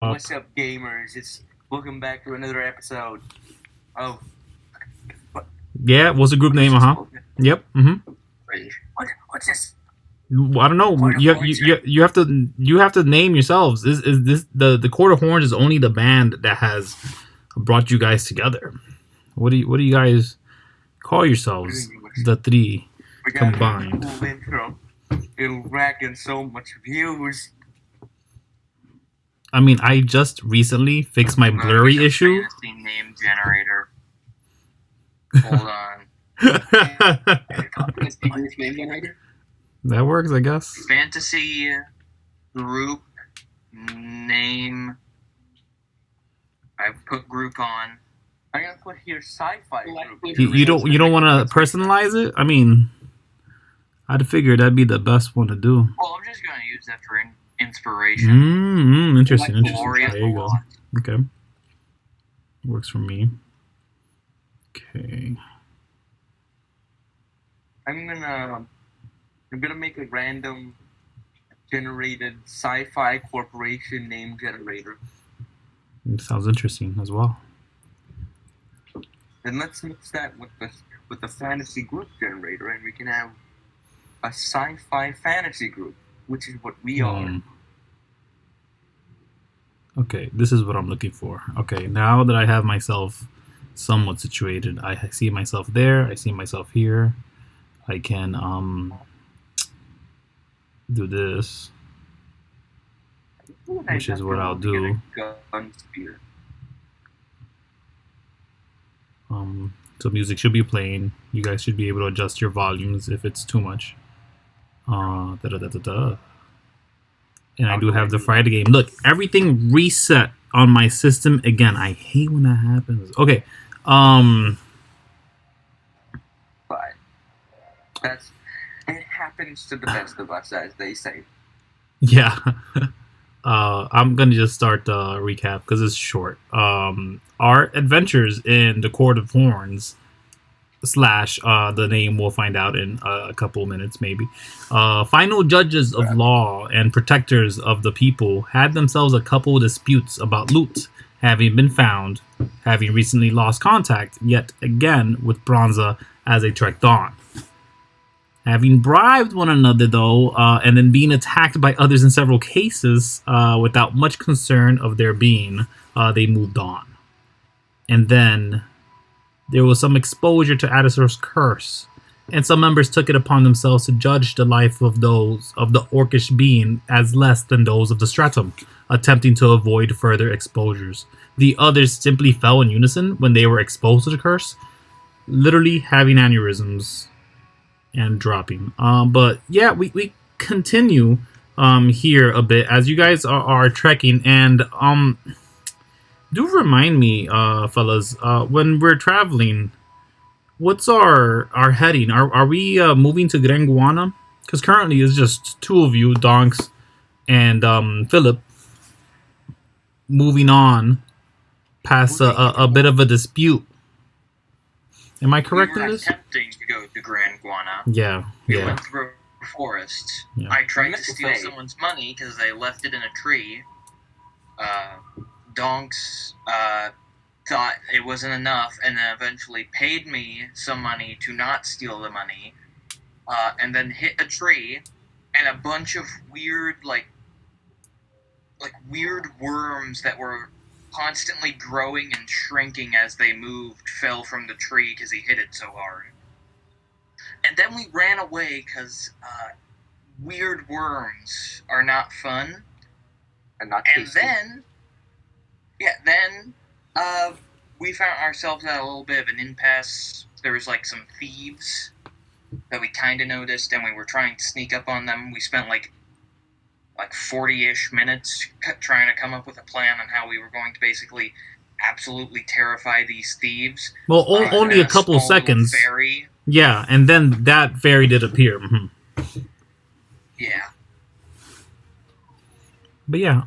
Up. What's up, gamers? It's welcome back to another episode of. Yeah, what's the group name? Yep. What's this? I don't know. You have to name yourselves. Is this the Court of Horns is only the band that has brought you guys together. What do you guys call yourselves? The three We got combined. a cool intro. It'll rack in so much views. I mean, I just recently fixed my blurry issue. Fantasy name generator. Hold on. That works, I guess. Fantasy group name. I put group on. I'm gonna put here sci-fi group. You don't want to personalize it? I mean, I'd figure that'd be the best one to do. Well, I'm just gonna use that for inspiration. Interesting. Glorious There you go. Okay. Works for me. Okay. I'm gonna make a random generated sci-fi corporation name generator. It sounds interesting as well. Then let's mix that with the fantasy group generator, and we can have a sci-fi fantasy group, which is what we are. Okay, this is what I'm looking for. Okay, now that I have myself somewhat situated, I see myself there, I see myself here. I can do this, which is what I'll do. So music should be playing. You guys should be able to adjust your volumes if it's too much. And I do have the Friday game. Look, everything reset on my system again. I hate when that happens. Okay. But it happens to the best of us, as they say. Yeah. I'm gonna just start the recap because it's short. Our adventures in the Court of Horns / the name we'll find out in a couple minutes maybe. Final judges of law and protectors of the people had themselves a couple of disputes about loot having been found, having recently lost contact yet again with Branza as they trekked on. Having bribed one another, though, and then being attacked by others in several cases without much concern of their being, they moved on. And then there was some exposure to Addisor's curse, and some members took it upon themselves to judge the life of those of the orcish being as less than those of the stratum, attempting to avoid further exposures. The others simply fell in unison when they were exposed to the curse, literally having aneurysms and dropping. But yeah, we continue here a bit as you guys are trekking, and do remind me, fellas, when we're traveling, what's our heading? Are we moving to Granguana? Because currently it's just two of you, Donkz and Phillip, moving on past a bit of a dispute. Am I correct in this? We were attempting to go to Grand Guana. Yeah. We went through a forest. Yeah. I tried to steal someone's money because they left it in a tree. Donkz thought it wasn't enough and then eventually paid me some money to not steal the money. And then hit a tree, and a bunch of weird, like weird worms that were constantly growing and shrinking as they moved fell from the tree because he hit it so hard. And then we ran away because weird worms are not fun. And not tasty. Then we found ourselves at a little bit of an impasse. There was like some thieves that we kind of noticed, and we were trying to sneak up on them. We spent like 40-ish minutes trying to come up with a plan on how we were going to basically absolutely terrify these thieves. Well, only a couple seconds. Fairy. Yeah, and then that fairy did appear. Mm-hmm. Yeah. But yeah,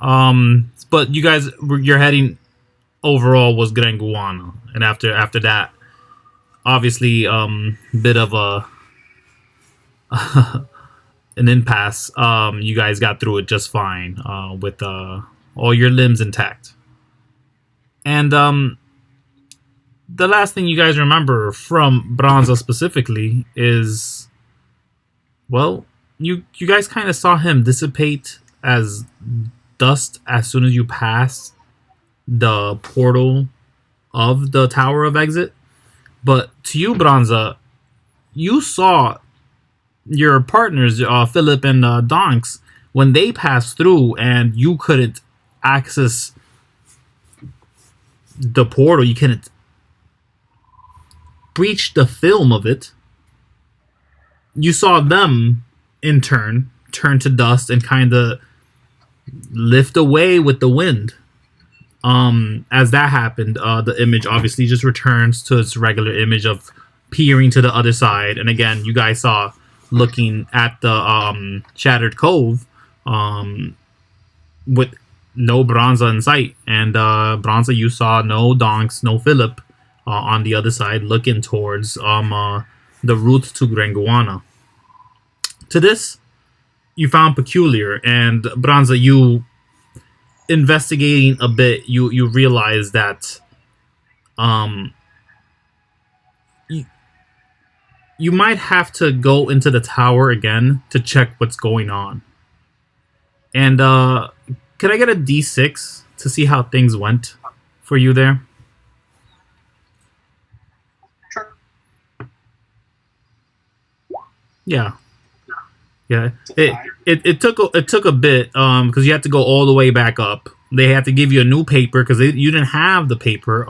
but you guys, your heading overall was Granguana, and after that, obviously, bit of a an impasse. You guys got through it just fine with all your limbs intact. And the last thing you guys remember from Branza specifically is, well, you guys kind of saw him dissipate as dust as soon as you passed the portal of the Tower of Exit. But to you, Branza, you saw your partners, Phillip and Donkz, when they passed through and you couldn't access the portal, you couldn't breach the film of it. You saw them, in turn to dust and kind of lift away with the wind. As that happened, the image obviously just returns to its regular image of peering to the other side. And again, you guys saw looking at the Shattered Cove with no Branza in sight. And Branza, you saw no Donkz, no Phillip on the other side looking towards the route to Grenguana. To this, you found peculiar. And Branza, you investigating a bit, you realize that you might have to go into the tower again to check what's going on. And can I get a D6 to see how things went for you there? Sure. Yeah. It took a bit because you had to go all the way back up. They had to give you a new paper because you didn't have the paper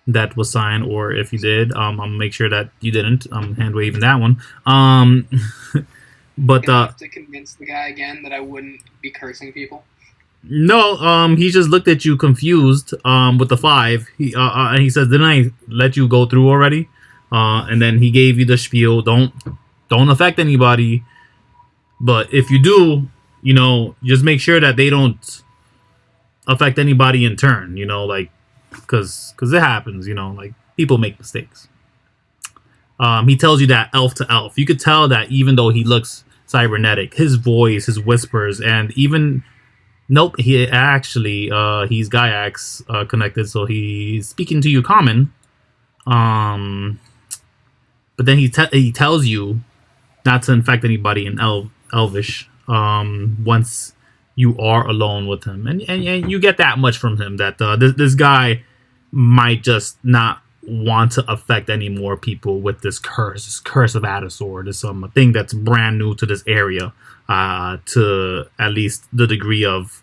that was signed, or if you did, I'll make sure that you didn't. I'm hand waving that one. But I have to convince the guy again that I wouldn't be cursing people. No, he just looked at you confused with the 5. And he says, "Didn't I let you go through already?" And then he gave you the spiel. Don't affect anybody, but if you do, just make sure that they don't affect anybody in turn. Like, because it happens. Like, people make mistakes. He tells you that elf to elf. You could tell that even though he looks cybernetic, his voice, his whispers, and even nope, he actually he's Gaiax connected, so he's speaking to you common. But then he tells you not to infect anybody in Elvish once you are alone with him, and you get that much from him that this guy might just not want to affect any more people with this curse of Adasor, this thing that's brand new to this area, to at least the degree of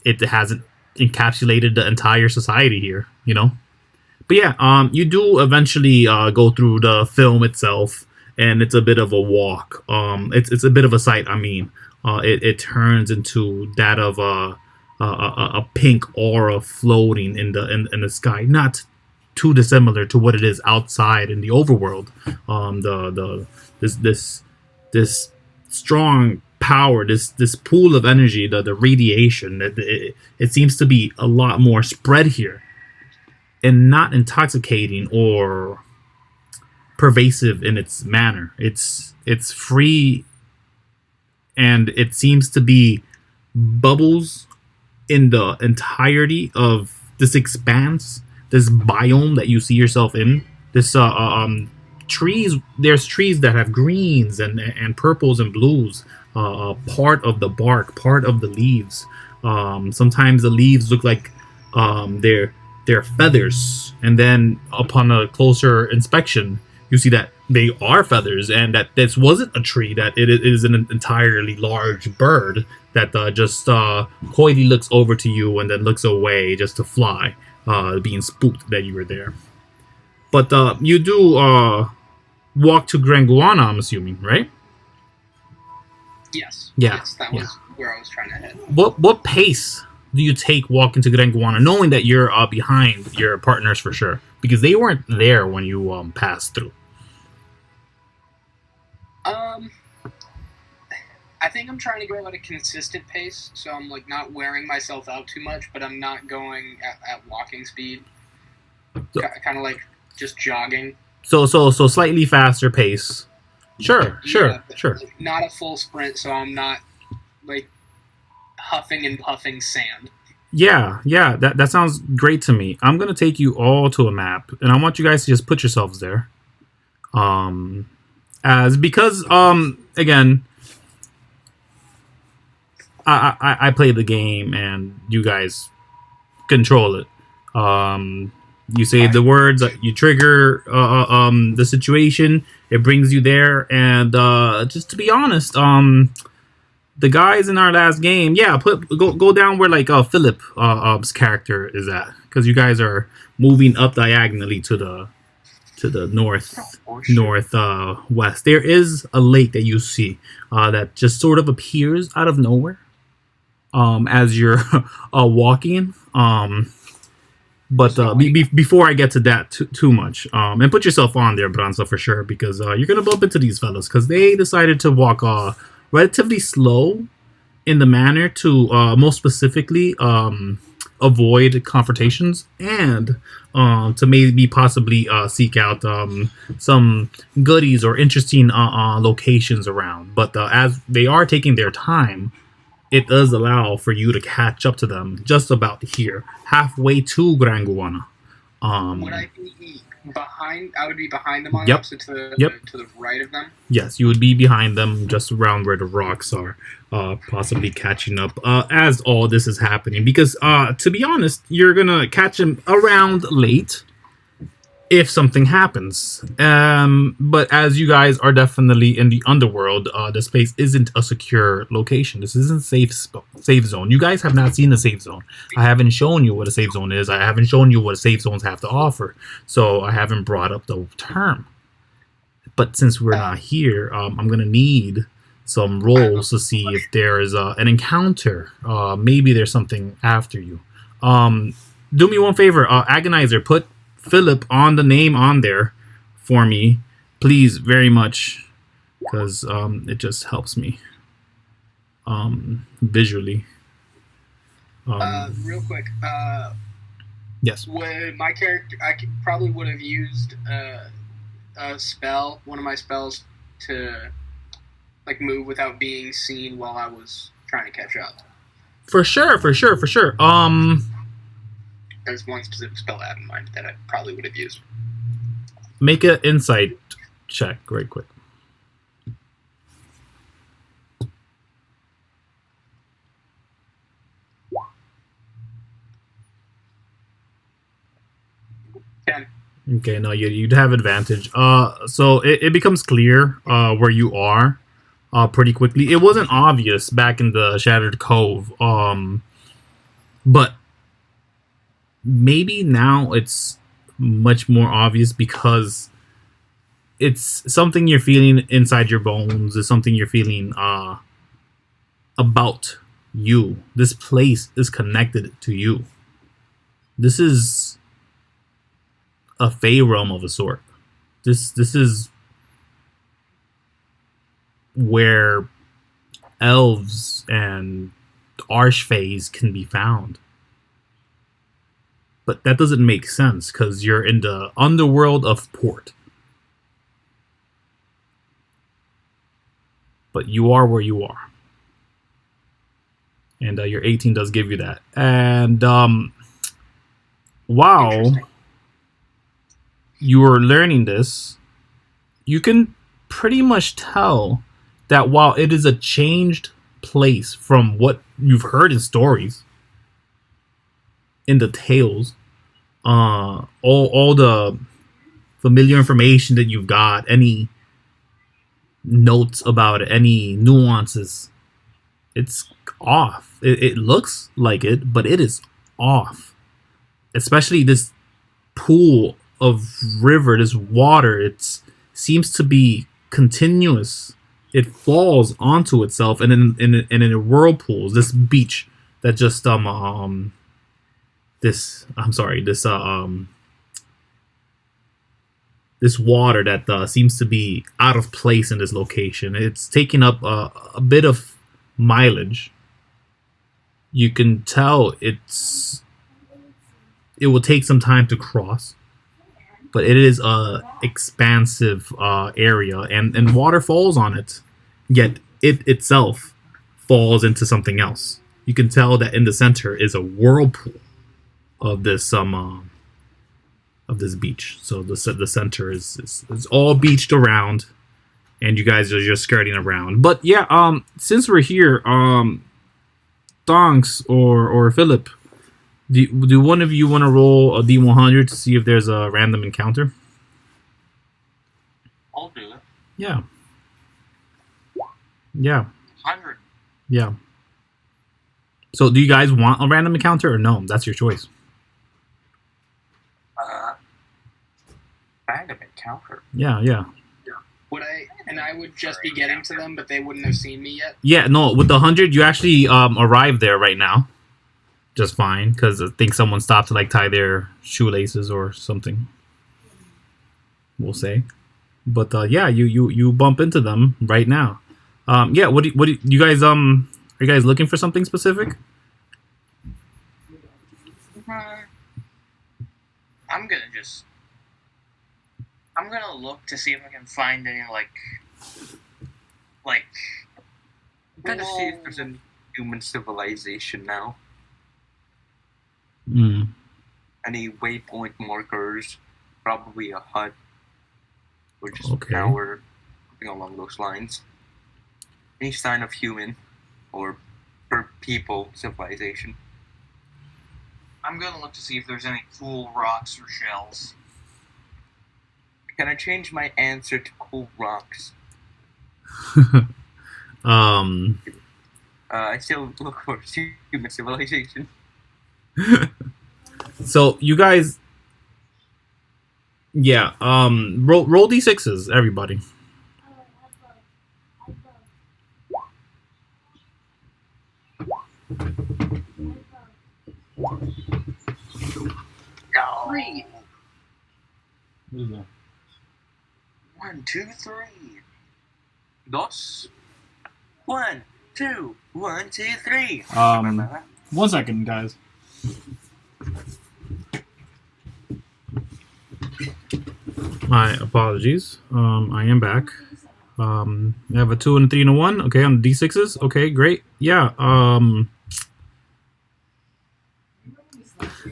it hasn't encapsulated the entire society here, But yeah, you do eventually go through the film itself, and it's a bit of a walk. It's a bit of a sight. I mean, it turns into that of a pink aura floating in the sky, not too dissimilar to what it is outside in the overworld. This strong power, this pool of energy, the radiation. It seems to be a lot more spread here, and not intoxicating or pervasive in its manner. It's free, and it seems to be bubbles in the entirety of this expanse, this biome that you see yourself in. This trees. There's trees that have greens and purples and blues. Part of the bark, part of the leaves. Sometimes the leaves look like they're feathers, and then upon a closer inspection, you see that they are feathers, and that this wasn't a tree, that it is an entirely large bird that just coyly looks over to you and then looks away just to fly, being spooked that you were there. But you do walk to Grenguana, I'm assuming, right? Yes. Yeah. Yes, that was where I was trying to head. What pace do you take walking to Grenguana, knowing that you're behind your partners for sure, because they weren't there when you passed through? I think I'm trying to go at a consistent pace, so I'm like not wearing myself out too much, but I'm not going at walking speed. Kind of like just jogging. So slightly faster pace. Sure. Like, not a full sprint, so I'm not like huffing and puffing sand. Yeah, that sounds great to me. I'm gonna take you all to a map, and I want you guys to just put yourselves there. Again, I play the game, and you guys control it. You say the words, you trigger the situation, it brings you there, and just to be honest, the guys in our last game, go down where like Phillip's character is at, because you guys are moving up diagonally to the northwest. There is a lake that you see that just sort of appears out of nowhere as you're walking. But before I get to that too much, and put yourself on there, Branza, for sure, because you're gonna bump into these fellas because they decided to walk relatively slow in the manner to most specifically avoid confrontations and to maybe possibly seek out some goodies or interesting locations around. But as they are taking their time, it does allow for you to catch up to them just about here, halfway to Granguana. Would I be behind? I would be behind them on Yep. opposite to the right of them. Yes, you would be behind them, just around where the rocks are, possibly catching up as all this is happening. Because, to be honest, you're gonna catch them around late if something happens. But as you guys are definitely in the Underworld, this place isn't a secure location. This isn't safe zone. You guys have not seen the safe zone. I haven't shown you what a safe zone is. I haven't shown you what safe zones have to offer. So I haven't brought up the term. But since we're not here, I'm going to need some rolls to see if there is an encounter. Maybe there's something after you. Do me one favor, Agonizer, put Phillip on the name on there for me, please, very much, because it just helps me visually. Real quick, yes. would my character, probably would have used a spell, one of my spells, to like move without being seen while I was trying to catch up. For sure. There's one specific spell I have in mind that I probably would have used. Make an insight check right quick. Okay, no, you'd have advantage. So it becomes clear where you are pretty quickly. It wasn't obvious back in the Shattered Cove, but maybe now it's much more obvious because it's something you're feeling inside your bones. It's something you're feeling about you. This place is connected to you. This is a Fey realm of a sort. This is where elves and archfays can be found. But that doesn't make sense because you're in the underworld of Port. But you are where you are. And your 18 does give you that. And while you are learning this, you can pretty much tell that while it is a changed place from what you've heard in stories, in the tales, all the familiar information that you've got, any notes about it, any nuances, it's off. It looks like it, but it is off. Especially this pool of river, this water, it seems to be continuous. It falls onto itself, and in a whirlpool, this beach that just this water that seems to be out of place in this location. It's taking up a bit of mileage. You can tell it will take some time to cross, but it is a expansive area, and water falls on it, yet it itself falls into something else. you can tell that in the center is a whirlpool of this beach. So the center is all beached around, and you guys are just skirting around. But yeah, since we're here, Donkz or Phillip, do one of you want to roll a D100 to see if there's a random encounter? I'll do it. Yeah. Yeah. 100. Yeah. So do you guys want a random encounter or no? That's your choice. Random encounter. Yeah, yeah. I would just be getting to them, but they wouldn't have seen me yet? Yeah, no, with the 100, you actually arrive there right now. Just fine, because I think someone stopped to like tie their shoelaces or something. We'll say. But yeah, you bump into them right now. Yeah, what do you guys are you guys looking for something specific? I'm gonna look to see if I can find any like I'm gonna see if there's any human civilization now. Any waypoint markers, probably a hut or just a tower, something along those lines. Any sign of human or people civilization. I'm gonna look to see if there's any cool rocks or shells. Can I change my answer to cool rocks? I still look for human civilization. So you guys, yeah, roll d6s, everybody. Three. What is that? 1, 2, 3. Dos. 1, 2, 1, 2, 3. 1 second, guys. My apologies. I am back. I have a 2 and a 3 and a 1. Okay, on the d6s. Okay, great. Yeah.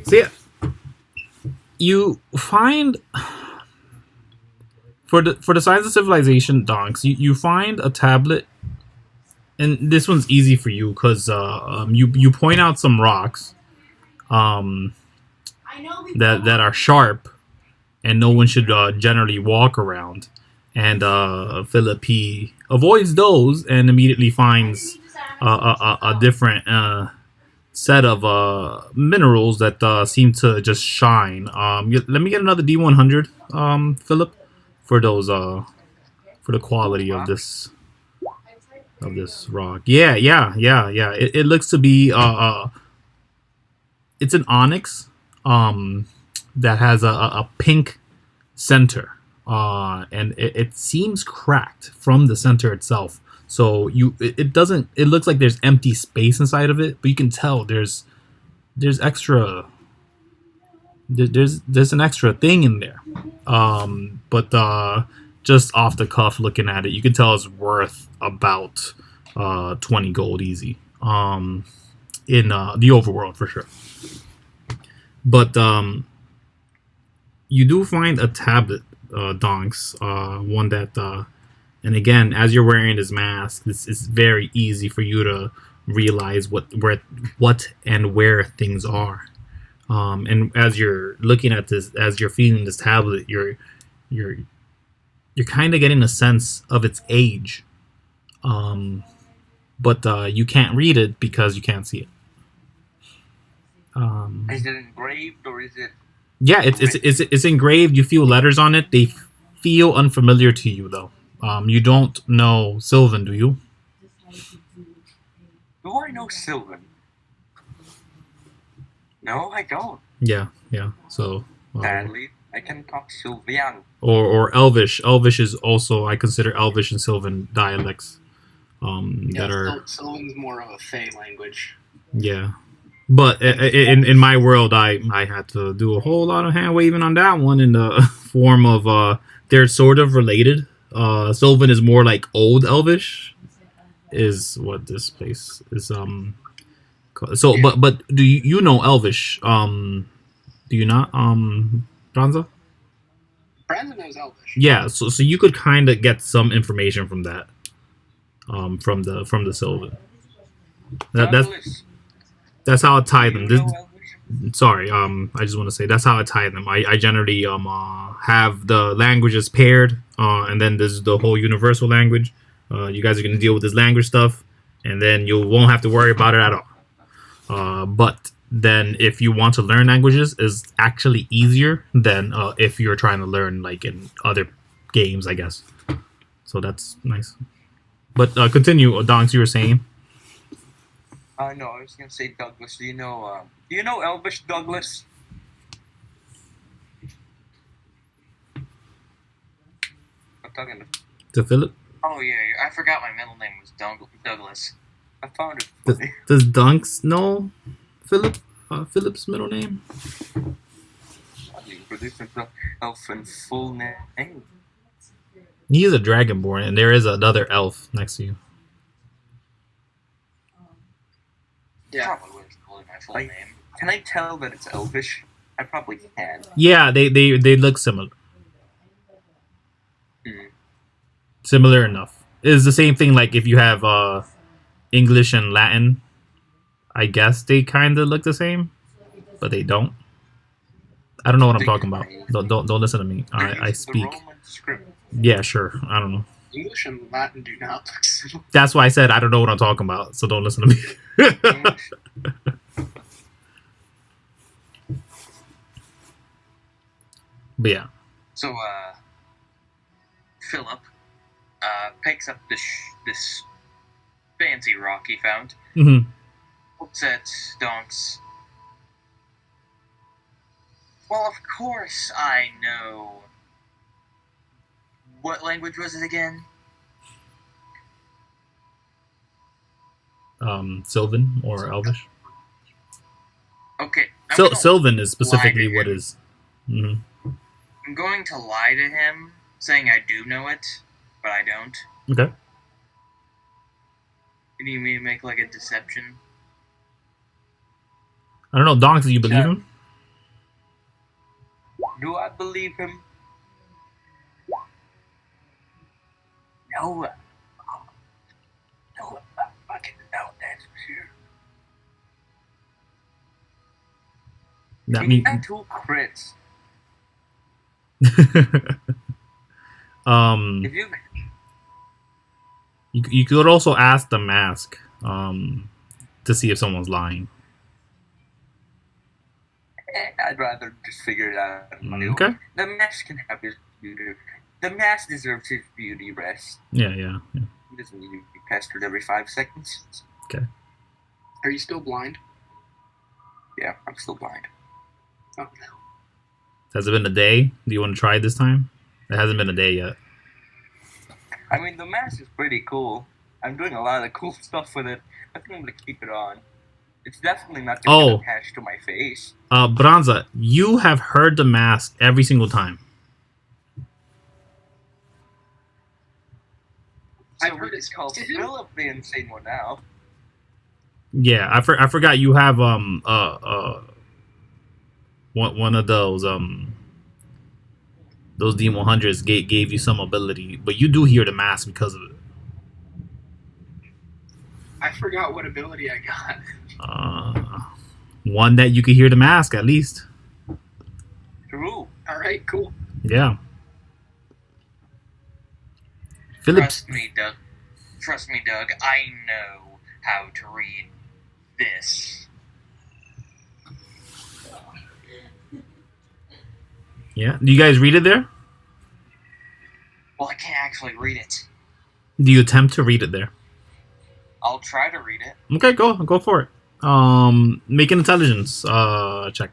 So yeah, you find for the Signs of Civilization, Donkz, you find a tablet, and this one's easy for you because you point out some rocks that are sharp, and no one should generally walk around. And Phillip, he avoids those and immediately finds a different set of minerals that seem to just shine. Let me get another D100, Phillip, for those for the quality of this rock. Yeah. It looks to be it's an onyx that has a pink center, and it seems cracked from the center itself. So it looks like there's empty space inside of it, but you can tell there's an extra thing in there. But just off the cuff looking at it, you can tell it's worth about 20 gold easy. In the overworld for sure. But you do find a tablet, Donkz, one that and again, as you're wearing this mask, it's very easy for you to realize what and where things are. And as you're looking at this, as you're feeling this tablet, you're kind of getting a sense of its age. But you can't read it because you can't see it. Is it engraved or is it? Yeah, it's engraved. You feel letters on it. They feel unfamiliar to you though. You don't know Sylvan, do you? Do I know Sylvan? No, I don't. Yeah. So Sadly, I can talk Sylvian. Or Elvish. Elvish is also, I consider Elvish and Sylvan dialects. That are Sylvan's more of a Fey language. Yeah. But in my world, I had to do a whole lot of hand waving on that one in the form of they're sort of related. Sylvan is more like Old Elvish, is what this place is. So, Yeah. but do you know Elvish? Do you not? Branza? Branza knows Elvish. Yeah. So you could kind of get some information from that. From the Sylvan. That's how I tie them. Sorry, I just want to say that's how I tie them. I generally have the languages paired, and then there's the whole universal language. You guys are gonna deal with this language stuff, and then you won't have to worry about it at all. But then if you want to learn languages, is actually easier than if you're trying to learn like in other games, I guess. So that's nice. But continue, Donkz, you were saying. No, I was gonna say Douglas. Do you know Elvish, Douglas? I'm talking to Phillip. Oh yeah, I forgot my middle name was Douglas. I found it funny. Does Donkz know Phillip? Phillip's middle name? He introduced himself in full name. He is a dragonborn, and there is another elf next to you. Yeah. Probably wouldn't call it my full name. Can I tell that it's Elvish? I probably can. Yeah, they look similar. Similar enough. It's the same thing like if you have English and Latin. I guess they kind of look the same, but they don't. I don't know what I'm talking about. Don't listen to me. I speak. Yeah, sure. I don't know. English and Latin do not look similar. That's why I said I don't know what I'm talking about, so don't listen to me. But yeah. So, Phillip picks up this fancy rock he found. Mm-hmm. Looks at Donkz. Well, of course I know. What language was it again? Sylvan or Elvish. Okay. Sylvan is specifically what is. Mm-hmm. I'm going to lie to him, saying I do know it, but I don't. Okay. You need me to make like a deception? I don't know, Donkz, do you believe him? Do I believe him? No. No, I fucking know, that's for sure. That means 2 crits. If you could also ask the mask to see if someone's lying. I'd rather just figure it out. Okay. The mask can have his beauty. The mask deserves his beauty rest. Yeah. He doesn't need to be pestered every 5 seconds. Okay. Are you still blind? Yeah, I'm still blind. Oh no. Has it been a day? Do you want to try it this time? It hasn't been a day yet. I mean, the mask is pretty cool. I'm doing a lot of cool stuff with it. I think I'm going to keep it on. It's definitely not going to get attached to my face. Branza, you have heard the mask every single time. I've heard it's called Phillip the Insane One now. Yeah, I forgot you have one of those D100s gave you some ability, but you do hear the mask because of it. I forgot what ability I got. One that you could hear the mask at least. True. All right, cool. Yeah. Phillip. Trust me, Doug. I know how to read this. Yeah. Do you guys read it there? Well, I can't actually read it. Do you attempt to read it there? I'll try to read it. Okay, go for it. Make an intelligence check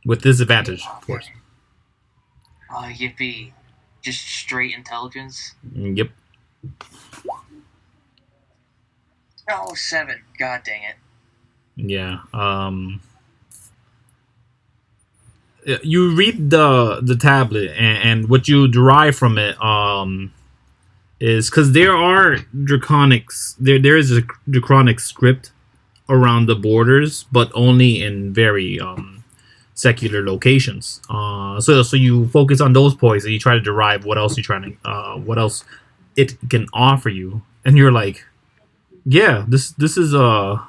with disadvantage, of course. Yippee! Just straight intelligence. Yep. Oh, 7. God dang it. Yeah. You read the tablet, and what you derive from it is because there are draconics. There is a draconic script around the borders, but only in very secular locations. So you focus on those points and you try to derive what else what else it can offer you, and you're like, yeah, this is a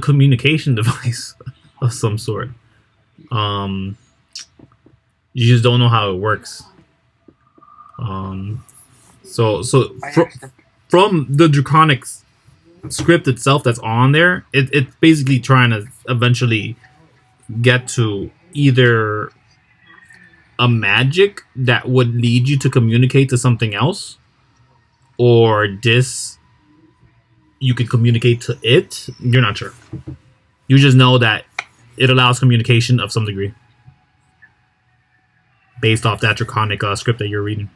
communication device of some sort. You just don't know how it works. From the Draconic script itself that's on there, it's basically trying to eventually get to either a magic that would lead you to communicate to something else, or this you can communicate to it. You're not sure. You just know that it allows communication of some degree based off that Draconic script that you're reading.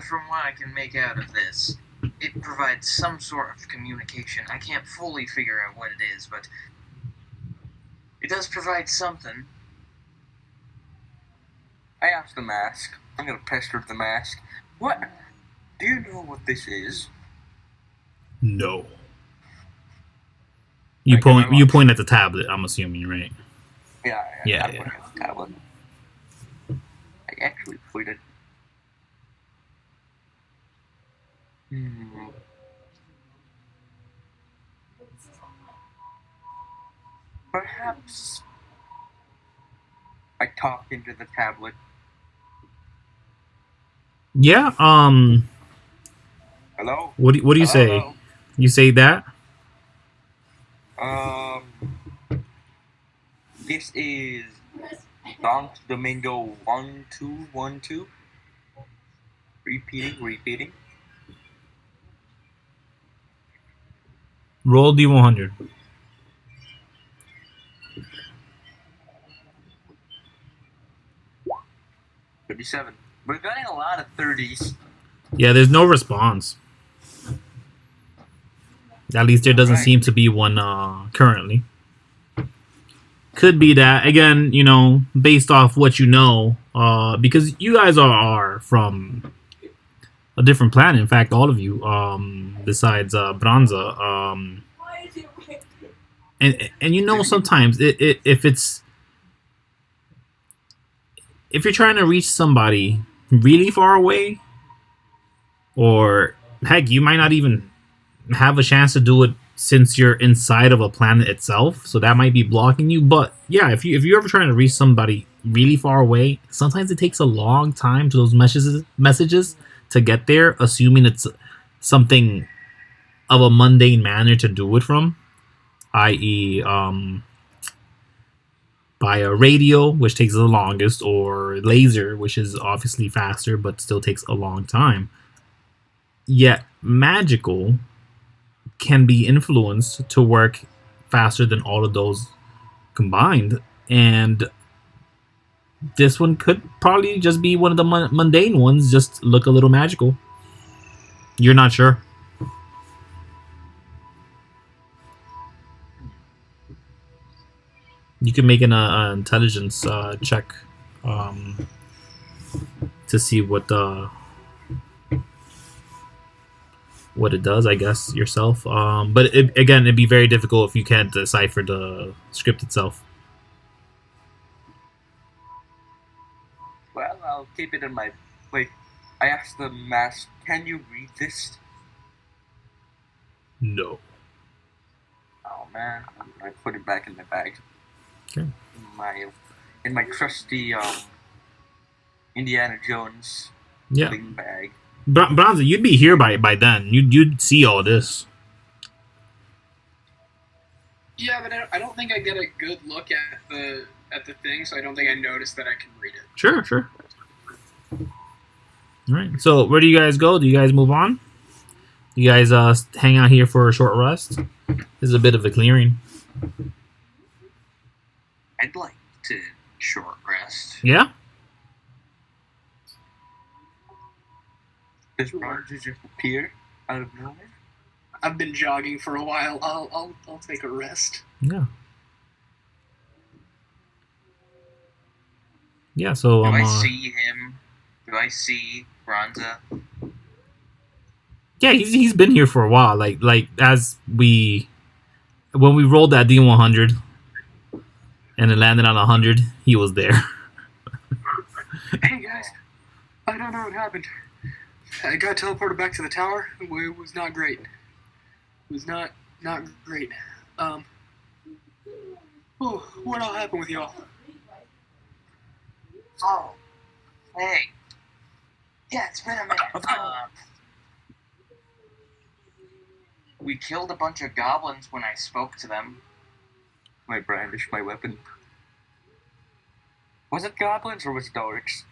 From what I can make out of this, it provides some sort of communication. I can't fully figure out what it is, but it does provide something. I asked the mask. I'm gonna pester the mask. What? Do you know what this is? No. You point at the tablet, I'm assuming, right? Yeah. Yeah. At the tablet. I actually pointed. Perhaps I talked into the tablet. Yeah. Hello. What do you say? Hello? You say that? This is Donkz Domingo 1212. Repeating. Roll D100. 37. We're getting a lot of 30s. Yeah, there's no response. At least there doesn't seem to be one currently. Could be that, again, based off what you know, because you guys are from a different planet. In fact, all of you, besides Branza. And sometimes if you're trying to reach somebody really far away, or heck, you might not even have a chance to do it since you're inside of a planet itself, so that might be blocking you. But yeah, if you're ever trying to reach somebody really far away, sometimes it takes a long time to those messages to get there, assuming it's something of a mundane manner to do it from, i.e. by a radio, which takes the longest, or laser, which is obviously faster but still takes a long time. Yet magical can be influenced to work faster than all of those combined, and this one could probably just be one of the mundane ones, just look a little magical. You're not sure. You can make an intelligence check to see what it does, I guess, yourself. But it'd be very difficult if you can't decipher the script itself. Well, I'll keep it in my... Wait, I asked the mask, can you read this? No. Oh, man. I put it back in my bag. Okay. In my trusty Indiana Jones bling bag. Branza, you'd be here by then. You'd see all this. Yeah, but I don't think I get a good look at the thing, so I don't think I noticed that I can read it. Sure. All right. So where do you guys go? Do you guys move on? You guys hang out here for a short rest? This is a bit of a clearing. I'd like to short rest. Yeah? Does Branza just appear out of nowhere? I've been jogging for a while. I'll take a rest. Yeah. Yeah, so Do I see him? Do Do I see Branza? Yeah, he's been here for a while. Like as when we rolled that D100 and it landed on 100, he was there. Hey guys, I don't know what happened. I got teleported back to the tower. It was not great. It was not great. What all happened with y'all? Oh, hey. Yeah, it's been a minute. We killed a bunch of goblins when I spoke to them. I brandished my weapon. Was it goblins or was it orcs?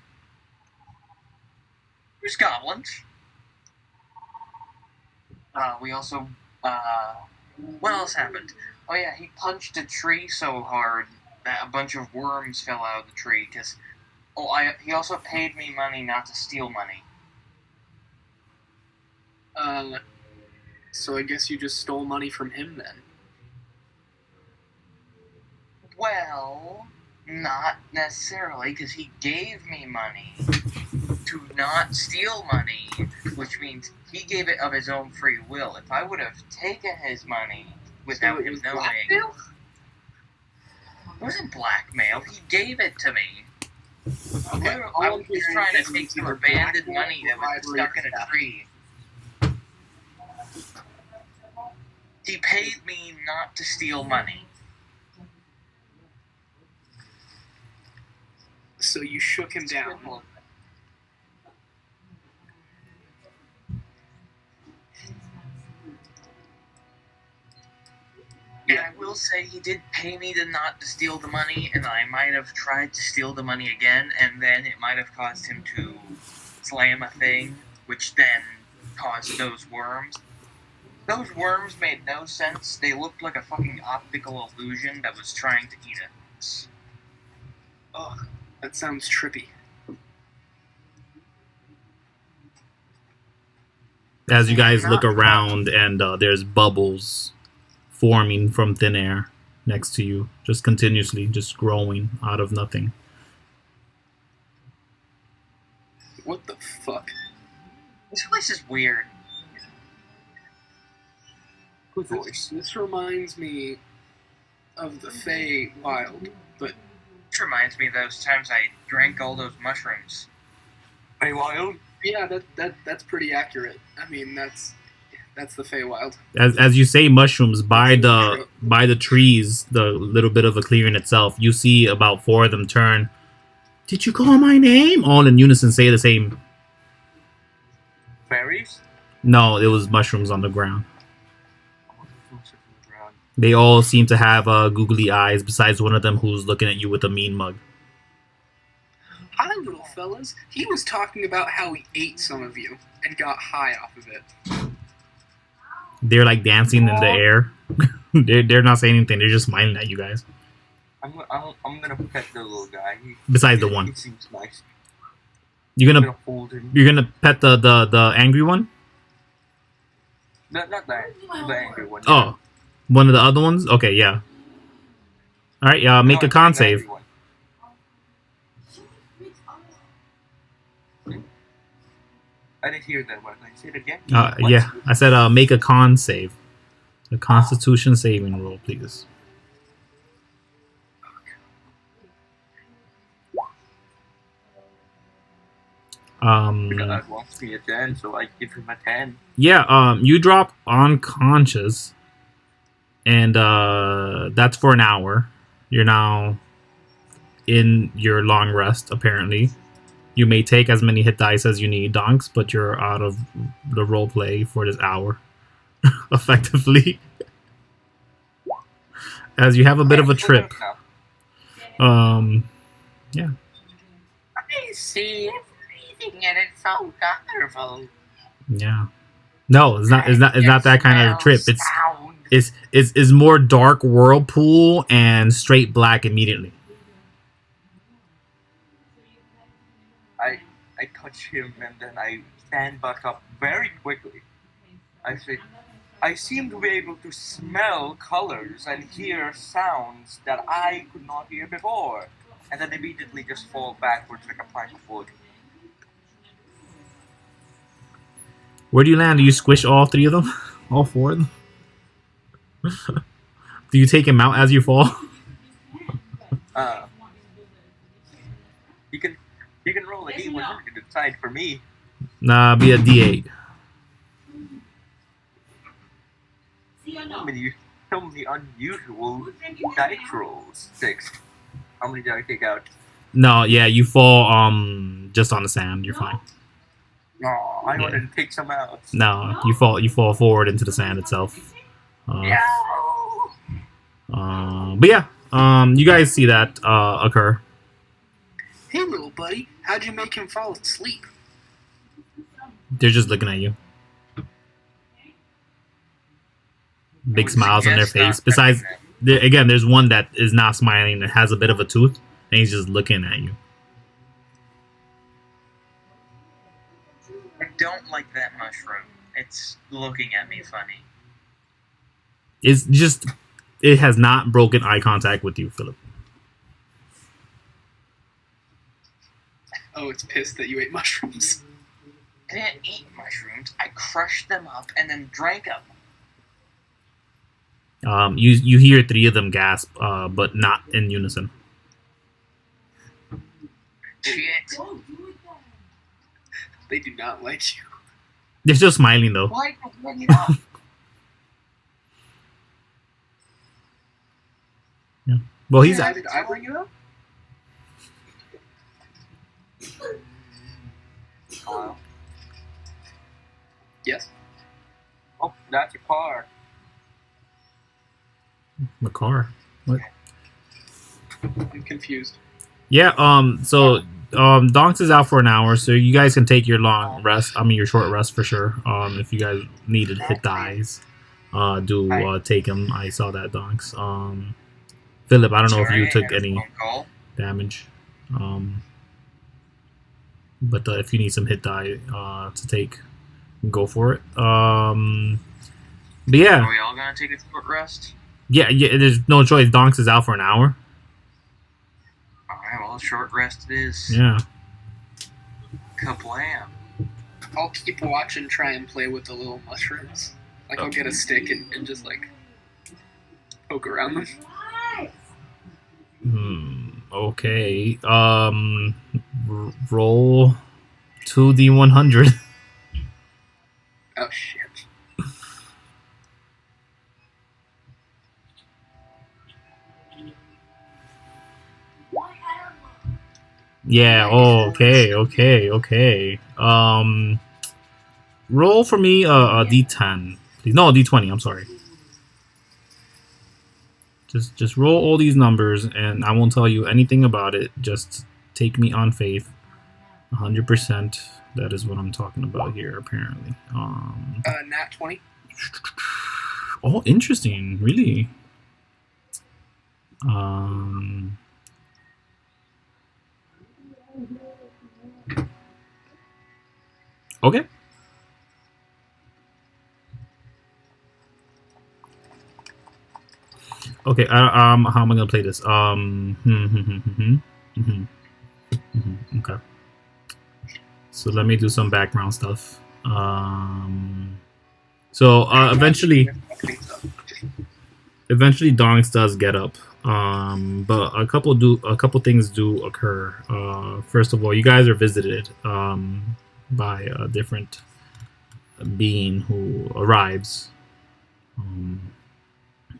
It was goblins. We also, what else happened? Oh yeah, he punched a tree so hard that a bunch of worms fell out of the tree, because... he also paid me money not to steal money. So I guess you just stole money from him then? Well, not necessarily, because he gave me money to not steal money, which means he gave it of his own free will. If I would have taken his money without him knowing... Blackmail? It wasn't blackmail, he gave it to me. Okay, I was just trying to take some abandoned money that was stuck in a tree. He paid me not to steal money. So you shook him down. And I will say he did pay me not to steal the money, and I might have tried to steal the money again, and then it might have caused him to slam a thing, which then caused those worms. Those worms made no sense. They looked like a fucking optical illusion that was trying to eat us. Oh, that sounds trippy. As you guys look around and there's bubbles forming from thin air next to you, just continuously, just growing out of nothing. What the fuck? This place is weird. This reminds me of the Fey Wild, but... This reminds me of those times I drank all those mushrooms. Fey Wild? Yeah, that's pretty accurate. I mean, that's the Feywild. As you say, mushrooms by the trees, the little bit of a clearing itself. You see about 4 of them turn. Did you call my name? All in unison say the same. Fairies? No, it was mushrooms on the ground. They all seem to have googly eyes, besides one of them who's looking at you with a mean mug. Hi, little fellas. He was talking about how he ate some of you and got high off of it. They're like dancing in the air. they're not saying anything. They're just smiling at you guys. I'm gonna pet the little guy. Besides the one. He seems nice. You're I'm gonna hold him. You're gonna pet the angry one? No, not the angry one. Oh, one of the other ones? Okay, yeah. All right, make a con save. I didn't hear that one. Can I say it again? Yeah, I said make a con save. A Constitution saving roll, please. God wants me a 10, so I give him a 10. Yeah, you drop unconscious, and that's for an hour. You're now in your long rest, apparently. You may take as many hit dice as you need, Donkz, but you're out of the role play for this hour, effectively. As you have a bit of a trip. Yeah. I see everything, and it's so colorful. Yeah. No, it's not that kind of trip. It's more dark whirlpool and straight black immediately. I touch him and then I stand back up very quickly. I say, I seem to be able to smell colors and hear sounds that I could not hear before. And then immediately just fall backwards like a plank of wood. Where do you land? Do you squish all 3 of them? All 4 of them? Do you take him out as you fall? You can roll a D100 to decide for me. Nah, be a D8. So many unusual dice rolls. 6. How many did I take out? No, yeah, you fall just on the sand. You're fine. No, I wanted to take some out. No, you fall forward into the sand itself. Yeah. But yeah, you guys see that occur. Hey, little buddy, how'd you make him fall asleep? They're just looking at you. Big smiles on their face. Besides, again, there's one that is not smiling and has a bit of a tooth, and he's just looking at you. I don't like that mushroom. It's looking at me funny. It's just, it has not broken eye contact with you, Phillip. Oh, it's pissed that you ate mushrooms. I didn't eat mushrooms. I crushed them up and then drank them. You hear 3 of them gasp, but not in unison. Shit. They do not like you. They're still smiling though. Why don't you bring it up? Yeah. Well, he's. Did I bring it up? Hello. Yes. Oh, that's your car. The car. What? I'm confused. Yeah. So Donkz is out for an hour, so you guys can take your long rest. I mean, your short rest for sure. If you guys needed hit dies, take them. I saw that, Donkz. Phillip, I don't know if you took any damage. But if you need some hit die to take, go for it. But yeah. Are we all gonna take a short rest? Yeah. There's no choice. Donkz is out for an hour. Alright, well, short rest it is. Yeah. Kablam. I'll keep watch and try and play with the little mushrooms. Like, I'll get a stick and just, like, poke around them. Okay. Roll 2d100. Oh, shit. Yeah, okay. Roll for me a d10. Please. No, a d20, I'm sorry. Just roll all these numbers, and I won't tell you anything about it. Just take me on faith. 100%. That is what I'm talking about here, apparently. Nat 20. Oh, interesting. Really? Okay. Okay, how am I gonna play this? Okay. So let me do some background stuff. Eventually Donkz does get up. But a couple things do occur. First of all, you guys are visited by a different being who arrives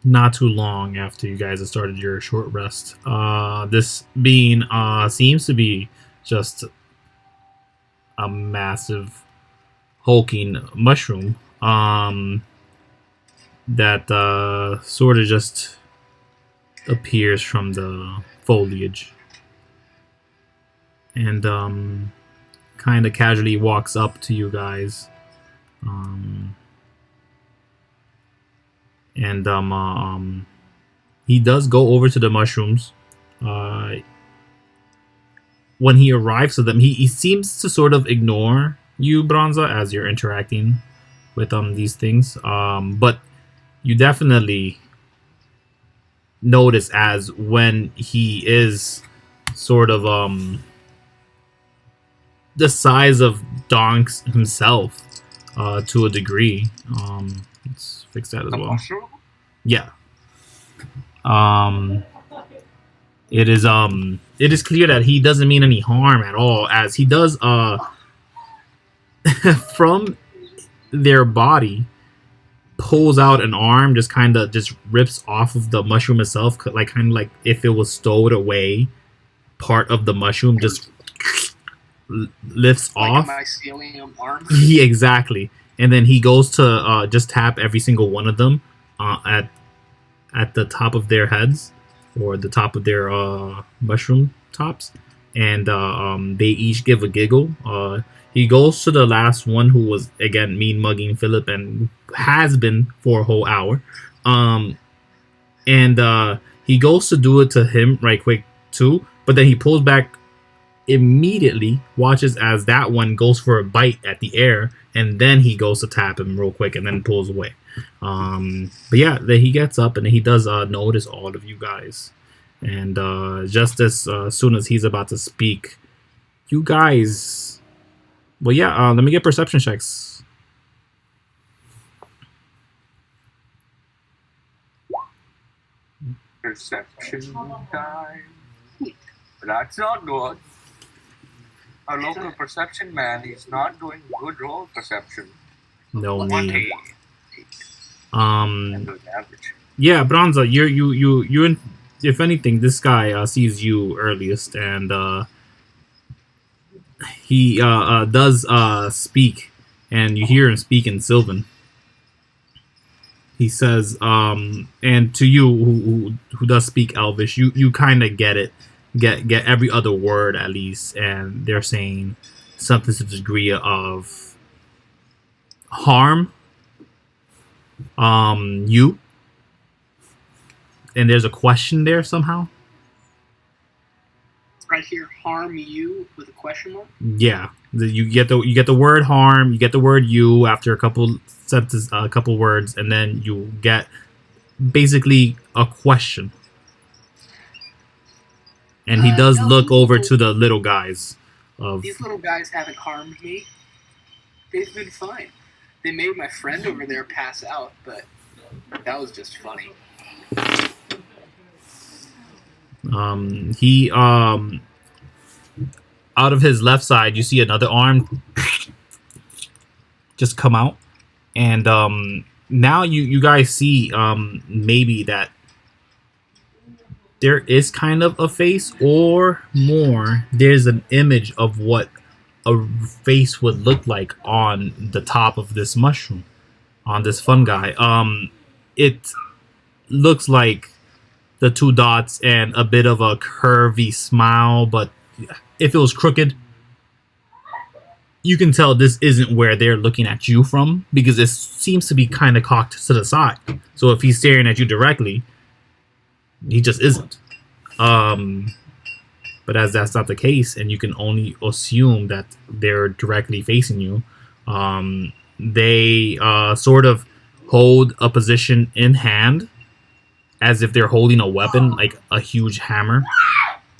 not too long after you guys have started your short rest. This being seems to be just a massive hulking mushroom that sort of just appears from the foliage and kind of casually walks up to you guys he does go over to the mushrooms. When he arrives to them, he seems to sort of ignore you, Branza, as you're interacting with these things, but you definitely notice as when he is sort of the size of Donkz himself, to a degree. Let's fix that as The well. mushroom? Yeah. It is clear that he doesn't mean any harm at all, as he does from their body pulls out an arm, just kind of just rips off of the mushroom itself, like kind of like if it was stowed away. Part of the mushroom just lifts like off. a mycelium arm. Yeah, exactly. And then he goes to just tap every single one of them at the top of their heads, or the top of their mushroom tops, and they each give a giggle. He goes to the last one, who was again mean mugging Phillip and has been for a whole hour. And he goes to do it to him right quick too, but then he pulls back immediately, watches as that one goes for a bite at the air, and then he goes to tap him real quick and then pulls away. But yeah, then he gets up and he does notice all of you guys. And just as soon as he's about to speak, you guys... Well, yeah, let me get perception checks. Perception time. That's not good. Our local perception man is not doing good roll perception. No What need. I'm doing average. Yeah, Branza, you're in, if anything, this guy sees you earliest, and he does speak, and you hear him speak in Sylvan. He says, and to you who does speak Elvish, you kind of get it, get every other word at least, and they're saying something to the degree of harm, you, and there's a question there somehow. Right here, harm you with a question mark. Yeah, you get the word harm, you get the word you after a couple sentences, a couple words, and then you get basically a question. And he does No, look over to the little guys. These little guys haven't harmed me. They've been fine. They made my friend over there pass out, but that was just funny. He out of his left side, you see another arm just come out, and now you guys see maybe that there is kind of a face, or more, there's an image of what a face would look like on the top of this mushroom, on this fungi. It looks like the two dots and a bit of a curvy smile, but if it was crooked, you can tell this isn't where they're looking at you from, because it seems to be kind of cocked to the side. So if he's staring at you directly, he just isn't. But as that's not the case, and you can only assume that they're directly facing you, they sort of hold a position in hand as if they're holding a weapon, like a huge hammer.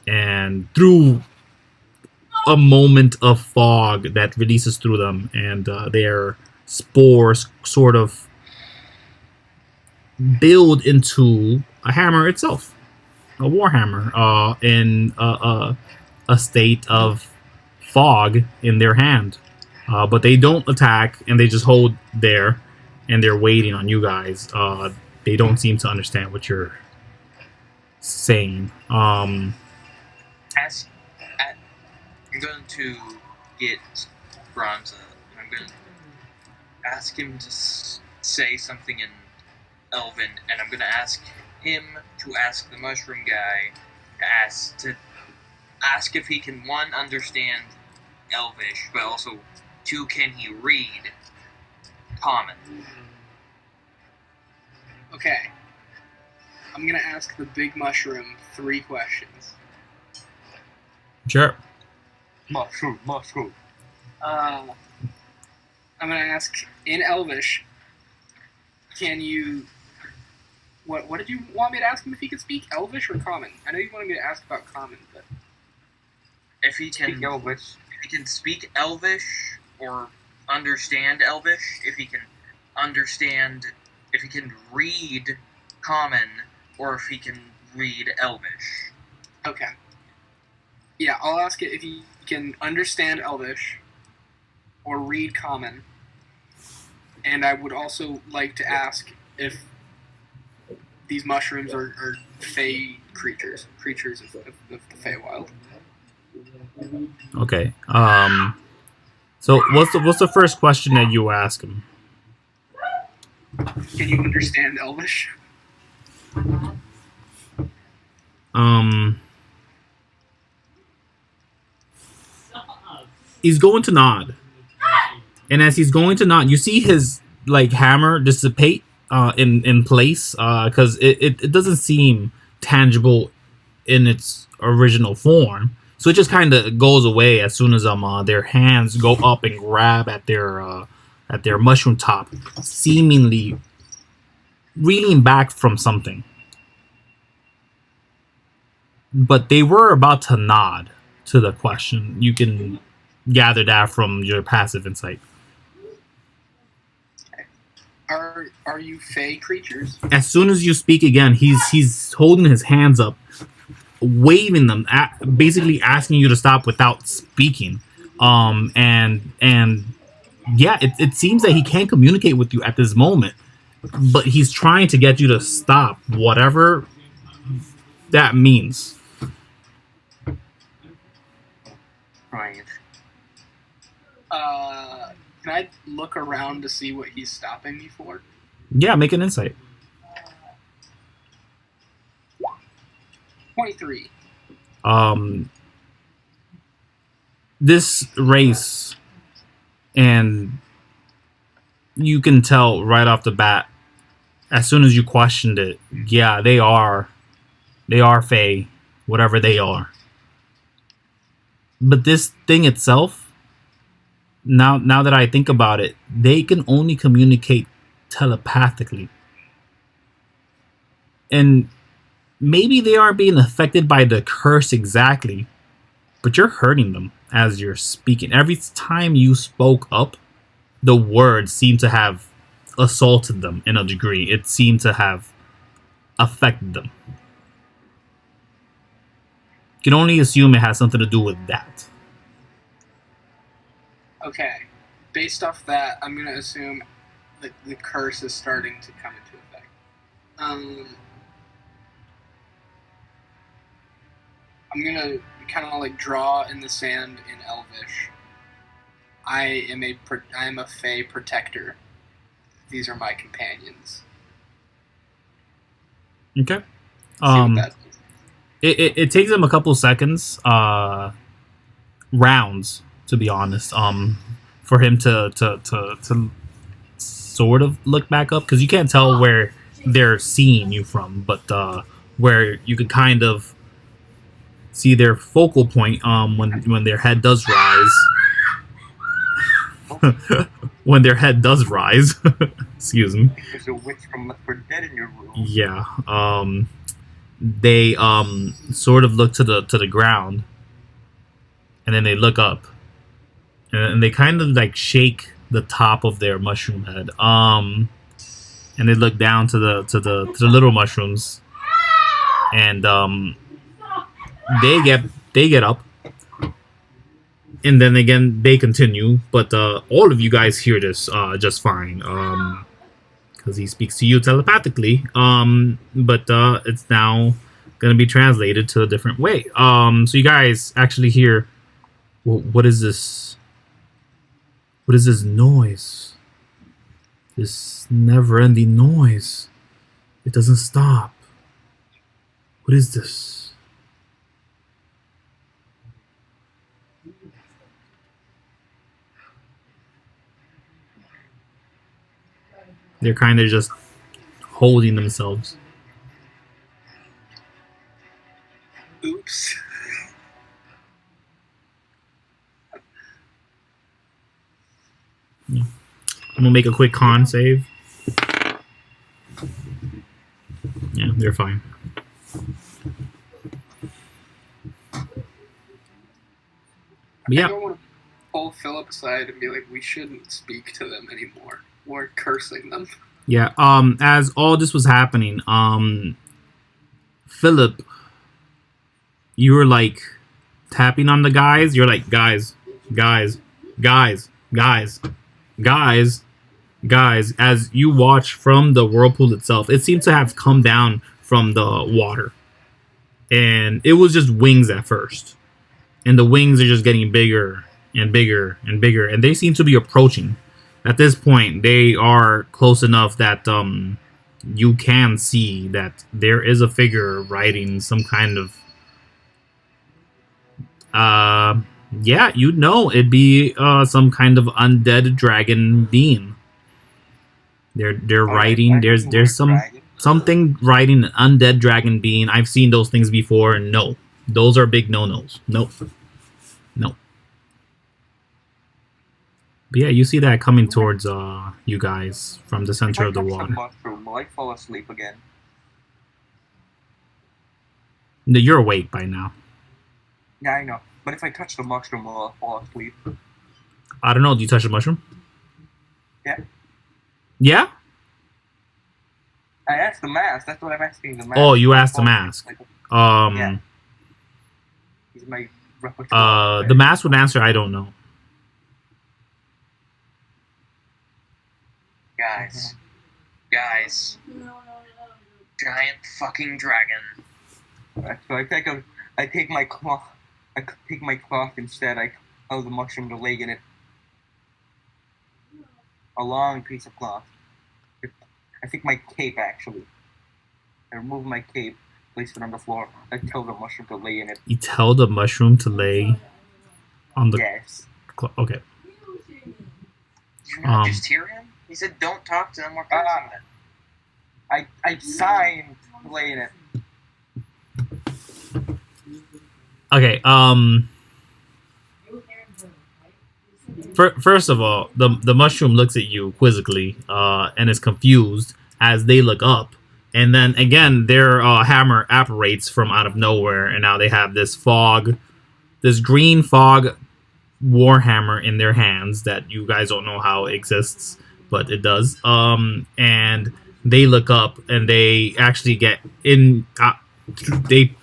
And through a moment of fog that releases through them, and their spores sort of build into a hammer itself, a warhammer, in a state of fog in their hand. But they don't attack, and they just hold there, and they're waiting on you guys. They don't seem to understand what you're saying. I'm going to get Branza, and I'm going to ask him to say something in Elven, and I'm going to ask him to ask the mushroom guy to ask if he can, one, understand Elvish, but also, two, can he read Common? Okay. I'm gonna ask the big mushroom 3 questions. Sure. Mushroom. I'm gonna ask in Elvish. Can you? What did you want me to ask him if he could speak Elvish or Common? I know you wanted me to ask about Common, but If he can Speak Elvish. If he can speak Elvish or understand Elvish, if he can read Common, or if he can read Elvish. Okay. Yeah, I'll ask it if he can understand Elvish or read Common. And I would also like to ask if these mushrooms are Fey creatures of the Feywild. Okay. So what's the first question that you ask him? Can you understand Elvish? He's going to nod, and as he's going to nod, you see his like hammer dissipate in place because it doesn't seem tangible in its original form. So it just kind of goes away as soon as their hands go up and grab at their mushroom top, seemingly reeling back from something. But they were about to nod to the question. You can gather that from your passive insight. Are you Fey creatures? As soon as you speak again, he's holding his hands up, waving them, basically asking you to stop without speaking. And yeah, it seems that he can't communicate with you at this moment, but he's trying to get you to stop, whatever that means. Right. Can I look around to see what he's stopping me for? Yeah, make an insight. 23. This race, and you can tell right off the bat, as soon as you questioned it, yeah, they are Fey, whatever they are. But this thing itself, now that I think about it, they can only communicate telepathically. And maybe they aren't being affected by the curse exactly, but you're hurting them as you're speaking. Every time you spoke up, the words seem to have assaulted them in a degree. It seemed to have affected them. You can only assume it has something to do with that. Okay. Based off that, I'm going to assume that the curse is starting to come into effect. I'm going to kind of like draw in the sand in Elvish. I am a Fey protector. These are my companions. Okay. It It takes them a couple seconds, rounds, to be honest, for him to sort of look back up, because you can't tell where they're seeing you from, but where you could kind of see their focal point when their head does rise. When their head does rise. Excuse me. There's a witch from Left 4 Dead in your room. Yeah. They sort of look to the ground, and then they look up, and they kind of like shake the top of their mushroom head. And they look down to the little mushrooms, and they get up. And then again, they continue, but all of you guys hear this just fine, because he speaks to you telepathically. But it's now going to be translated to a different way. So you guys actually hear, what is this? What is this noise? This never-ending noise. It doesn't stop. What is this? They're kind of just holding themselves. Oops. Yeah. I'm gonna make a quick con save. Yeah, they're fine. But yeah. pull Phillip aside and be like, we shouldn't speak to them anymore. We're cursing them. Yeah, as all this was happening, Phillip, you were like tapping on the guys. You're like, guys, guys, guys, guys, guys, guys. As you watch from the whirlpool itself, it seems to have come down from the water. And it was just wings at first. And the wings are just getting bigger and bigger and bigger. And they seem to be approaching. At this point, they are close enough that you can see that there is a figure riding some kind of... yeah, you'd know it'd be some kind of undead dragon being. They're riding... There's something riding an undead dragon being. I've seen those things before, and no. Those are big no-nos. Nope. Nope. But yeah, you see that coming towards you guys from the center of the water. Will I fall asleep again? No, you're awake by now. Yeah, I know. But if I touch the mushroom, will I fall asleep? I don't know. Do you touch the mushroom? Yeah. Yeah? I asked the mask. That's what I'm asking the mask. Oh, you asked the mask. Yeah. He's my repertoire. The mask would answer, I don't know. Guys. Giant fucking dragon. So I take my cloth. I take my cloth instead. I tell the mushroom to lay in it. A long piece of cloth. I think my cape, actually. I remove my cape, place it on the floor. I tell the mushroom to lay in it. You tell the mushroom to lay on the... Yes. Okay. Did you not just hear him? He said, "Don't talk to them. We're cursing them." I signed to lay in it. Okay, first of all, the mushroom looks at you quizzically, and is confused as they look up. And then, again, their hammer apparates from out of nowhere, and now they have this fog, this green fog warhammer in their hands that you guys don't know how it exists, but it does. And they look up, and they actually get in... they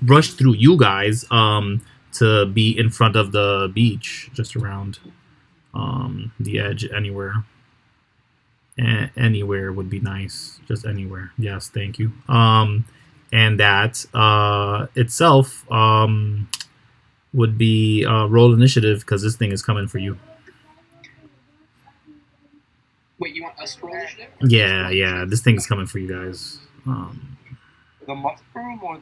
rush through you guys to be in front of the beach, just around the edge, anywhere. Anywhere would be nice. Just anywhere. Yes, thank you. And that itself would be roll initiative, because this thing is coming for you. Wait, you want us to roll initiative? Yeah, this thing is coming for you guys. The mushroom or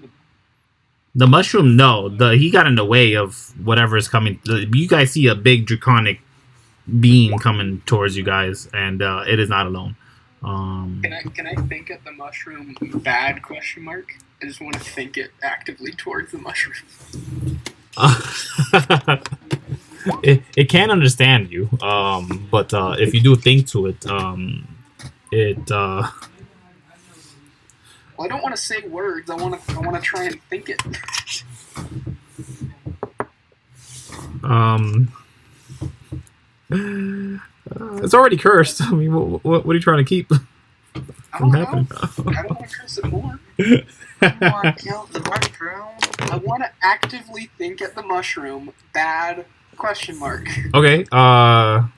the mushroom? No, he got in the way of whatever is coming. You guys see a big draconic being coming towards you guys, and it is not alone. Can I think at the mushroom bad question mark? I just want to think it actively towards the mushroom. It can understand you, but if you do think to it, Well, I don't want to say words. I want to try and think it. It's already cursed. I mean, what are you trying to keep from happening? I don't want to curse it more. I want to kill the mushroom. I want to actively think at the mushroom. Bad question mark. Okay. Yeah.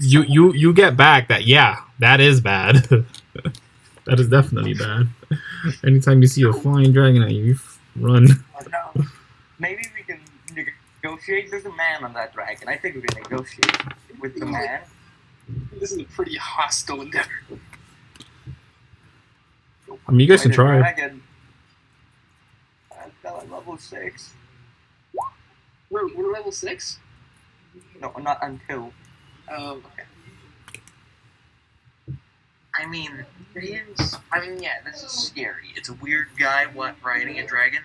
You get back that. Yeah, that is bad. That is definitely bad. Anytime you see a flying dragon at you, run. No. Maybe we can negotiate. There's a man on that dragon. I think we can negotiate with the man. This is a pretty hostile endeavor. I mean, you guys can try. Dragon. I'm at level 6. We're level 6? No, not until. Oh, okay. I mean, yeah, this is scary. It's a weird guy, riding a dragon.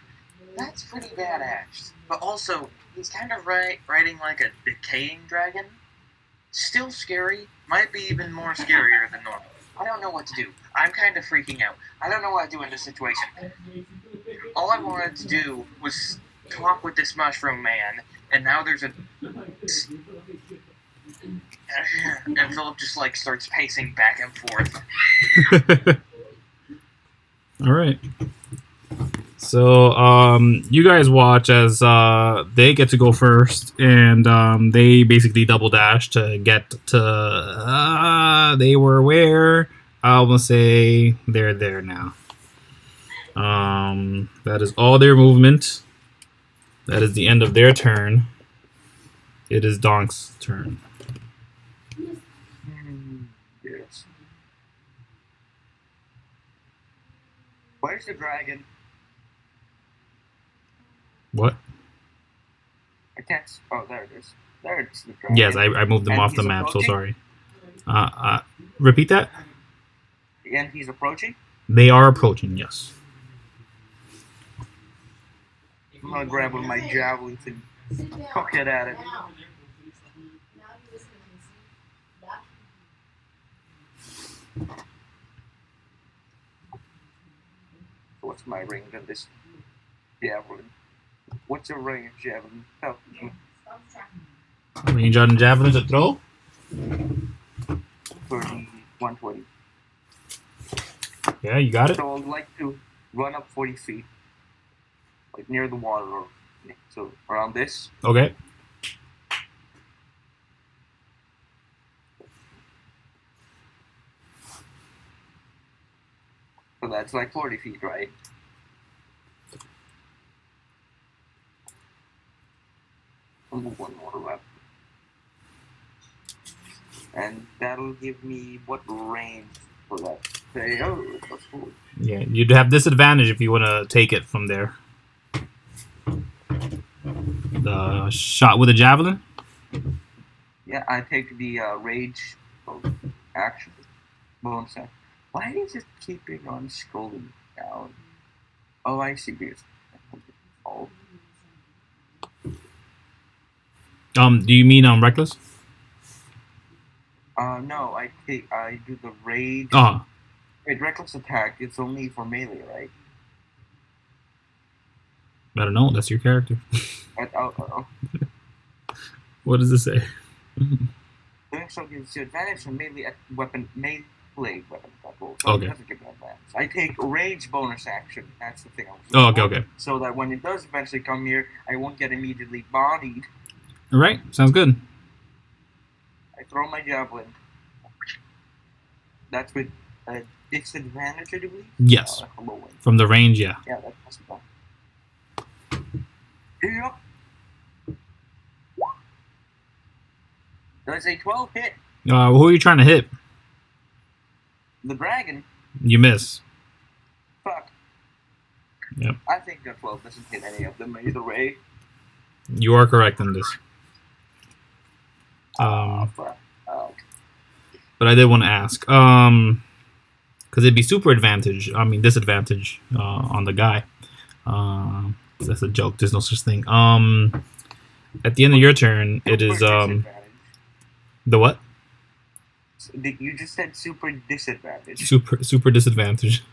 That's pretty badass. But also, he's kind of riding like a decaying dragon. Still scary. Might be even more scarier than normal. I don't know what to do. I'm kind of freaking out. I don't know what to do in this situation. All I wanted to do was talk with this mushroom man and now there's a. And Phillip just like starts pacing back and forth. All right. So you guys watch as they get to go first, and they basically double dash to get to. They were where? I will say they're there now. That is all their movement. That is the end of their turn. It is Donksz's turn. Yes. Where's the dragon? What? I can't. Oh, there it is. There it's the dragon. Yes, I moved them And off the he's map, so approaching? sorry. Repeat that? And he's approaching? They are approaching, yes. I'm gonna grab one of my javelins and cock it at it. What's my range on this javelin? What's your range, javelin? Help me. Range on javelin to throw? 30, 120. Yeah, you got it. So I'd like to run up 40 feet. Like near the water, or so around this. Okay. So that's like 40 feet, right? I'll move one more left. And that'll give me what range for that? Say, oh, that's cool. Yeah, you'd have disadvantage if you want to take it from there. The shot with a javelin? Yeah, I take the rage action bonus action. Why is it keeping on scrolling down? Oh, I see. Because oh. Do you mean reckless? No, I do the rage. Wait, reckless attack. It's only for melee, right? I don't know. That's your character. What does it say? Doing so gives you advantage on melee melee weapon attack. So Okay. It doesn't give me advantage. I take rage bonus action. That's the thing. Okay. So that when it does eventually come here, I won't get immediately bodied. All right. Sounds good. I throw my javelin. That's with disadvantage, I believe? Yes. From the range, yeah. Yeah, that's possible. Yeah. Does a 12 hit? Who are you trying to hit? The dragon. You miss. Fuck. Yep. I think the 12 doesn't hit any of them either way. You are correct in this. Fuck. But I did want to ask, because it'd be super advantage. I mean disadvantage on the guy. That's a joke. There's no such thing. At the end of your turn, it is the what? You just said super disadvantage. Super disadvantage.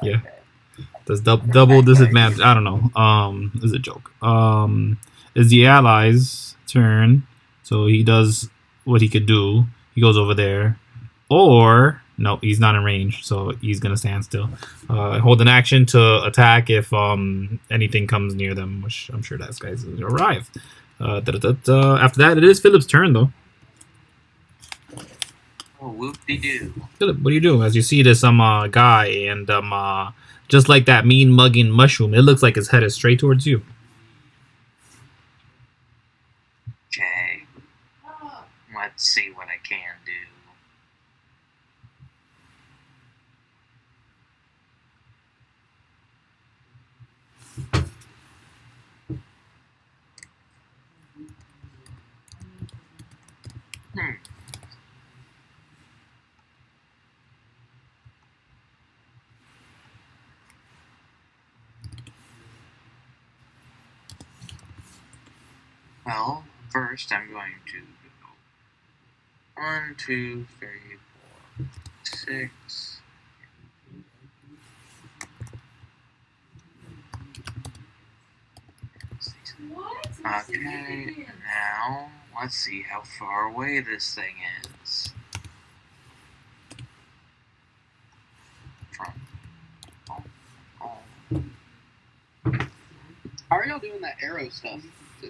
Yeah. That's double disadvantage. I don't know. It's a joke. Is the ally's turn. So he does what he could do. He goes over there. Or no, he's not in range, so he's gonna stand still. Hold an action to attack if anything comes near them, which I'm sure that guy's gonna arrive. After that, it is Philip's turn though. Oh, whoop-de-doo. Philip, what do you do as you see this guy and just like that mean mugging mushroom, it looks like his head is straight towards you. Okay. Let's see what I can do. Well, first I'm going to go 1, 2, 3, 4, 6. Okay, now let's see how far away this thing is. How are y'all doing that arrow stuff? How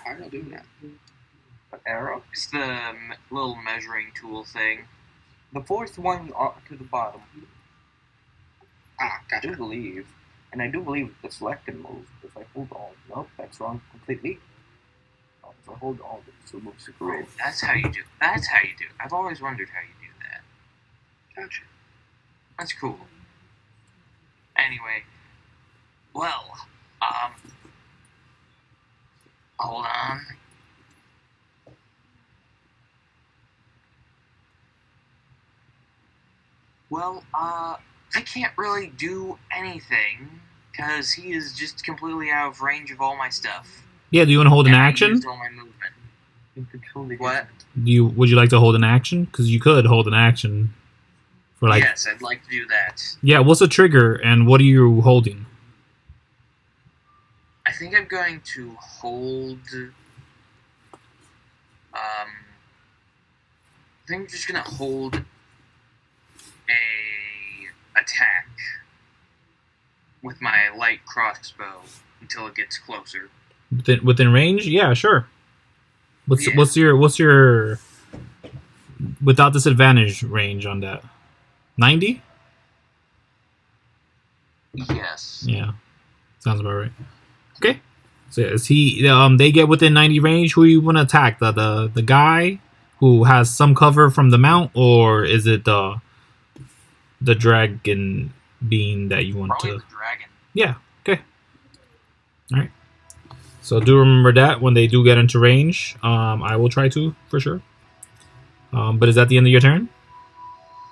are y'all doing that? An arrow? It's the little measuring tool thing. The fourth one to the bottom. Gotcha. I do believe the select can move. If I hold all, nope, that's wrong completely. If I hold all, it still moves the grid. That's how you do. That's how you do. I've always wondered how you do that. Gotcha. That's cool. Anyway, well, hold on. Well, I can't really do anything because he is just completely out of range of all my stuff. Yeah, do you want to hold an action? I used all my movement. What? Would you like to hold an action? Because you could hold an action for like. Yes, I'd like to do that. Yeah, what's the trigger and what are you holding? I think I'm going to hold. I think I'm just gonna hold a attack with my light crossbow until it gets closer. Within range? Yeah, sure. What's your without disadvantage range on that? 90? Yes. Yeah. Sounds about right. Okay. So is he they get within 90 range, who you want to attack? The guy who has some cover from the mount, or is it the dragon being that you want Probably to? the dragon. Yeah. Okay. All right. So do remember that when they do get into range, I will try to for sure. But is that the end of your turn?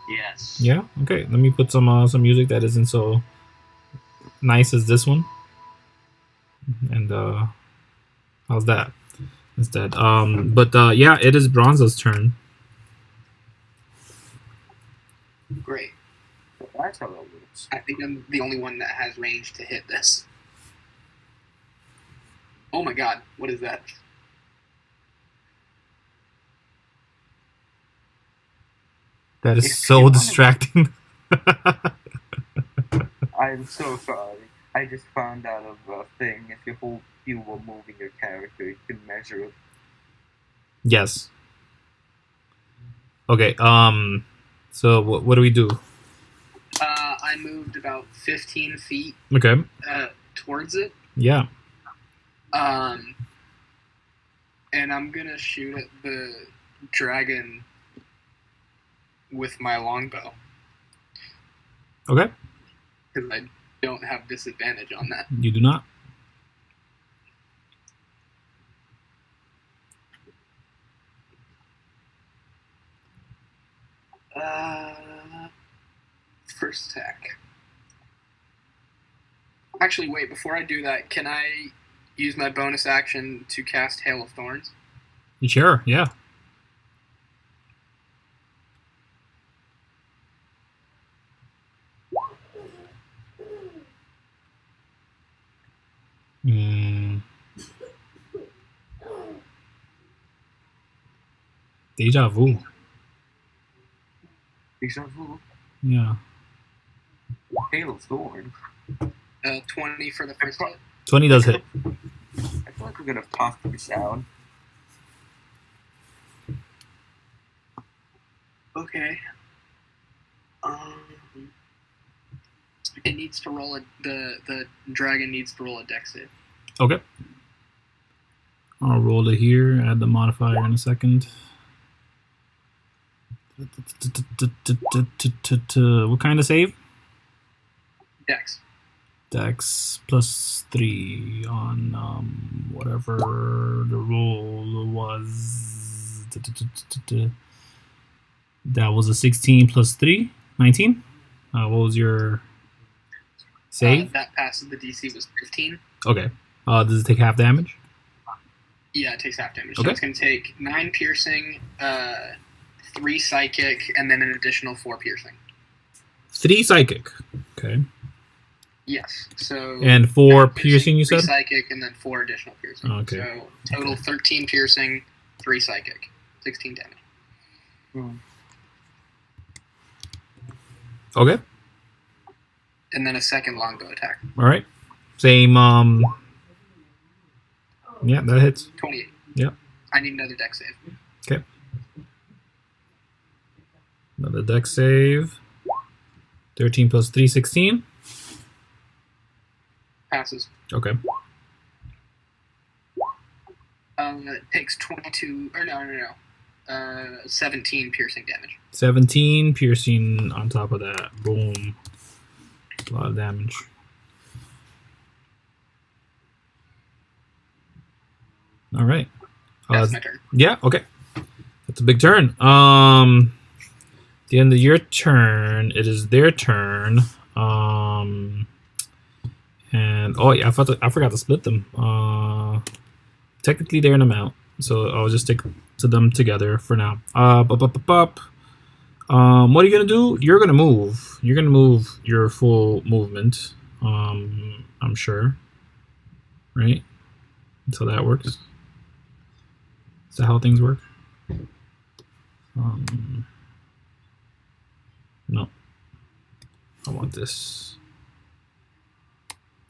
Yes. Yeah. Okay. Let me put some music that isn't so nice as this one. And how's that? Instead. Yeah, it is Branza's turn. Great. That's how that works. I think I'm the only one that has range to hit this. Oh my god, what is that? That is so distracting. I'm so sorry. I just found out of a thing. If you hold Q while moving your character, you can measure it. Yes. Okay, so what do we do? I moved about 15 feet Okay. towards it. Yeah. And I'm gonna shoot at the dragon with my longbow. Okay. Because I don't have disadvantage on that. You do not. First attack. Actually, wait, before I do that, can I use my bonus action to cast Hail of Thorns? Sure, yeah. Deja vu. Deja vu? Yeah. Hail of Thorn. 20 for the first hit. 20 does hit. I feel like we're gonna talk this down. Okay. It needs to roll the dragon needs to roll a dex save. Okay. I'll roll it here, add the modifier in a second. What kind of save? Dex. Dex plus 3 on whatever the roll was. That was a 16 plus 3, 19. What was your save? That passes. The DC was 15. Okay. Does it take half damage? Yeah, it takes half damage. Okay. So it's going to take 9 piercing, 3 psychic, and then an additional 4 piercing. 3 psychic. Okay. Yes. So. And 4 piercing, you 3 said? psychic, and then 4 additional piercing. Okay. So total 13 piercing, 3 psychic, 16 damage. Okay. And then a second longbow attack. All right. Same. Yeah, that hits. 28. Yep. I need another dex save. Okay. Another dex save. 13 plus 3, 16. Passes. Okay. It takes 22. Or no. 17 piercing damage. 17 piercing on top of that. Boom. A lot of damage. All right. That's my turn. Yeah, okay. That's a big turn. The end of your turn, it is their turn. And oh yeah, I forgot to split them. Technically they're in a mount, so I'll just stick to them together for now. What are you gonna do? You're gonna move. You're gonna move your full movement. I'm sure. Right? So that works. Is that how things work? No. I want this.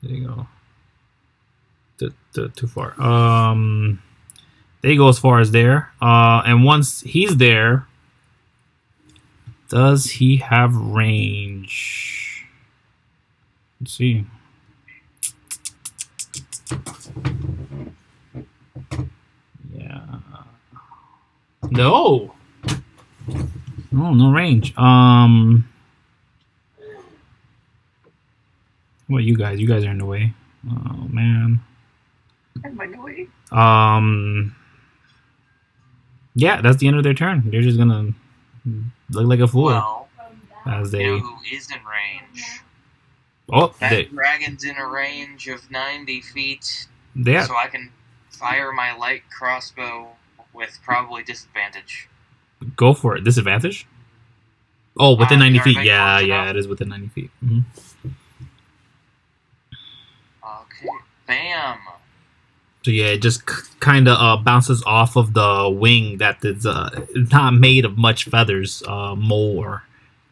There you go. Too far. They go as far as there. And once he's there, does he have range? Let's see. Yeah. No. No range. What you guys? You guys are in the way. Oh man. Am I in the way? Yeah, that's the end of their turn. They're just gonna look like a fool Well, as you know they. who is in range? Oh, That dragon's in a range of 90 feet, yeah. so I can fire my light crossbow with probably disadvantage. Go for it. Disadvantage? Oh, within 90 you feet. already Yeah, close yeah, enough? it is within 90 feet. Mm-hmm. Okay, bam. So yeah, it just kind of bounces off of the wing that is not made of much feathers, more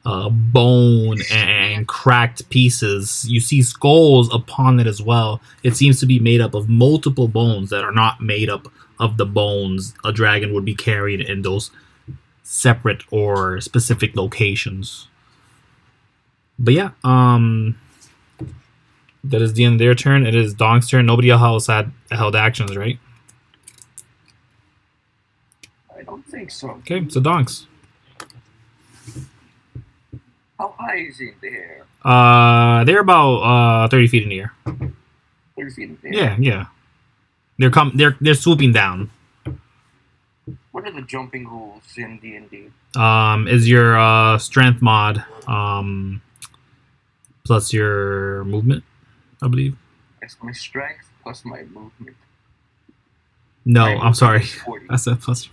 bone and cracked pieces. You see skulls upon it as well. It seems to be made up of multiple bones that are not made up of the bones a dragon would be carried in those separate or specific locations. But yeah, that is the end of their turn. It is Donk's turn. Nobody else had held actions, right? I don't think so. Okay, so Donk's. How high is he in the air? They're about 30 feet in the air. 30 feet in the air? Yeah. They're swooping down. What are the jumping rules in D&D? Is your strength mod plus your movement, I believe. It's my strength plus my movement. No, My I'm movement sorry. is 40. I said plus.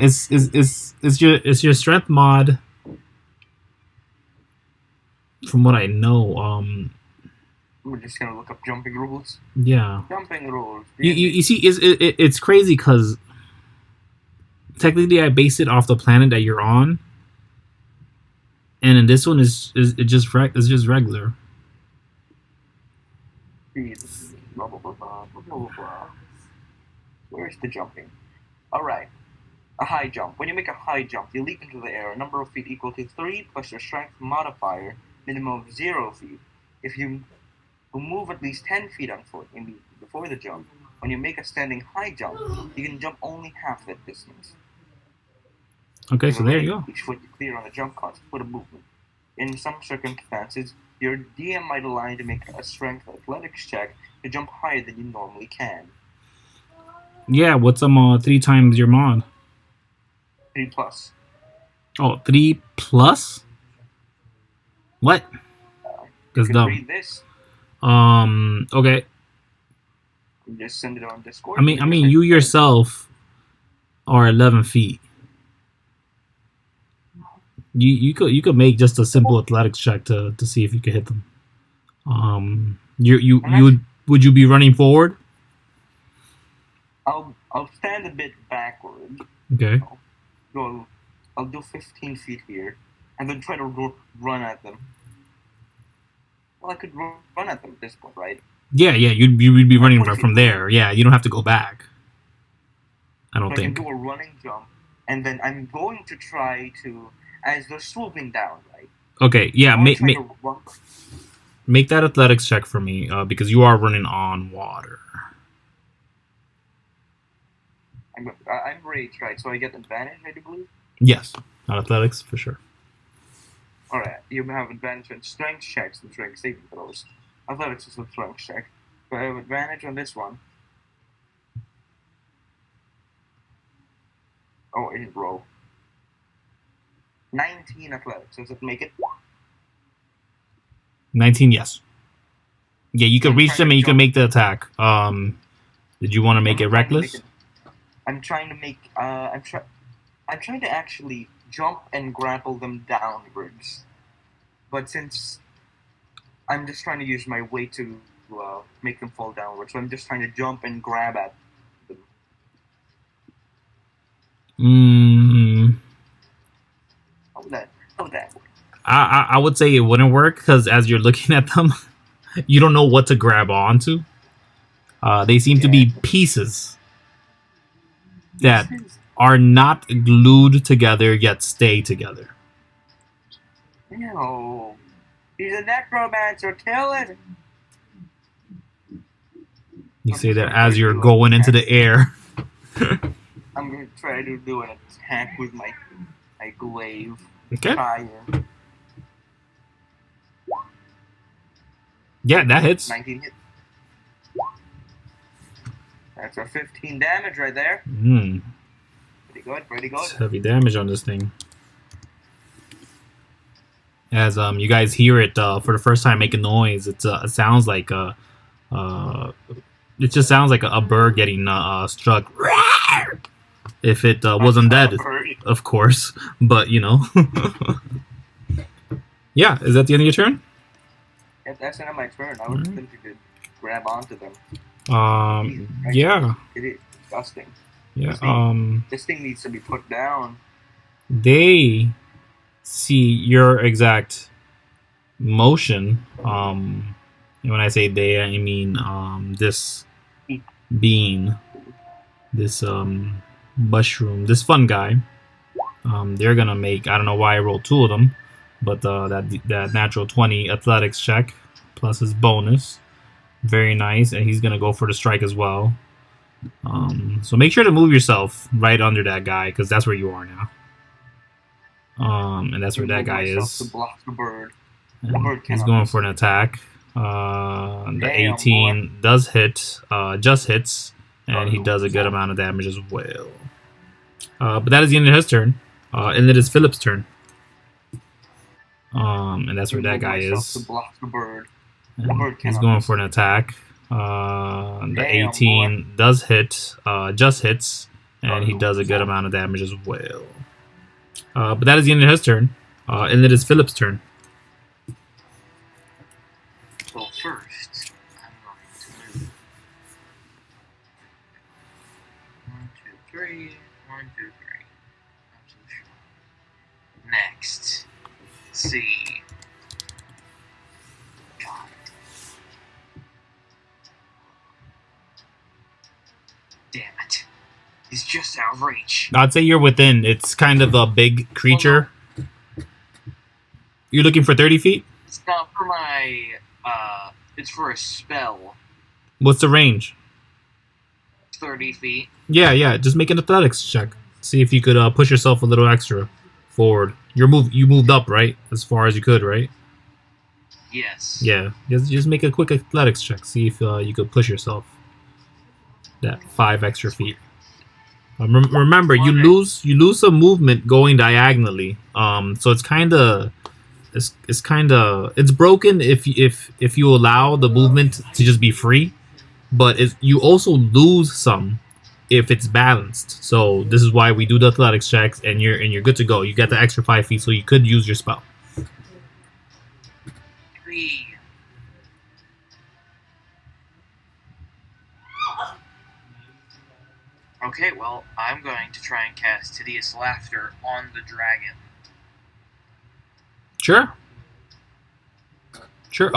It's your strength mod. From what I know, We're just gonna look up jumping rules. yeah. Jumping rules. You see, it's crazy because technically I base it off the planet that you're on, and in this one it's just regular. Blah, blah, blah, blah, blah, blah, blah. Where's the jumping? Alright. A high jump. When you make a high jump, you leap into the air a number of feet equal to 3 plus your strength modifier, minimum of 0 feet. If you move at least 10 feet on foot before the jump, when you make a standing high jump, you can jump only half that distance. Okay, so there you go. Each foot you clear on the jump costs a foot of movement. In some circumstances, your DM might allow you to make a strength athletics check to jump higher than you normally can. Yeah, what's 3 times your mod? 3 plus. Oh, 3 plus? What? That's You can dumb. read this. Okay. And just send it on Discord. I mean, you yourself are 11 feet. You could make just a simple athletics check to see if you could hit them. Would you be running forward? I'll stand a bit backward. Okay. I'll do 15 feet here, and then try to run at them. Well, I could run at them at this point, right? Yeah, you'd be running from there. Yeah, you don't have to go back. I don't think. I can do a running jump, and then I'm going to try to, as they're swooping down, right? Okay, yeah, make that athletics check for me, because you are running on water. I'm raged, right? So I get advantage, I do believe? Yes, not athletics, for sure. Alright, you have advantage on strength checks and strength saving throws. Athletics is a strength check. So I have advantage on this one. Oh, I didn't roll. 19 athletics. Does it make it? 19, yes. Yeah, you can reach them and you can make the attack. Did you want to make it reckless? I'm trying to make. I'm trying to actually jump and grapple them downwards. But since I'm just trying to use my weight to make them fall downwards, so I'm just trying to jump and grab at them. How would that work? I would say it wouldn't work, because as you're looking at them, you don't know what to grab onto. They seem to be pieces that are not glued together yet stay together. No. He's a necromancer, kill it! You say that as you're going into the air. I'm going to try to do an attack with my glaive. Okay. Fire. Yeah, that hits. 19 hit. That's a 15 damage right there. Pretty good. It's heavy damage on this thing. As you guys hear it for the first time making noise, it sounds like it just sounds like a bird getting struck. If it wasn't dead, of course. But you know. Yeah, is that the end of your turn? Yep, that's the end of my turn. I was thinking to grab onto them. Yeah. It is disgusting. Yeah. This thing needs to be put down. They see your exact motion. And when I say they, I mean this being, this mushroom, this fun guy. They're gonna make, I don't know why I rolled 2 of them, but that natural 20 athletics check plus his bonus. Very nice, and he's gonna go for the strike as well. So make sure to move yourself right under that guy, because that's where you are now. And that's where that guy is. To block the bird. He's going for an attack. The 18 does hit, just hits, and he does a good amount of damage as well. But that is the end of his turn, and it is Phillip's turn. And that's where that guy is. To block the bird. He's going for an attack. The 18 does hit, just hits, and he does a good amount of damage as well. But that is the end of his turn, and it is Phillip's turn. Well, first, I'm going to move 1, 2, 3, 1, 2, 3. Absolutely sure. Next, let's see. God. Damn it. He's just out of reach. I'd say you're within. It's kind of a big creature. You're looking for 30 feet? It's not for my, it's for a spell. What's the range? 30 feet. Yeah. Just make an athletics check. See if you could push yourself a little extra forward. You moved up, right? As far as you could, right? Yes. Yeah. Just make a quick athletics check. See if you could push yourself that 5 extra feet. Remember, you lose some movement going diagonally. So it's kind of it's broken if you allow the movement to just be free, but you also lose some if it's balanced. So this is why we do the athletics checks, and you're good to go. You get the extra 5 feet, so you could use your spell. 3, Okay, well, I'm going to try and cast Hideous Laughter on the dragon. Sure. Sure.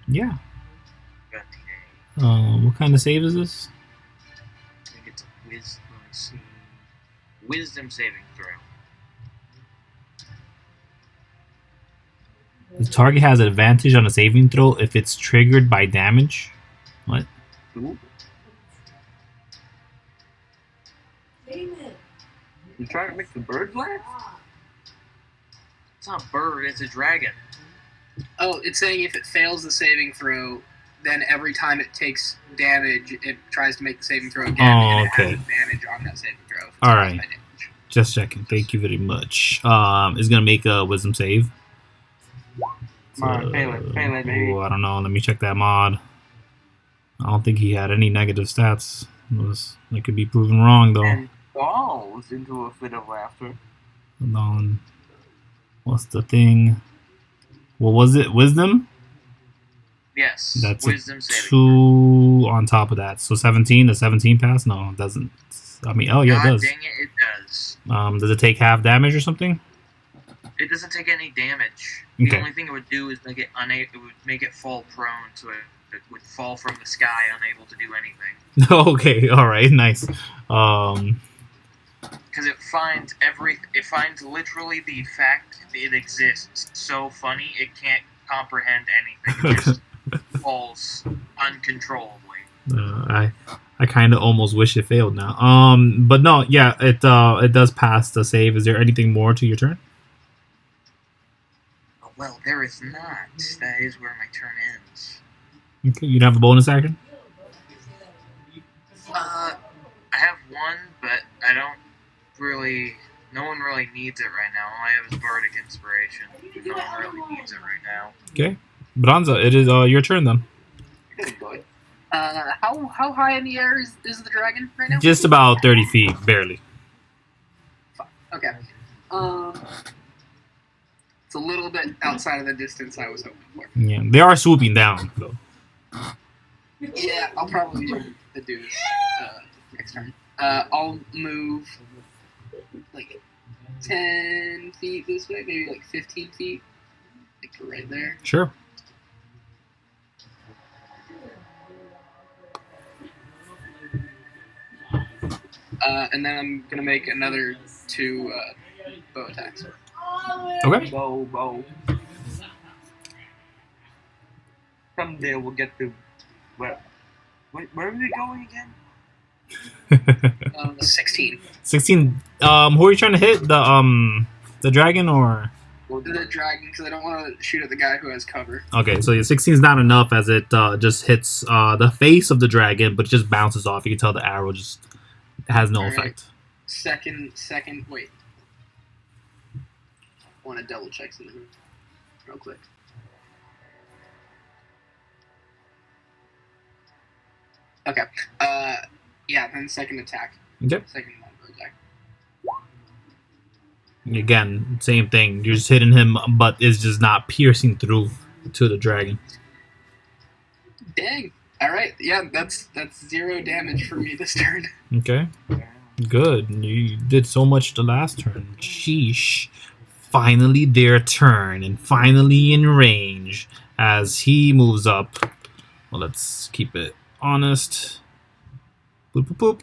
Yeah. What kind of save is this? I think it's a wisdom. Let's see. Wisdom saving throw. The target has an advantage on a saving throw if it's triggered by damage. What? Ooh. You trying to make the bird laugh? It's not a bird, it's a dragon. Oh, it's saying if it fails the saving throw, then every time it takes damage, it tries to make the saving throw again, and it has advantage on that saving throw. All right. Just checking. Thank you very much. Is gonna make a wisdom save. Come on, fail it, baby. I don't know. Let me check that mod. I don't think he had any negative stats. That could be proven wrong though. And falls into a fit of laughter. Hold on. What's the thing? What was it? Wisdom? Yes. That's wisdom a saving 2 on top of that. So 17. Does 17 pass? No, it doesn't. I mean, oh yeah, God it does. Dang it does. Does it take half damage or something? It doesn't take any damage. Okay. The only thing it would do is make it it would make it fall prone, so it would fall from the sky, unable to do anything. Okay, all right, nice. Because it finds literally the fact that it exists so funny it can't comprehend anything. It just falls uncontrollably. I kind of almost wish it failed now. But no, yeah, it does pass the save. Is there anything more to your turn? Well, there is not. That is where my turn ends. Okay, you don't have a bonus action? I have one, but I don't really... No one really needs it right now. All I have is Bardic Inspiration. No one really needs it right now. Okay. Branza, it is your turn then. How high in the air is the dragon right now? Just about 30 feet, barely. Okay. It's a little bit outside of the distance I was hoping for. Yeah, they are swooping down, though. Yeah, I'll probably be able to do this next turn. I'll move like 10 feet this way, maybe like 15 feet. Like right there. Sure. And then I'm going to make another 2 bow attacks. Okay. Bow. Someday we'll get to... Where are we going again? 16. 16. Who are you trying to hit? The dragon or? The dragon, because I don't want to shoot at the guy who has cover. Okay, so your 16 is not enough as it just hits the face of the dragon, but it just bounces off. You can tell the arrow just has no effect. Second, wait. I want to double check something real quick. Okay. Yeah, then second attack. Okay. Second longbow attack. Again, same thing. You're just hitting him, but it's just not piercing through to the dragon. Dang. All right. Yeah, that's 0 damage for me this turn. Okay. Good. You did so much the last turn. Sheesh. Finally their turn, and finally in range as he moves up. Well, let's keep it honest. Boop, boop, boop.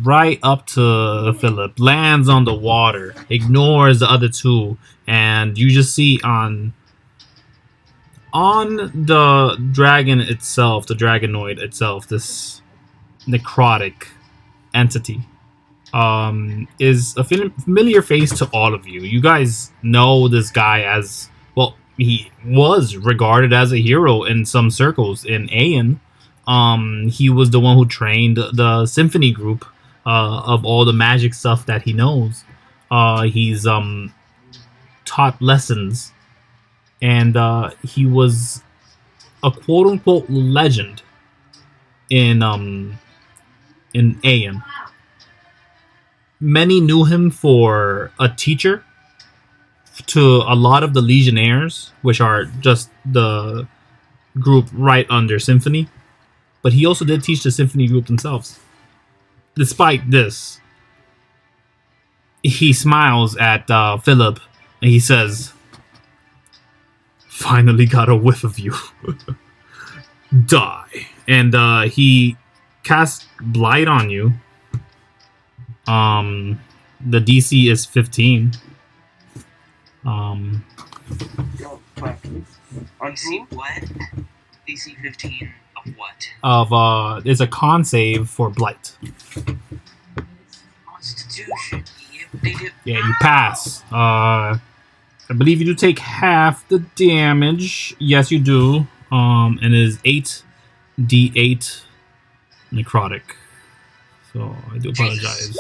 Right up to Phillip. Lands on the water. Ignores the other two. And you just see on the dragon itself, the dragonoid itself, this necrotic entity, is a familiar face to all of you. You guys know this guy as, well, he was regarded as a hero in some circles in Aeon. He was the one who trained the Symphony group of all the magic stuff that he knows. He's taught lessons, and he was a quote-unquote legend in Aeon. Many knew him for a teacher to a lot of the Legionnaires, which are just the group right under Symphony, but he also did teach the Symphony group themselves. Despite this, he smiles at Phillip and he says, "Finally got a whiff of you." Die. And he casts Blight on you. The DC is 15. On DC what? DC 15 of what? Of it's a con save for Blight. Constitution. Yep, they do. Yeah, you pass. I believe you do take half the damage. Yes, you do. And it is 8d8 necrotic. So I do apologize. Jesus.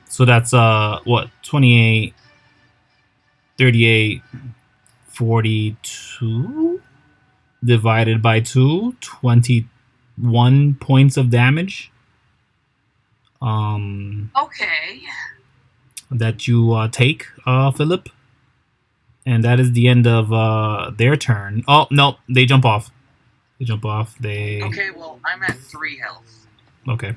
So that's what, 28, 38, 42 divided by 2, 21 points of damage. Okay. That you take, Phillip. And that is the end of their turn. Oh, no, they jump off. They jump off. Okay, well, I'm at 3 health. Okay.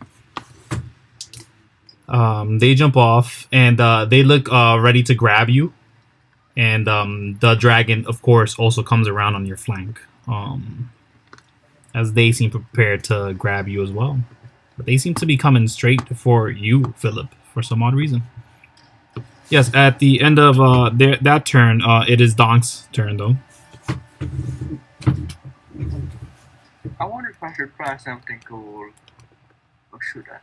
They jump off, and they look ready to grab you. And the dragon, of course, also comes around on your flank. As they seem prepared to grab you as well. But they seem to be coming straight for you, Phillip, for some odd reason. Yes, at the end of that turn, it is Donks' turn, though. I wonder if I should try something cool. Or should I?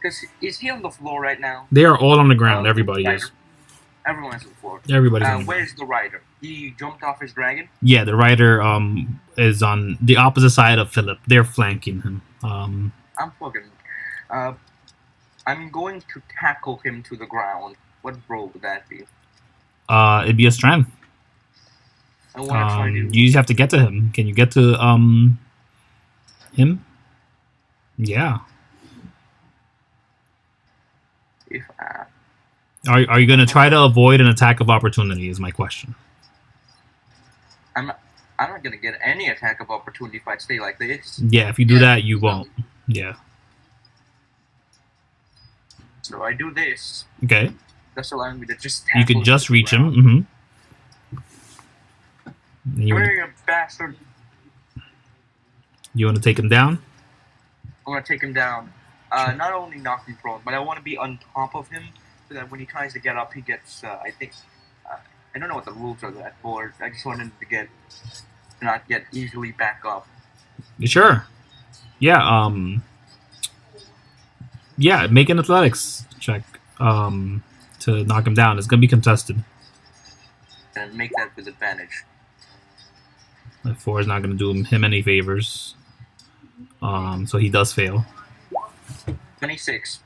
Because is he on the floor right now? They are all on the ground. Everybody is. Everyone's on the floor. Everybody's on the ground. Where's the rider? He jumped off his dragon? Yeah, the rider is on the opposite side of Phillip. They're flanking him. I'm fucking... I'm going to tackle him to the ground. What roll would that be? It'd be a strength. I want to try to... You just have to get to him. Can you get to him? Yeah. If Are you going to try to avoid an attack of opportunity is my question. I'm not going to get any attack of opportunity if I stay like this. Yeah, if you do that, you won't. Yeah. So I do this. Okay. That's allowing me to just You can just reach him. Mm-hmm. You bastard. You want to take him down? I want to take him down. Not only knock him prone, but I want to be on top of him so that when he tries to get up, he gets, I think, I don't know what the rules are that for. I just want him to not get easily back up. Sure. Yeah, yeah, make an athletics check, to knock him down. It's going to be contested. And make that with advantage. That 4 is not going to do him any favors. So he does fail. 26.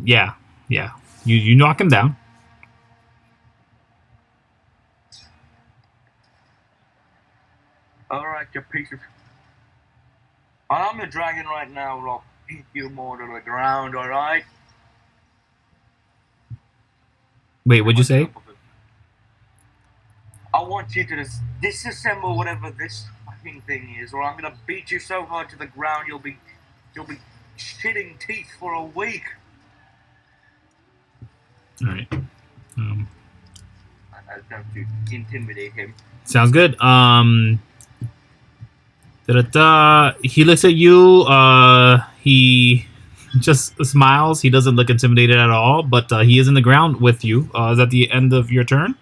Yeah. You knock him down. Alright, you piece of... I'm a dragon right now, I'll beat you more to the ground, alright? Wait, what'd you say? I want you to disassemble whatever this fucking thing is, or I'm gonna beat you so hard to the ground you'll be shitting teeth for a week. Alright. I have to intimidate him. Sounds good. He looks at you. He just smiles. He doesn't look intimidated at all, but he is in the ground with you. Is that the end of your turn?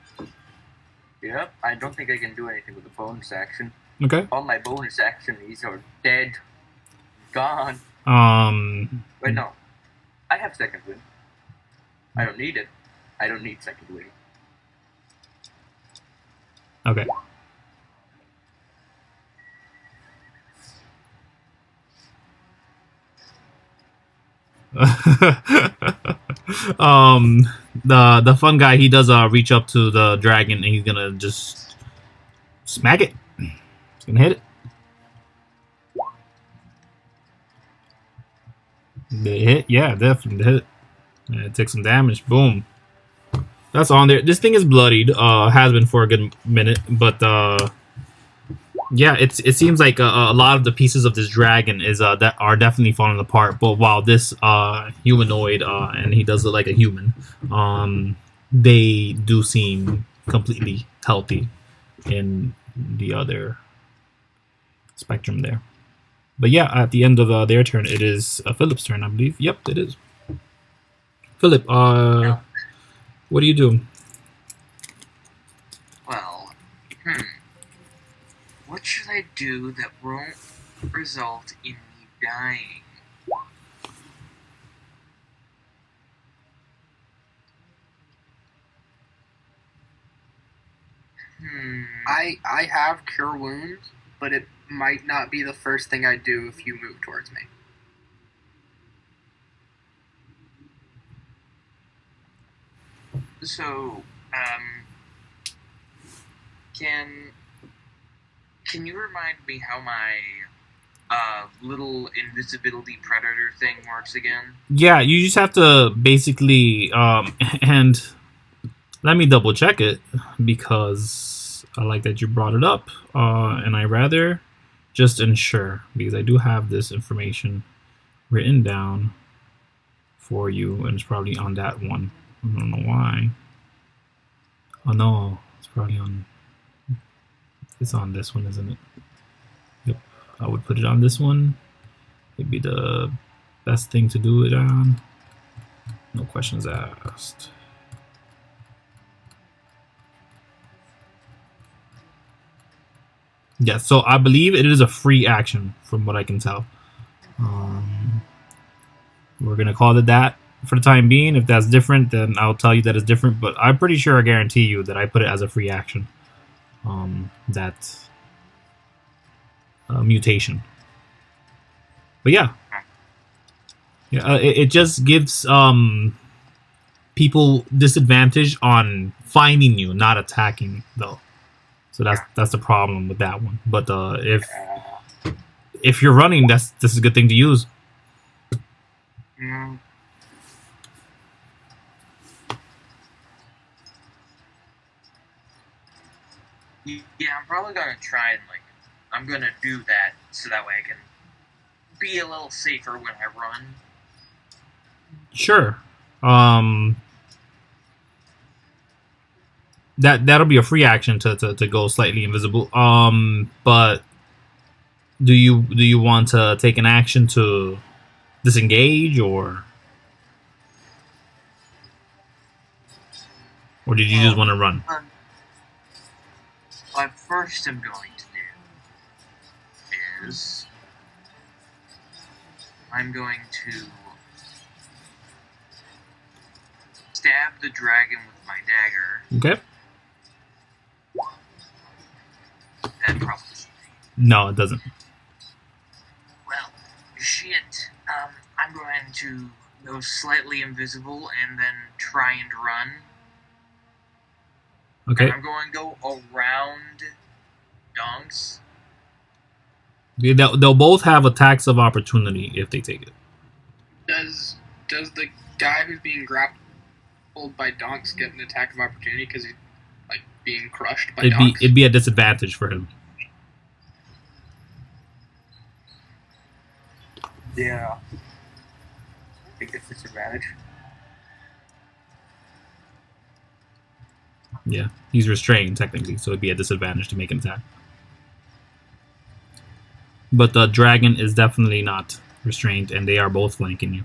Yep. I don't think I can do anything with the bonus action. Okay. All my bonus actions are dead. Gone. Wait, no. I have second wind. I don't need it. I don't need second wind. Okay. The fun guy, he does reach up to the dragon and he's gonna just smack it. He's gonna hit it. Did it hit? Yeah, definitely hit. It takes some damage. Boom. That's on there. This thing is bloodied. Has been for a good minute, but yeah, it seems like a lot of the pieces of this dragon is that are definitely falling apart. But while this humanoid and he does look like a human, they do seem completely healthy in the other spectrum there. But yeah, at the end of their turn, it is Philip's turn, I believe. Yep, it is. Phillip, what do you do? Well, what should I do that won't result in me dying? I have Cure Wounds, but it might not be the first thing I do if you move towards me. So, can you remind me how my little invisibility predator thing works again? Yeah, you just have to basically and let me double check it because I like that you brought it up, and I rather just ensure because I do have this information written down for you, and it's probably on that one. I don't know why. Oh no, it's probably on. It's on this one, isn't it? Yep, I would put it on this one. It'd be the best thing to do it on. No questions asked. Yeah, so I believe it is a free action from what I can tell. We're going to call it that for the time being. If that's different, then I'll tell you that it's different. But I'm pretty sure I guarantee you that I put it as a free action. That mutation. But yeah. Yeah, it just gives people disadvantage on finding you, not attacking, though. So that's the problem with that one. But if you're running, this is a good thing to use. Mm. Yeah, I'm probably gonna try and I'm gonna do that so that way I can be a little safer when I run. Sure. That'll be a free action to go slightly invisible. But do you want to take an action to disengage or did you just want to run? What first I'm going to do is I'm going to stab the dragon with my dagger. Okay. That probably. No, it doesn't. Well, shit. I'm going to go slightly invisible and then try and run. Okay. And I'm going to go around Donkz. Yeah, they'll both have attacks of opportunity if they take it. Does the guy who's being grappled by Donkz get an attack of opportunity because he's being crushed by Donkz? It'd be a disadvantage for him. Yeah. Big disadvantage. Yeah, he's restrained technically, so it'd be a disadvantage to make an attack. But the dragon is definitely not restrained, and they are both flanking you.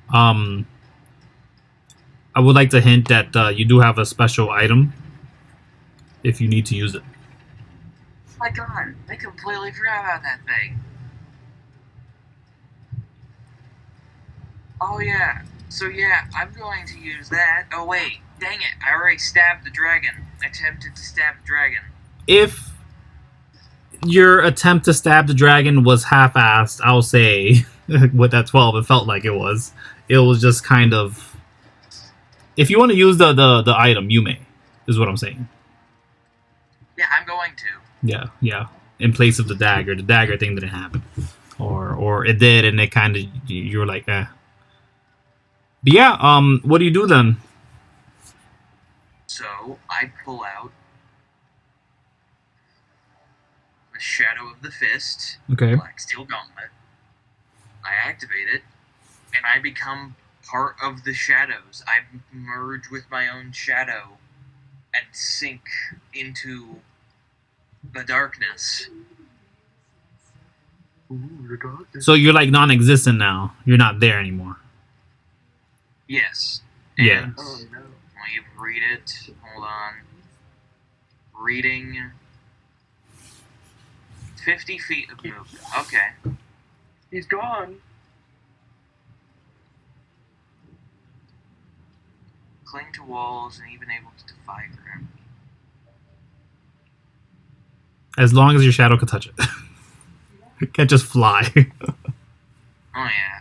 I would like to hint that you do have a special item if you need to use it. My God, I completely forgot about that thing. Oh yeah, so yeah, I'm going to use that. Oh wait, dang it, I already stabbed the dragon. Attempted to stab the dragon. If your attempt to stab the dragon was half-assed, I'll say, with that 12, it felt like it was. It was just kind of... If you want to use the item, you may, is what I'm saying. Yeah, I'm going to. Yeah. In place of the dagger. The dagger thing didn't happen. or it did, and it kind of you were like, eh. But yeah, what do you do then? So I pull out the Shadow of the Fist, Okay. Black Steel Gauntlet. I activate it, and I become part of the shadows. I merge with my own shadow and sink into the darkness. So you're like non-existent now. You're not there anymore. Yes. Yeah. And let me read it. Hold on. Reading. 50 feet of movement. Okay. He's gone. Cling to walls and even able to defy gravity. As long as your shadow can touch it. It can't just fly. Oh yeah.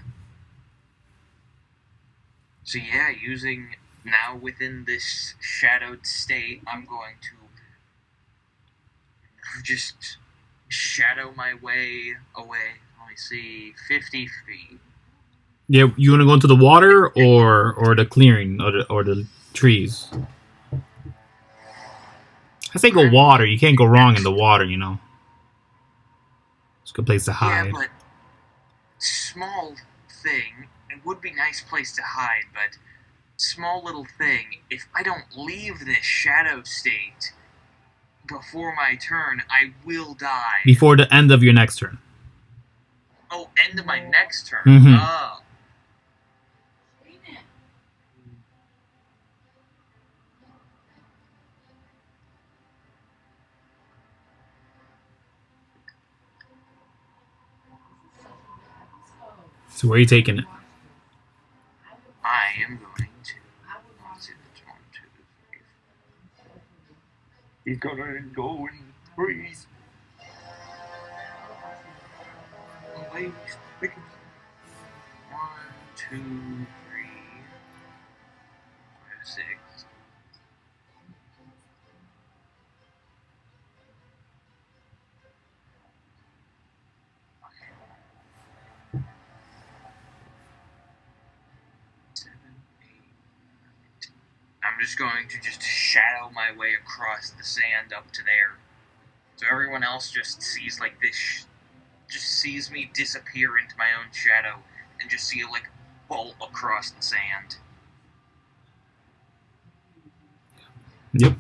So yeah, using now within this shadowed state, I'm going to just shadow my way away. Let me see, 50 feet. Yeah, you want to go into the water or the clearing or the trees? I say go water. You can't go wrong in the water, you know. It's a good place to hide. Yeah, but small thing. It would be a nice place to hide, but small little thing. If I don't leave this shadow state before my turn, I will die. Before the end of your next turn. Oh, end of my next turn. Mhm. Oh. So where are you taking it? I am going to. Let's see, that's 1, 2, 3. He's gonna go and freeze. Wait, 1, 2, 3, 5, 6. I'm just going to just shadow my way across the sand up to there. So everyone else just sees like this, just sees me disappear into my own shadow and just see it like bolt across the sand. Yep.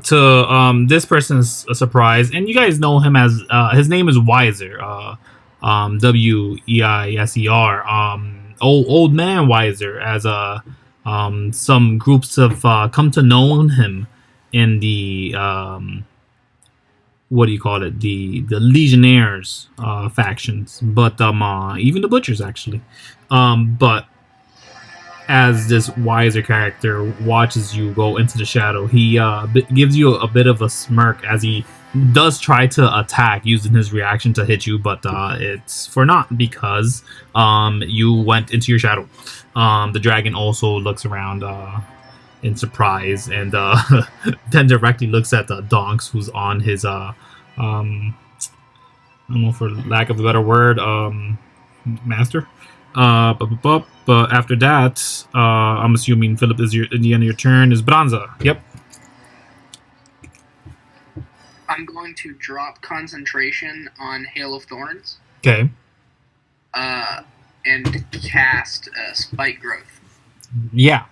To this person's surprise, and you guys know him as his name is Weiser. Weiser. Old man Weiser, as some groups have come to know him in the what do you call it? The Legionnaires factions, but even the Butchers actually. But as this Weiser character watches you go into the shadow, he gives you a bit of a smirk as he does try to attack using his reaction to hit you, but it's for naught because you went into your shadow. The dragon also looks around in surprise and then directly looks at Donkz, who's on his I don't know, for lack of a better word, master. But after that, I'm assuming Phillip is at the end of your turn. Is Branza? Yep. I'm going to drop concentration on Hail of Thorns. Okay. And cast Spike Growth. Yeah.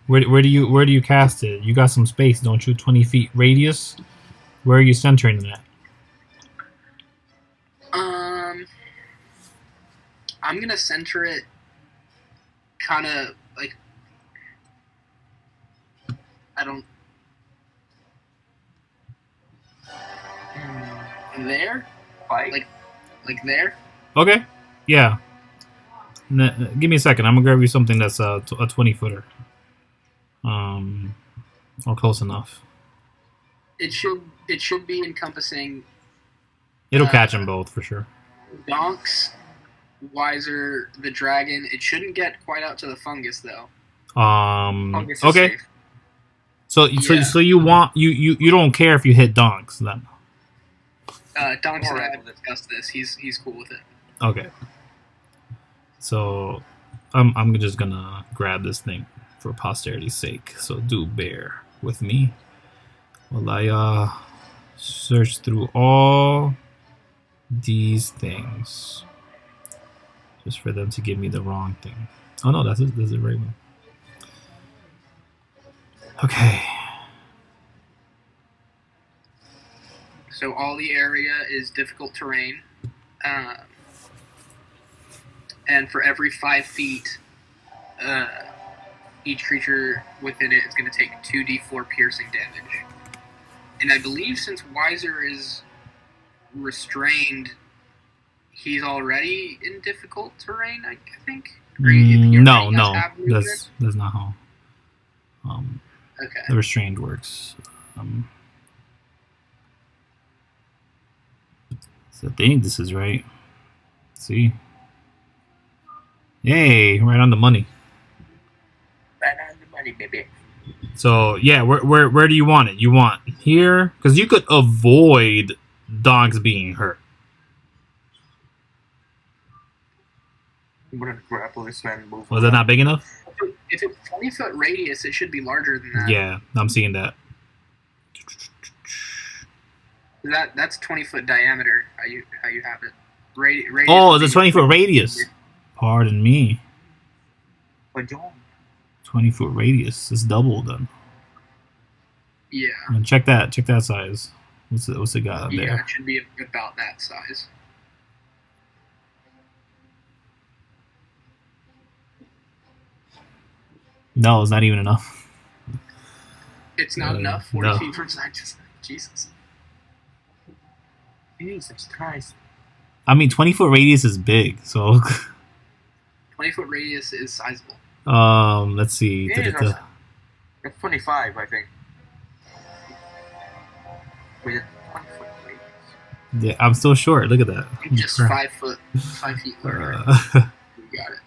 Where do you cast it? You got some space, don't you? 20 feet radius. Where are you centering it? I'm gonna center it kind of like I don't there, like there. Okay. Yeah. Give me a second. I'm gonna grab you something that's a 20-footer. Or close enough. It should be encompassing. It'll catch them both for sure. Donkz, Weiser, the dragon. It shouldn't get quite out to the fungus though. Okay. So you want you don't care if you hit Donkz then. Donkz and I have discussed this. He's cool with it. Okay. So, I'm just gonna grab this thing for posterity's sake. So do bear with me while I search through all these things, just for them to give me the wrong thing. Oh no, that's it right one. Okay. So all the area is difficult terrain, and for every 5 feet, each creature within it is going to take 2d4 piercing damage. And I believe since Wiser is restrained, he's already in difficult terrain, I think? No, that's not how okay. the restrained works. So I think this is right. See? Yay, right on the money. Right on the money, baby. So yeah, where do you want it? You want here? Because you could avoid Donkz being hurt. I'm gonna grapple this man and move. Was that not big enough? If it's 20-foot radius, it should be larger than that. Yeah, I'm seeing that. That's 20-foot diameter. How you have it? Radius. Oh, it's a 20-foot radius. Pardon me. But John. 20-foot radius. It's double then. Yeah. And check that size. What's it got there? Yeah, it should be about that size. No, it's not even enough. It's not enough. 40 feet from side to side. Jesus. Jesus Christ. I mean, 20-foot radius is big, so. 20-foot radius is sizable. Let's see. It's 25, I think. Wait, 20-foot radius. Yeah, I'm still short. Look at that. Just 5 feet lower. You got it.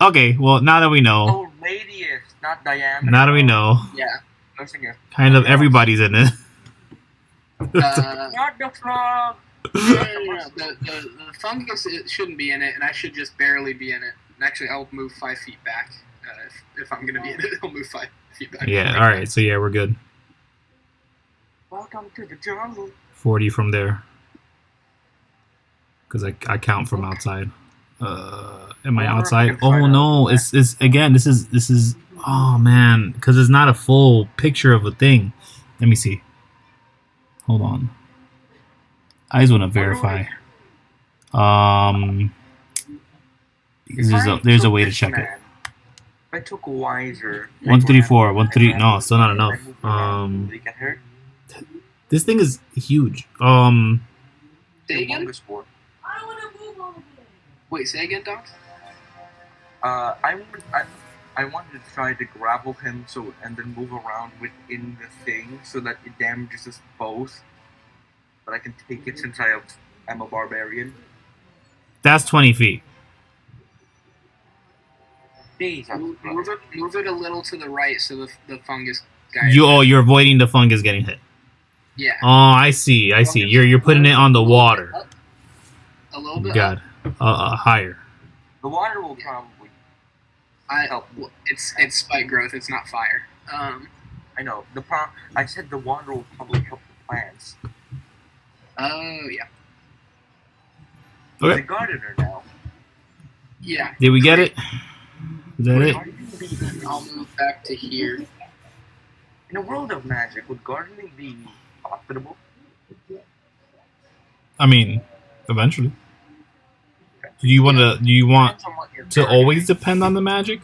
Okay, well, now that we know. Oh, radius, not diameter. Now that we know. Yeah. Kind of everybody's in it. Not the frog. No. The fungus shouldn't be in it, and I should just barely be in it. And actually, I'll move 5 feet back. If I'm going to be in it, I'll move 5 feet back. Yeah, alright, so yeah, we're good. Welcome to the jungle. 40 from there. Because I count from outside. Am I outside? Oh no, it's again, this is oh man, because it's not a full picture of a thing. Let me see. Hold on. I just want to verify. There's a way to check it. I took Wiser. 134, 13. No, still not enough. This thing is huge. Say again? I don't want to move all of it. Wait, say again, Donkz? I wanted to try to grapple him and then move around within the thing so that it damages us both. But I can take it since I'm a barbarian. That's 20 feet. Move it a little to the right so the fungus guy. You're avoiding the fungus getting hit. Yeah. Oh, I see. You're putting it on the water. A little bit. Got it. Higher. The water will probably help. It's spike growth. It's not fire. I know. I said the water will probably help the plants. Oh yeah. Okay. The gardener now. Yeah. Did we get it? Is that it? I'll move back to here. In a world of magic, would gardening be profitable? I mean, eventually. Do you want to always depend on the magic?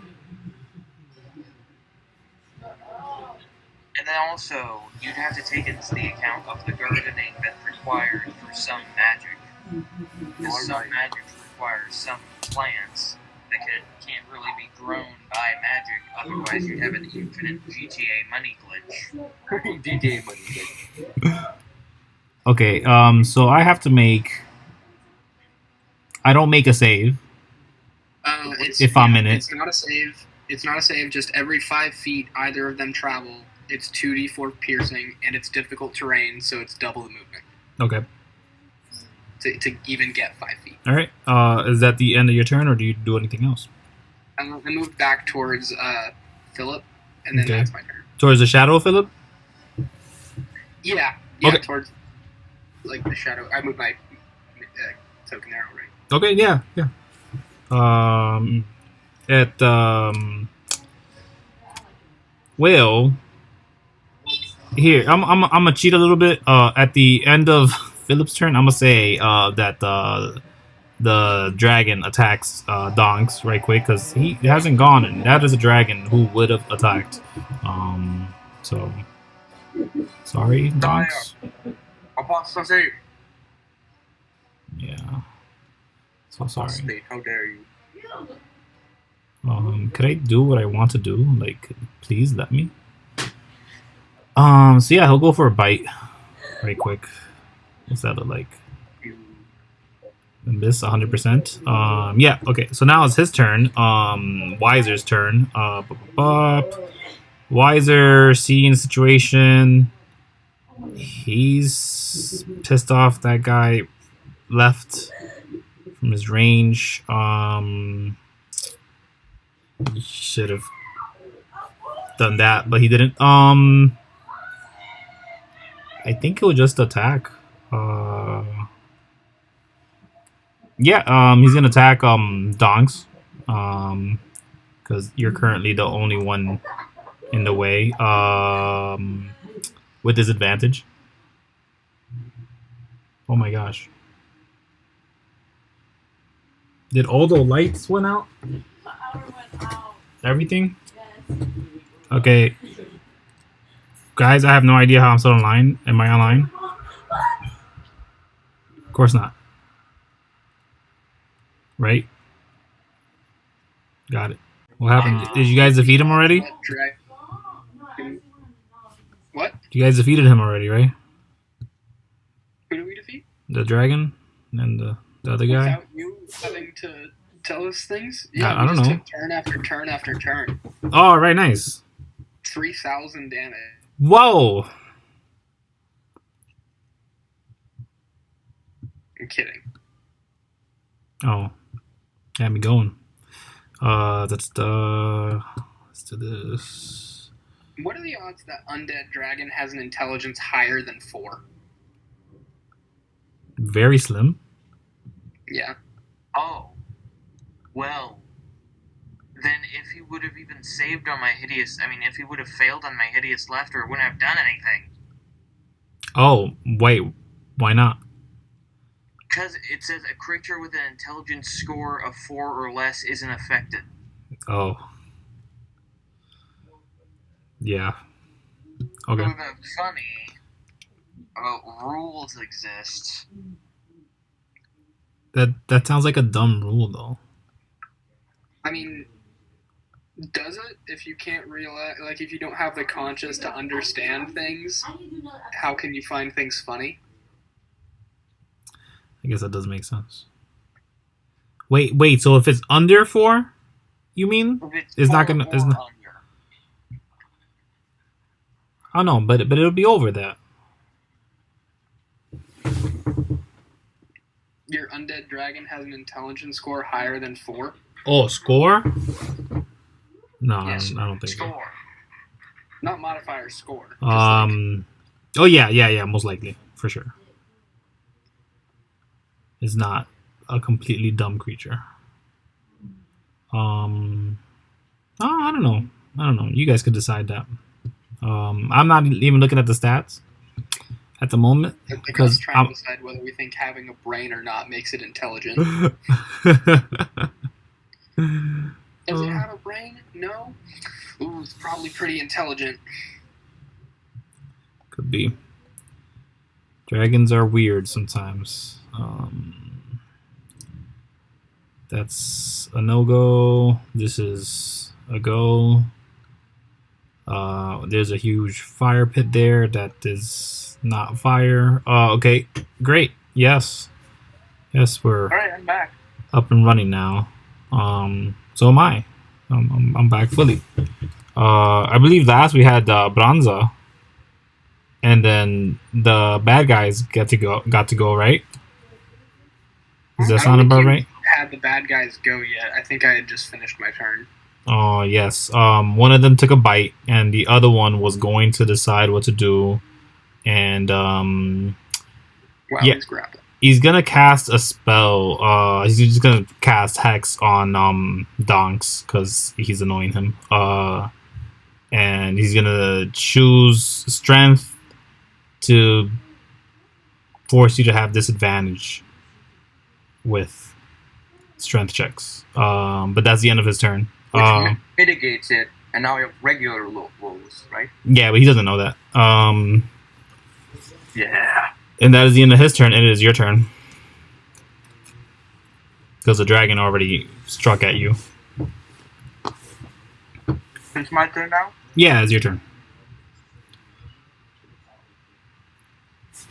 And then also, you'd have to take into the account of the gardening that's required for some magic. Because some magic requires some plants that can't really be grown by magic, otherwise you'd have an infinite GTA money glitch. GTA money glitch. Okay, so I have to make... I don't make a save. If I'm in it. It's not a save. It's not a save, just every 5 feet either of them travel, it's 2d4 piercing, and it's difficult terrain, so it's double the movement. Okay. to even get 5 feet. All right. Is that the end of your turn, or do you do anything else? I move back towards Phillip, and then that's my turn. Towards the shadow of Phillip? Yeah, okay. Towards like the shadow. I move my token arrow, right? Okay, yeah. Well, here I'm gonna cheat a little bit. At the end of Phillip's turn, I'm gonna say that the dragon attacks Donkz right quick, because he hasn't gone, and that is a dragon who would have attacked. So sorry, Donkz. Apostasy. Yeah. So sorry. Apostate, how dare you? Could I do what I want to do? Like, please let me. So yeah, he'll go for a bite right quick. What's that look like? Miss 100%. Yeah, okay. So now it's his turn. Wiser's turn. Wiser, seeing the situation. He's pissed off that guy left from his range. He should have done that, but he didn't. I think he'll just attack. Yeah, he's gonna attack Donkz, because you're currently the only one in the way, with disadvantage. Oh my gosh. Did all the lights went out? The power went out. Everything? Yes. Okay. Guys, I have no idea how I'm still online. Am I online? Of course not. Right? Got it. What happened? Did you guys defeat him already? What? You guys defeated him already, right? Who did we defeat? The dragon and the other guy? Without you having to tell us things? Yeah, I don't know. Took turn after turn after turn. Oh, right, nice. 3,000 damage. Whoa! I'm kidding. Oh. Got me going. Let's do this. What are the odds that Undead Dragon has an intelligence higher than 4? Very slim. Yeah. Oh. Well, then if he would have even saved on my hideous... I mean, if he would have failed on my hideous laughter, it wouldn't have done anything. Oh, wait. Why not? Because it says a creature with an intelligence score of 4 or less isn't affected. Oh. Yeah. Okay. So the funny about rules exist. That sounds like a dumb rule, though. I mean, does it? If you can't realize, like, if you don't have the conscience to understand things, how can you find things funny? I guess that does make sense. Wait. So if it's under 4, you mean? It's not gonna. It's not. Oh no, but it'll be over that. Your undead dragon has an intelligence score higher than 4. Oh, score? No, Yes. I don't think so. Score. Not modifier, score. Oh yeah, most likely, for sure. Is not a completely dumb creature. Oh, I don't know. You guys could decide that. I'm not even looking at the stats at the moment because trying to decide whether we think having a brain or not makes it intelligent. Does it have a brain? No. Ooh, it's probably pretty intelligent. Could be. Dragons are weird sometimes. That's a no-go. This is a go. There's a huge fire pit there that is not fire. Okay, great. Yes, we're All right, I'm back. up and running now. So am I. I'm back fully. I believe last we had Branza, and then the bad guys got to go, right? Does that I sound don't think about you right? had the bad guys go yet. I think I had just finished my turn. Oh, yes. One of them took a bite, and the other one was going to decide what to do. And, Wow, yeah. he's grappling. He's gonna cast a spell. He's just gonna cast Hex on, Donkz, because he's annoying him. And he's gonna choose Strength to force you to have disadvantage with Strength checks. But that's the end of his turn. Which mitigates it, and now we have regular rolls, right? Yeah, but he doesn't know that. Yeah. And that is the end of his turn, and it is your turn. Because the dragon already struck at you. It's my turn now? Yeah, it's your turn.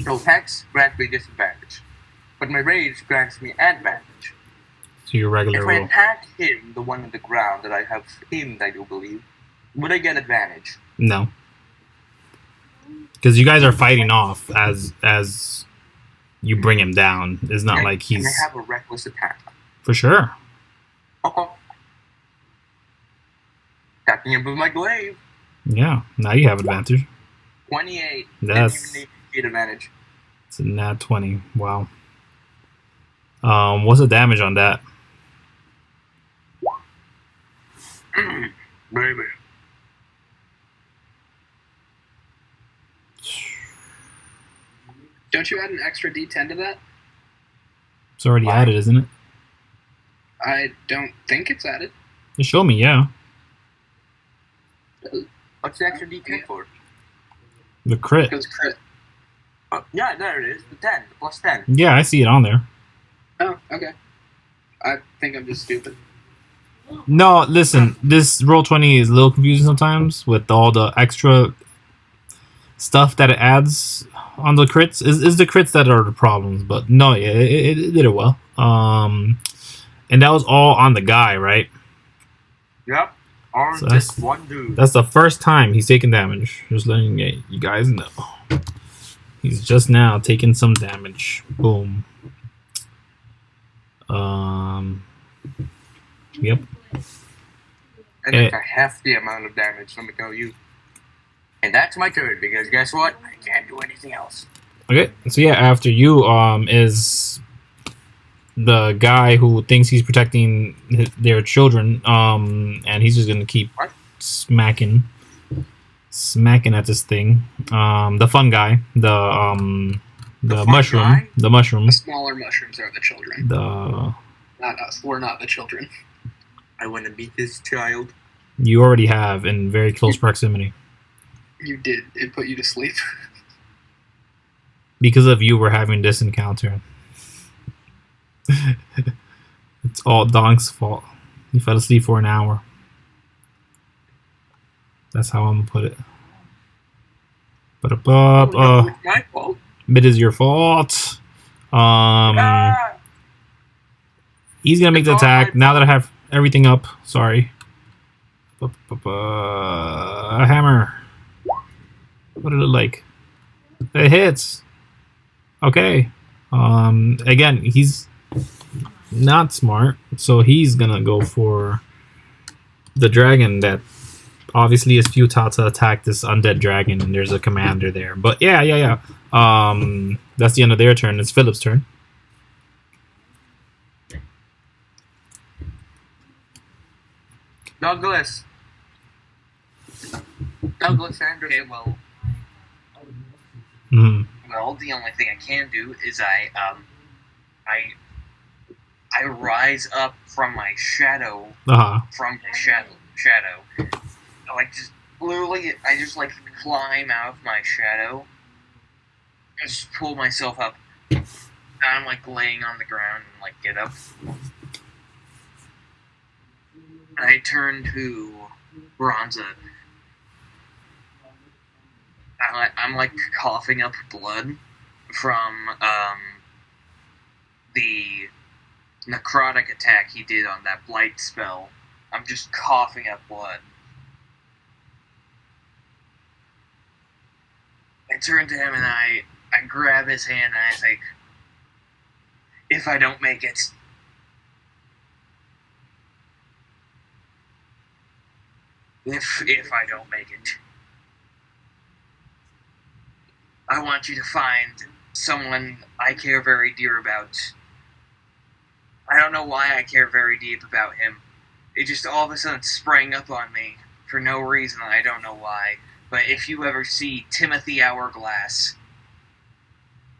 So Hex grants me disadvantage, but my rage grants me advantage. So your regular If I roll. attack him, the one on the ground that I have him, I do believe, would I get advantage? No. Because you guys are fighting off as you bring him down. It's not like he's... Can I have a reckless attack? For sure. Okay. Attacking him with my glaive. Yeah, now you have advantage. 28. That's... Didn't even need advantage. It's a nat 20. Wow. What's the damage on that? Baby. Don't you add an extra D10 to that? It's already added, isn't it? I don't think it's added. Just show me, yeah. What's the extra D10 for? The crit. Because crit. Yeah, there it is. The 10. The plus 10. Yeah, I see it on there. Oh, okay. I think I'm just stupid. No, listen, this Roll20 is a little confusing sometimes with all the extra stuff that it adds on the crits. Is the crits that are the problems, but no, it did it well. And that was all on the guy, right? Yep. Or So just one dude. That's the first time he's taken damage. Just letting you guys know. He's just now taking some damage. Boom. Yep. And it's a hefty amount of damage, let me tell you. And that's my turn, because guess what? I can't do anything else. Okay, so yeah, after you is the guy who thinks he's protecting their children, and he's just gonna keep smacking at this thing. The fun guy, the mushroom, guy? the mushroom, The smaller mushrooms are the children. the Not us. We're not the children. I want to beat this child. you already have in very close proximity. You did. It put you to sleep. Because of you, we're having this encounter. It's all Donk's fault. He fell asleep for an hour. That's how I'm gonna put it. But It's my fault. it is your fault. He's gonna make the It's all attack my now that I have everything up. Sorry. A hammer. What did it look like? It hits. Okay. Again, he's not smart, so he's gonna go for the dragon that obviously is futile to attack this undead dragon, and there's a commander there. But yeah. That's the end of their turn. It's Phillip's turn. Douglas Anderson. Okay, well, Mhm. well, the only thing I can do is I rise up from my shadow, Uh-huh. shadow. I like just literally, I just like climb out of my shadow, and just pull myself up. And I'm like laying on the ground and like get up. And I turn to Branza. I'm like coughing up blood from the necrotic attack he did on that blight spell. I'm just coughing up blood. I turn to him and I grab his hand and I say, if I don't make it. If I don't make it. I want you to find someone I care very dear about. I don't know why I care very deep about him. It just all of a sudden sprang up on me for no reason. I don't know why. But if you ever see Timothy Hourglass,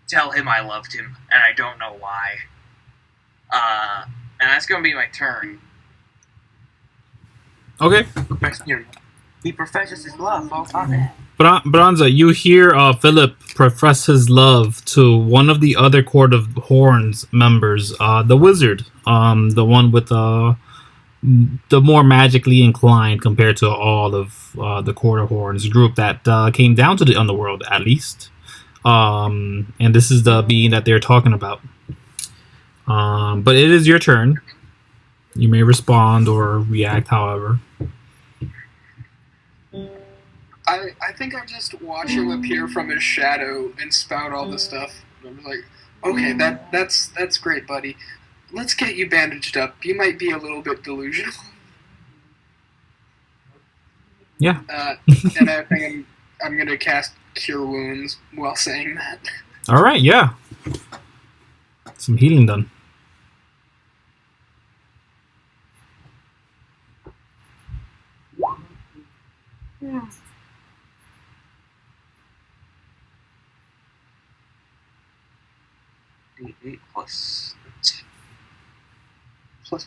tell him I loved him, and I don't know why. And that's going to be my turn. Okay. He professes his love all the time. Branza, you hear Phillip profess his love to one of the other Court of Horns members, the wizard, the one with the more magically inclined compared to all of the Court of Horns group that came down to the Underworld, at least. And this is the being that they're talking about. But it is your turn. You may respond or react, however. I think I just watch him appear from his shadow and spout all the stuff. I'm like, okay, that's great, buddy. Let's get you bandaged up. You might be a little bit delusional. Yeah. And I think I'm gonna cast Cure Wounds while saying that. All right. Yeah. Some healing done. Yeah. D8 plus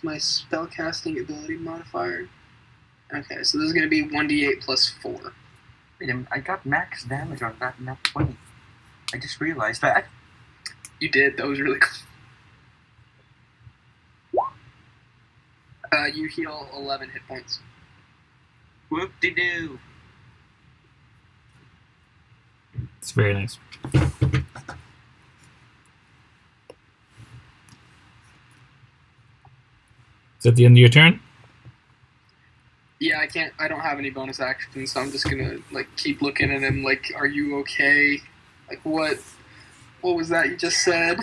my spellcasting ability modifier. Okay, so this is going to be 1d8 plus 4. Wait a minute, I got max damage on that nat 20. I just realized that. You did, that was really cool. You heal 11 hit points. Whoop-de-doo. It's very nice. Is that the end of your turn? Yeah, I don't have any bonus actions, so I'm just gonna, keep looking at him, are you okay? What was that you just said?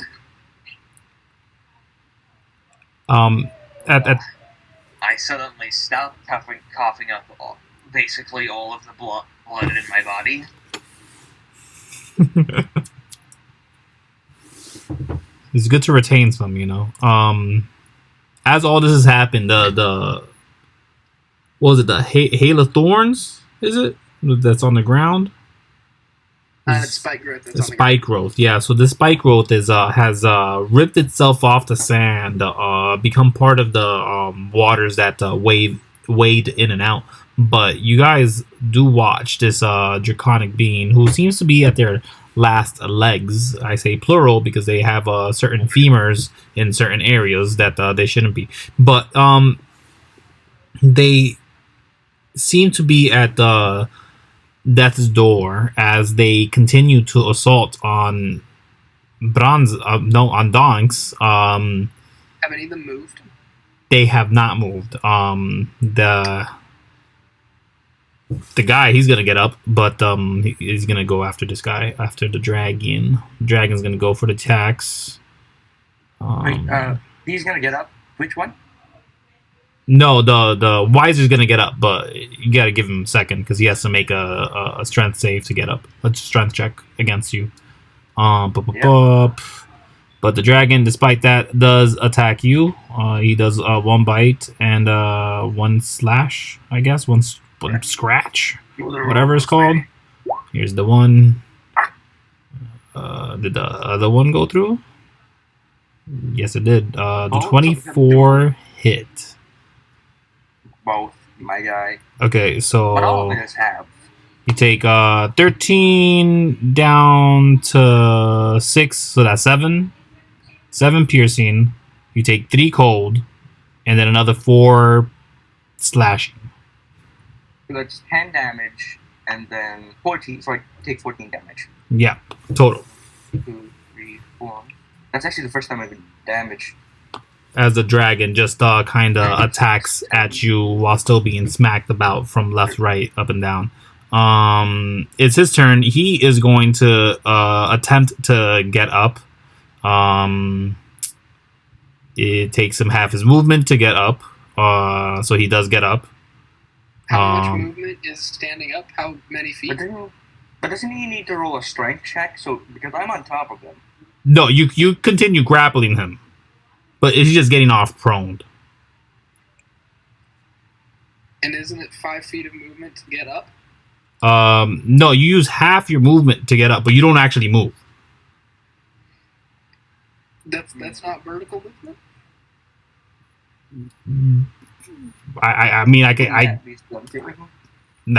At I suddenly stopped coughing up basically all of the blood in my body. It's good to retain some, you know. As all this has happened, the what was it? The hail of thorns? Is it that's on the ground? It's spike growth. The spike growth, yeah. So this spike growth has ripped itself off the sand, become part of the waters that wade in and out. But you guys do watch this draconic being who seems to be at their last legs. I say plural because they have certain femurs in certain areas that they shouldn't be. But they seem to be at death's door as they continue to assault on Branza. On Donkz. Have any of them moved? They have not moved. The guy, he's gonna get up, but he's gonna go after this guy, after the dragon. The dragon's gonna go for the attacks. He's gonna get up. Which one? No, the Wiser's gonna get up, but you gotta give him a second because he has to make a strength save to get up. A strength check against you. But the dragon, despite that, does attack you. He does one bite and one slash, I guess. One scratch, whatever it's called. Here's the one. Did the other one go through? Yes, it did. The 24 hit. Both, my guy. Okay, so But all of it is half. you take 13 down to 6, so that's 7. 7 piercing. You take 3 cold, and then another 4 slashing. So that's 10 damage, and then 14. So I take 14 damage. Yeah, total. 2, 3, 4. That's actually the first time I've been damaged. As the dragon just kind of attacks at you while still being smacked about from left, right, up, and down. It's his turn. He is going to attempt to get up. It takes him half his movement to get up. So he does get up. How much movement is standing up? How many feet? But doesn't he need to roll a strength check? So because I'm on top of him. No, you continue grappling him, but he's just getting off prone. And isn't it 5 feet of movement to get up? No, you use half your movement to get up, but you don't actually move. That's not vertical movement? I mean, I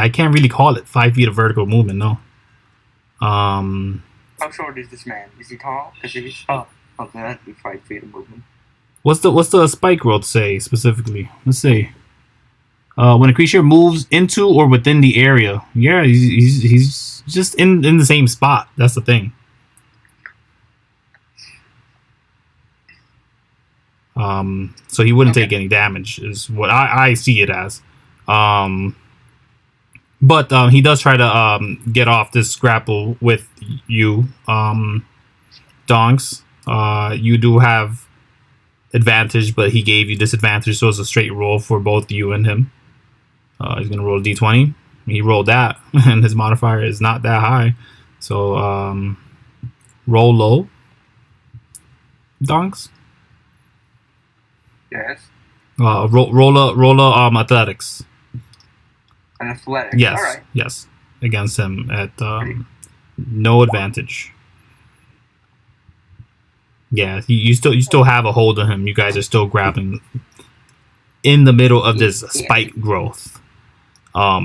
can't really call it 5 feet of vertical movement, no. How short is this man? Is he tall? Because if he's tall, okay, that'd be 5 feet of movement. What's the spike growth say specifically? Let's see. When a creature moves into or within the area, yeah, he's just in the same spot. That's the thing. So he wouldn't take any damage, is what I see it as. But he does try to get off this grapple with you, Donkz. You do have advantage, but he gave you disadvantage, so it's a straight roll for both you and him. He's going to roll a d20. He rolled that, and his modifier is not that high. So roll low, Donkz. Yes. Roll athletics. An athletics. Yes. All right. Yes. Against him at no advantage. Yeah, you still have a hold of him. You guys are still grappling in the middle of this spike growth. But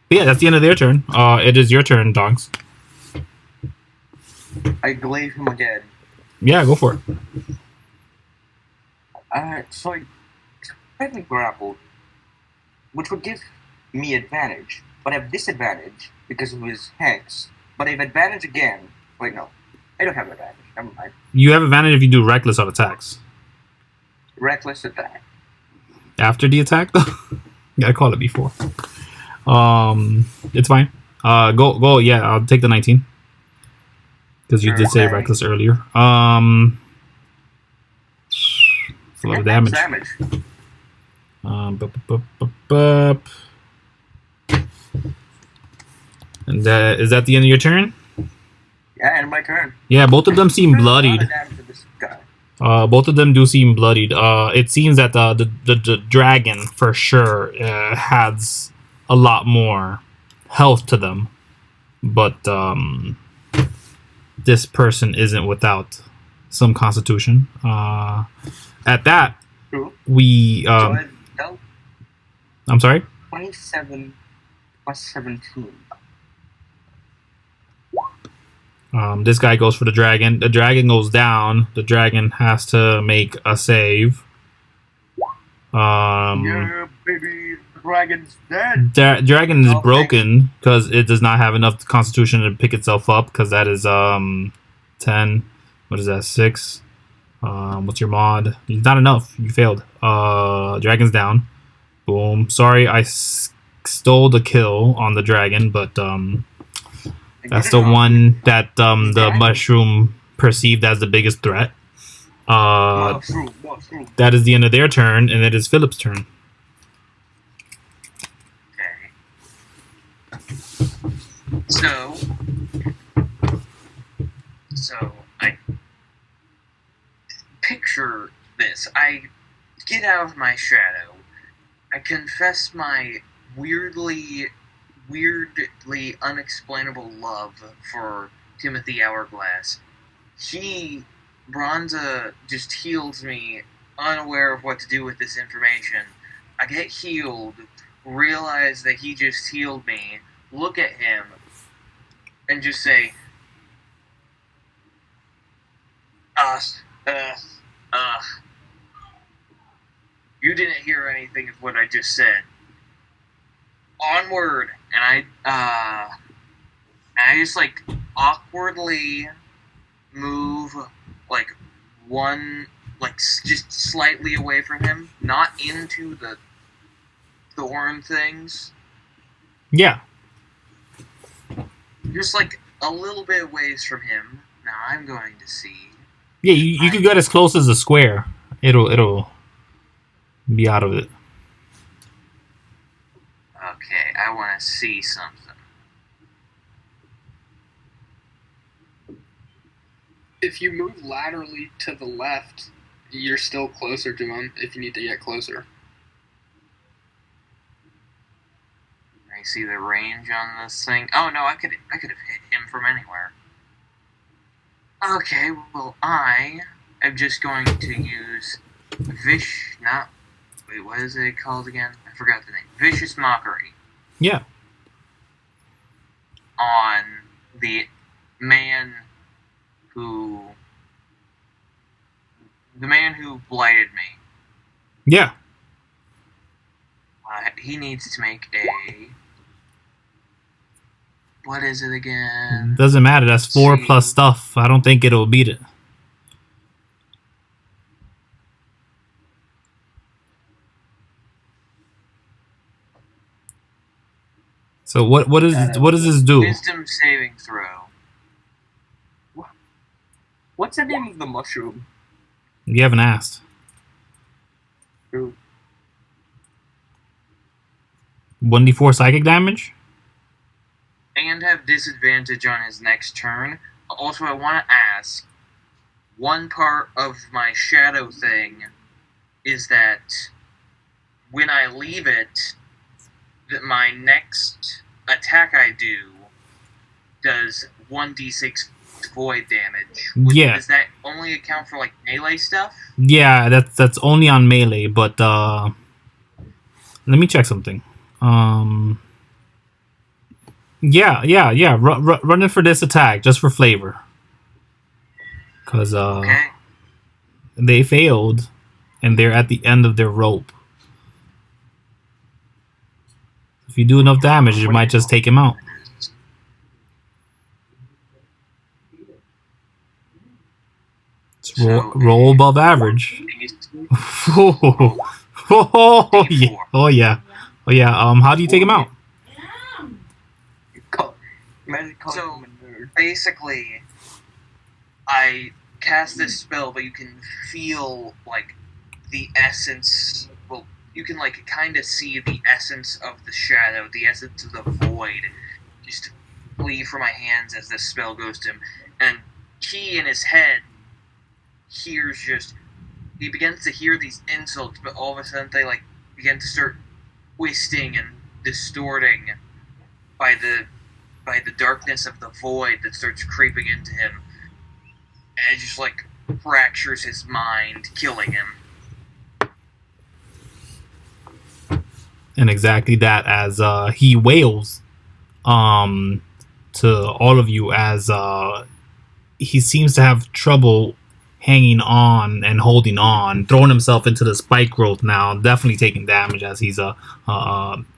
yeah, that's the end of their turn. It is your turn, Donkz. I glaive him again. Yeah, go for it. So I tightly grappled, which would give me advantage, but I have disadvantage because of his hex. But I have advantage again. Wait, no. I don't have advantage. Never mind. You have advantage if you do reckless on attacks. Reckless attack. After the attack, though? Gotta call it before. It's fine. Go. Yeah, I'll take the 19. Because you did say reckless earlier. It's a lot of damage. And is that the end of your turn? Yeah, end of my turn. Yeah, both of them seem bloodied. Both of them do seem bloodied. It seems that the dragon for sure has a lot more health to them, but this person isn't without some constitution. At that, we. I'm sorry. 27 plus 17. This guy goes for the dragon. The dragon goes down. The dragon has to make a save. Yeah, baby, the dragon's dead. Dragon is broken because it does not have enough constitution to pick itself up. Because that is 10. What is that? 6. What's your mod? Not enough. You failed. Dragon's down. Boom. Sorry, I stole the kill on the dragon, but that's the one that the mushroom perceived as the biggest threat. Mushroom. That is the end of their turn, and it is Phillip's turn. Okay. So I picture this. I get out of my shadow. I confess my weirdly unexplainable love for Timothy Hourglass. Branza just heals me, unaware of what to do with this information. I get healed, realize that he just healed me, look at him, and just say, you didn't hear anything of what I just said. Onward, and I just like awkwardly move like one, like just slightly away from him, not into the thorn things. Yeah. Just like a little bit ways from him. Now I'm going to see. Yeah, you could get as close as a square. It'll be out of it. Okay, I want to see something. If you move laterally to the left, you're still closer to him if you need to get closer. I see the range on this thing. Oh no, I could have hit him from anywhere. Okay, well I am just going to use what is it called again? I forgot the name. Vicious Mockery. Yeah. On the man who blighted me. Yeah. He needs to make a... What is it again? Doesn't matter. That's 4 plus stuff. I don't think it'll beat it. So what does this do? Wisdom saving throw. What's the name of the mushroom? You haven't asked. True. 1d4 psychic damage? And have disadvantage on his next turn. Also, I want to ask, one part of my shadow thing is that when I leave it, that my next attack I do does 1d6 void damage. Yeah. Does that only account for, like, melee stuff? Yeah, that's only on melee, but let me check something. Yeah. Run it for this attack, just for flavor. Because Okay. they failed, and they're at the end of their rope. If you do enough damage, you might just take him out. It's roll above average. Oh yeah. How do you take him out? So basically, I cast this spell, but you can feel like the essence. Well, you can like kind of see the essence of the shadow, the essence of the void, just flee from my hands as this spell goes to him. And he in his head hears he begins to hear these insults, but all of a sudden they like begin to start twisting and distorting by the darkness of the void that starts creeping into him, and it just like fractures his mind, killing him. And exactly that, as he wails to all of you, as he seems to have trouble hanging on and holding on, throwing himself into the spike growth now, definitely taking damage as he's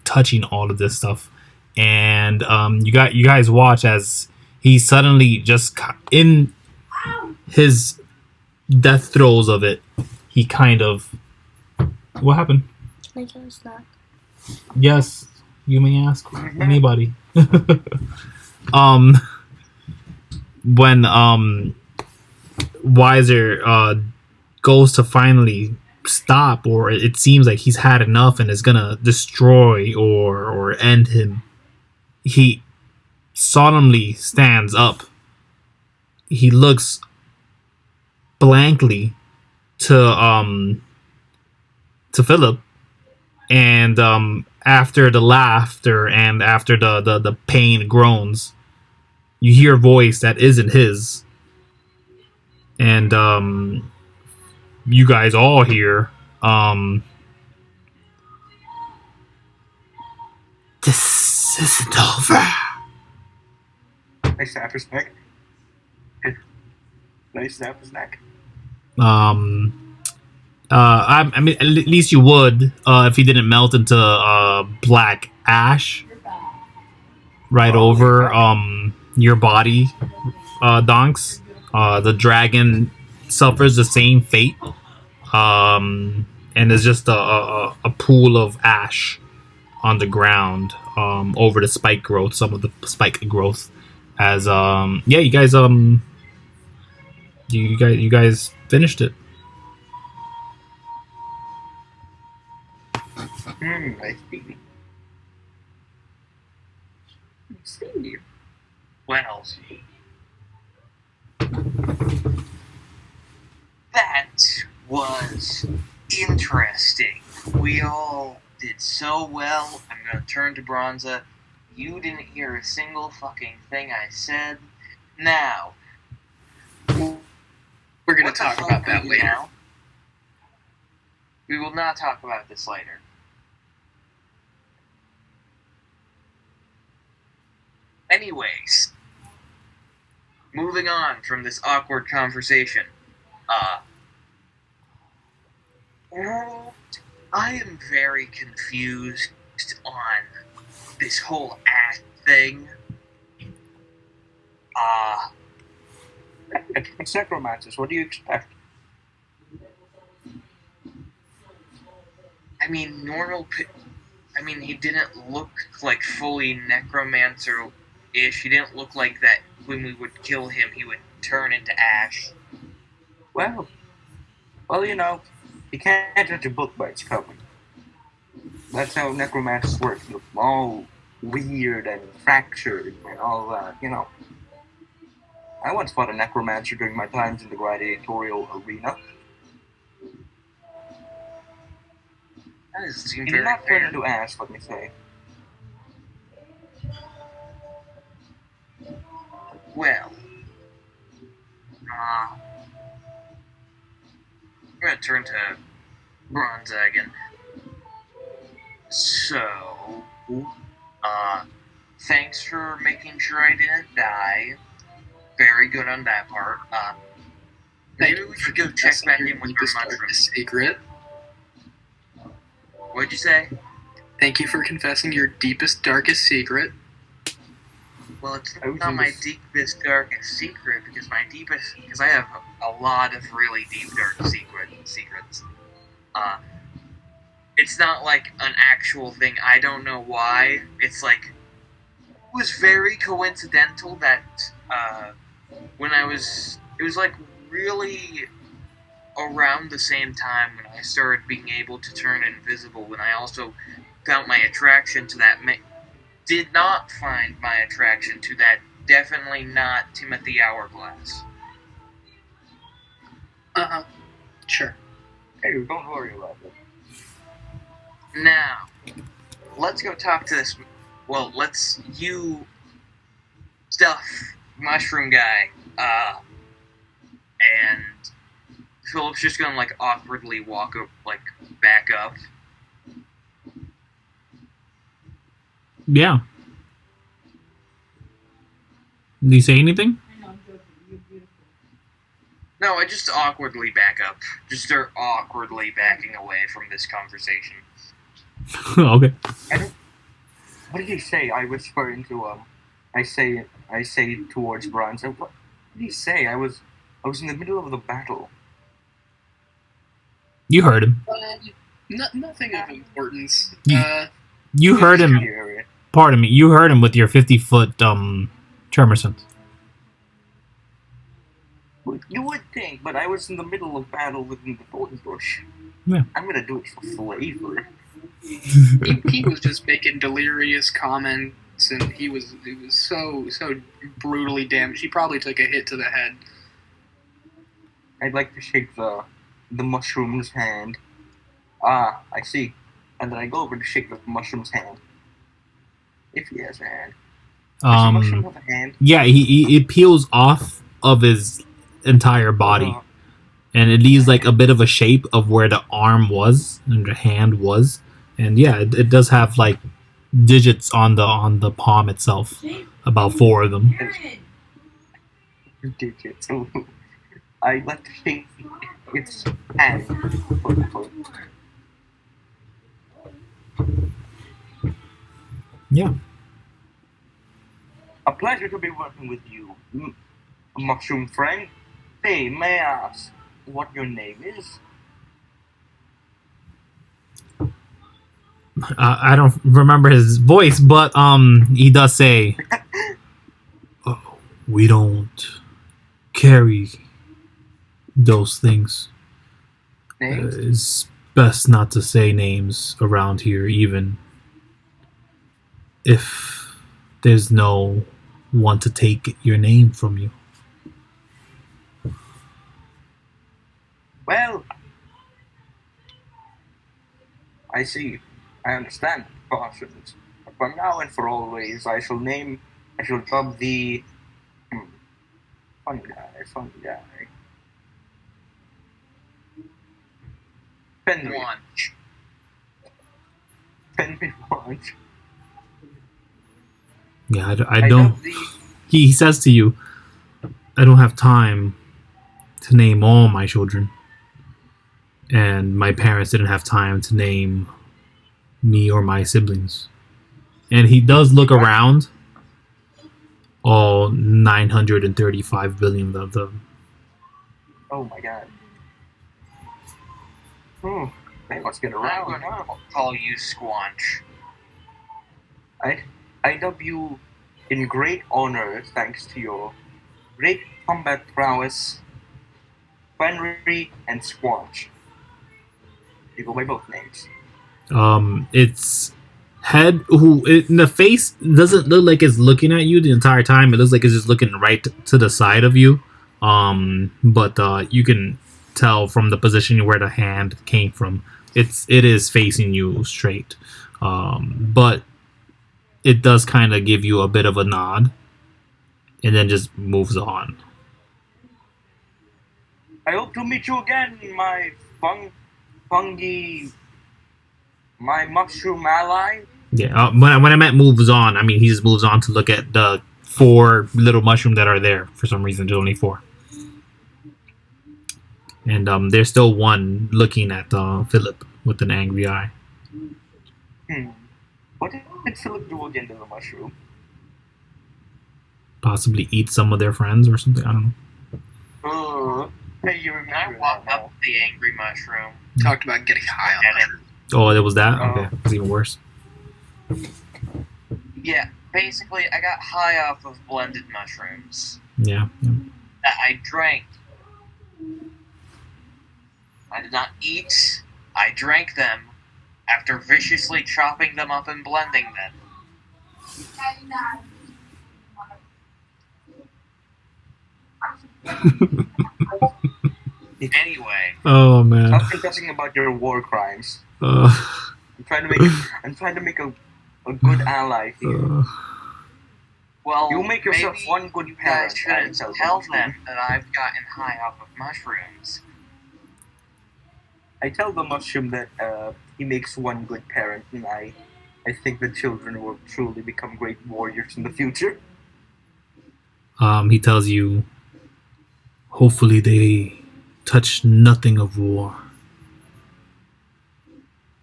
touching all of this stuff. And you guys watch as he suddenly just in his death throes of it, he kind of... What happened? Can I get a snack? Yes, you may ask anybody. When Wiser goes to finally stop, or it seems like he's had enough and is gonna destroy or end him, he solemnly stands up. He looks blankly to Phillip, and after the laughter and after the pain groans, you hear a voice that isn't his, and you guys all hear, "This isn't over." I snap his neck. I snap his neck. I mean, at least you would if he didn't melt into black ash right over your body, Donkz. The dragon suffers the same fate, and is just a pool of ash on the ground over the spike growth, some of the spike growth. As you guys You guys finished it. I see. Well, that was interesting. We all did so well. I'm gonna turn to Branza. You didn't hear a single fucking thing I said. Now, We're gonna talk about that later. Now? We will not talk about this later. Anyways, moving on from this awkward conversation. I am very confused on this whole act thing. It's necromancers. What do you expect? I mean, he didn't look like fully necromancer-ish. He didn't look like that when we would kill him, he would turn into ash. Well, you know, you can't judge a book by its cover. That's how necromancers work. They're all weird and fractured and all that, you know. I once fought a necromancer during my times in the gladiatorial arena. That doesn't seem He very did not fair. turn into ash, let me say. Well, I'm gonna turn to Branza again. So, thanks for making sure I didn't die. Very good on that part. Maybe we should go check back in with your mushroom. Secret. What'd you say? Thank you for confessing your deepest, darkest secret. Well, it's not my deepest, darkest secret because I have a lot of really deep, dark secrets. It's not like an actual thing. I don't know why. It's like, it was very coincidental that, it was like really around the same time when I started being able to turn invisible, when I also found my attraction to that did not find my attraction to that, definitely not Timothy Hourglass. Sure. Hey, don't worry about it. Now, let's go talk to this. Well, you stuff mushroom guy, and Phillip's just gonna like awkwardly walk up, like back up. Yeah. Did he say anything? No, I just awkwardly back up. Just start awkwardly backing away from this conversation. Okay. What did he say? I whisper into I say towards Branza. What did he say? I was in the middle of the battle. You heard him. Nothing of importance. You heard him. Pardon me. You heard him with your 50-foot tremor sense. You would think, but I was in the middle of battle within the thorn bush. Yeah. I'm gonna do it for flavor. he was just making delirious comments, and he was so brutally damaged. He probably took a hit to the head. I'd like to shake the mushroom's hand. Ah, I see. And then I go over to shake the mushroom's hand. If he has a hand. Does the mushroom have a hand? Yeah, it peels off of his entire body. And it leaves like a bit of a shape of where the arm was and the hand was. And yeah, it does have like digits on the palm itself. About 4 of them. Digits. I'd like to shake its hand. Yeah. A pleasure to be working with you, mushroom friend. Hey, may I ask what your name is? I don't remember his voice, but he does say, "Oh, we don't carry those things. Names? It's best not to say names around here, even if there's no one to take your name from you. Well, I see. I understand precautions. But from now and for always, I shall dub the fun guy. Fenry. Fenry Launch. Yeah, I don't. He says to you, I don't have time to name all my children. And my parents didn't have time to name me or my siblings. And he does look around all 935 billion of them. Oh my god. They must get I'm around. going to call you Squanch. I dub you in great honor thanks to your great combat prowess, Fenry and Squanch. You go by both names. Its head, the face doesn't look like it's looking at you the entire time. It looks like it's just looking right to the side of you. But you can tell from the position where the hand came from. It is facing you straight. But it does kind of give you a bit of a nod, and then just moves on. I hope to meet you again, my fungi, my mushroom ally. Yeah, when I meant moves on, I mean he just moves on to look at the 4 little mushroom that are there. For some reason, there's only 4. And there's still one looking at Phillip with an angry eye. What did Phillip do again to the mushroom? Possibly eat some of their friends or something. I don't know. Hey, you Can I remember walk that up the angry mushroom? Talked about getting high on mushrooms. Oh, it was that? Okay, it's even worse. Yeah, basically, I got high off of blended mushrooms Yeah. that I drank. I did not eat. I drank them after viciously chopping them up and blending them. Anyway. Oh man. Stop confessing about your war crimes. I'm trying to make a good ally here. Well, You make yourself maybe one good you guys parent. shouldn't tell them that I've gotten high off of mushrooms. I tell the mushroom that he makes one good parent, and I think the children will truly become great warriors in the future. He tells you, hopefully they touch nothing of war.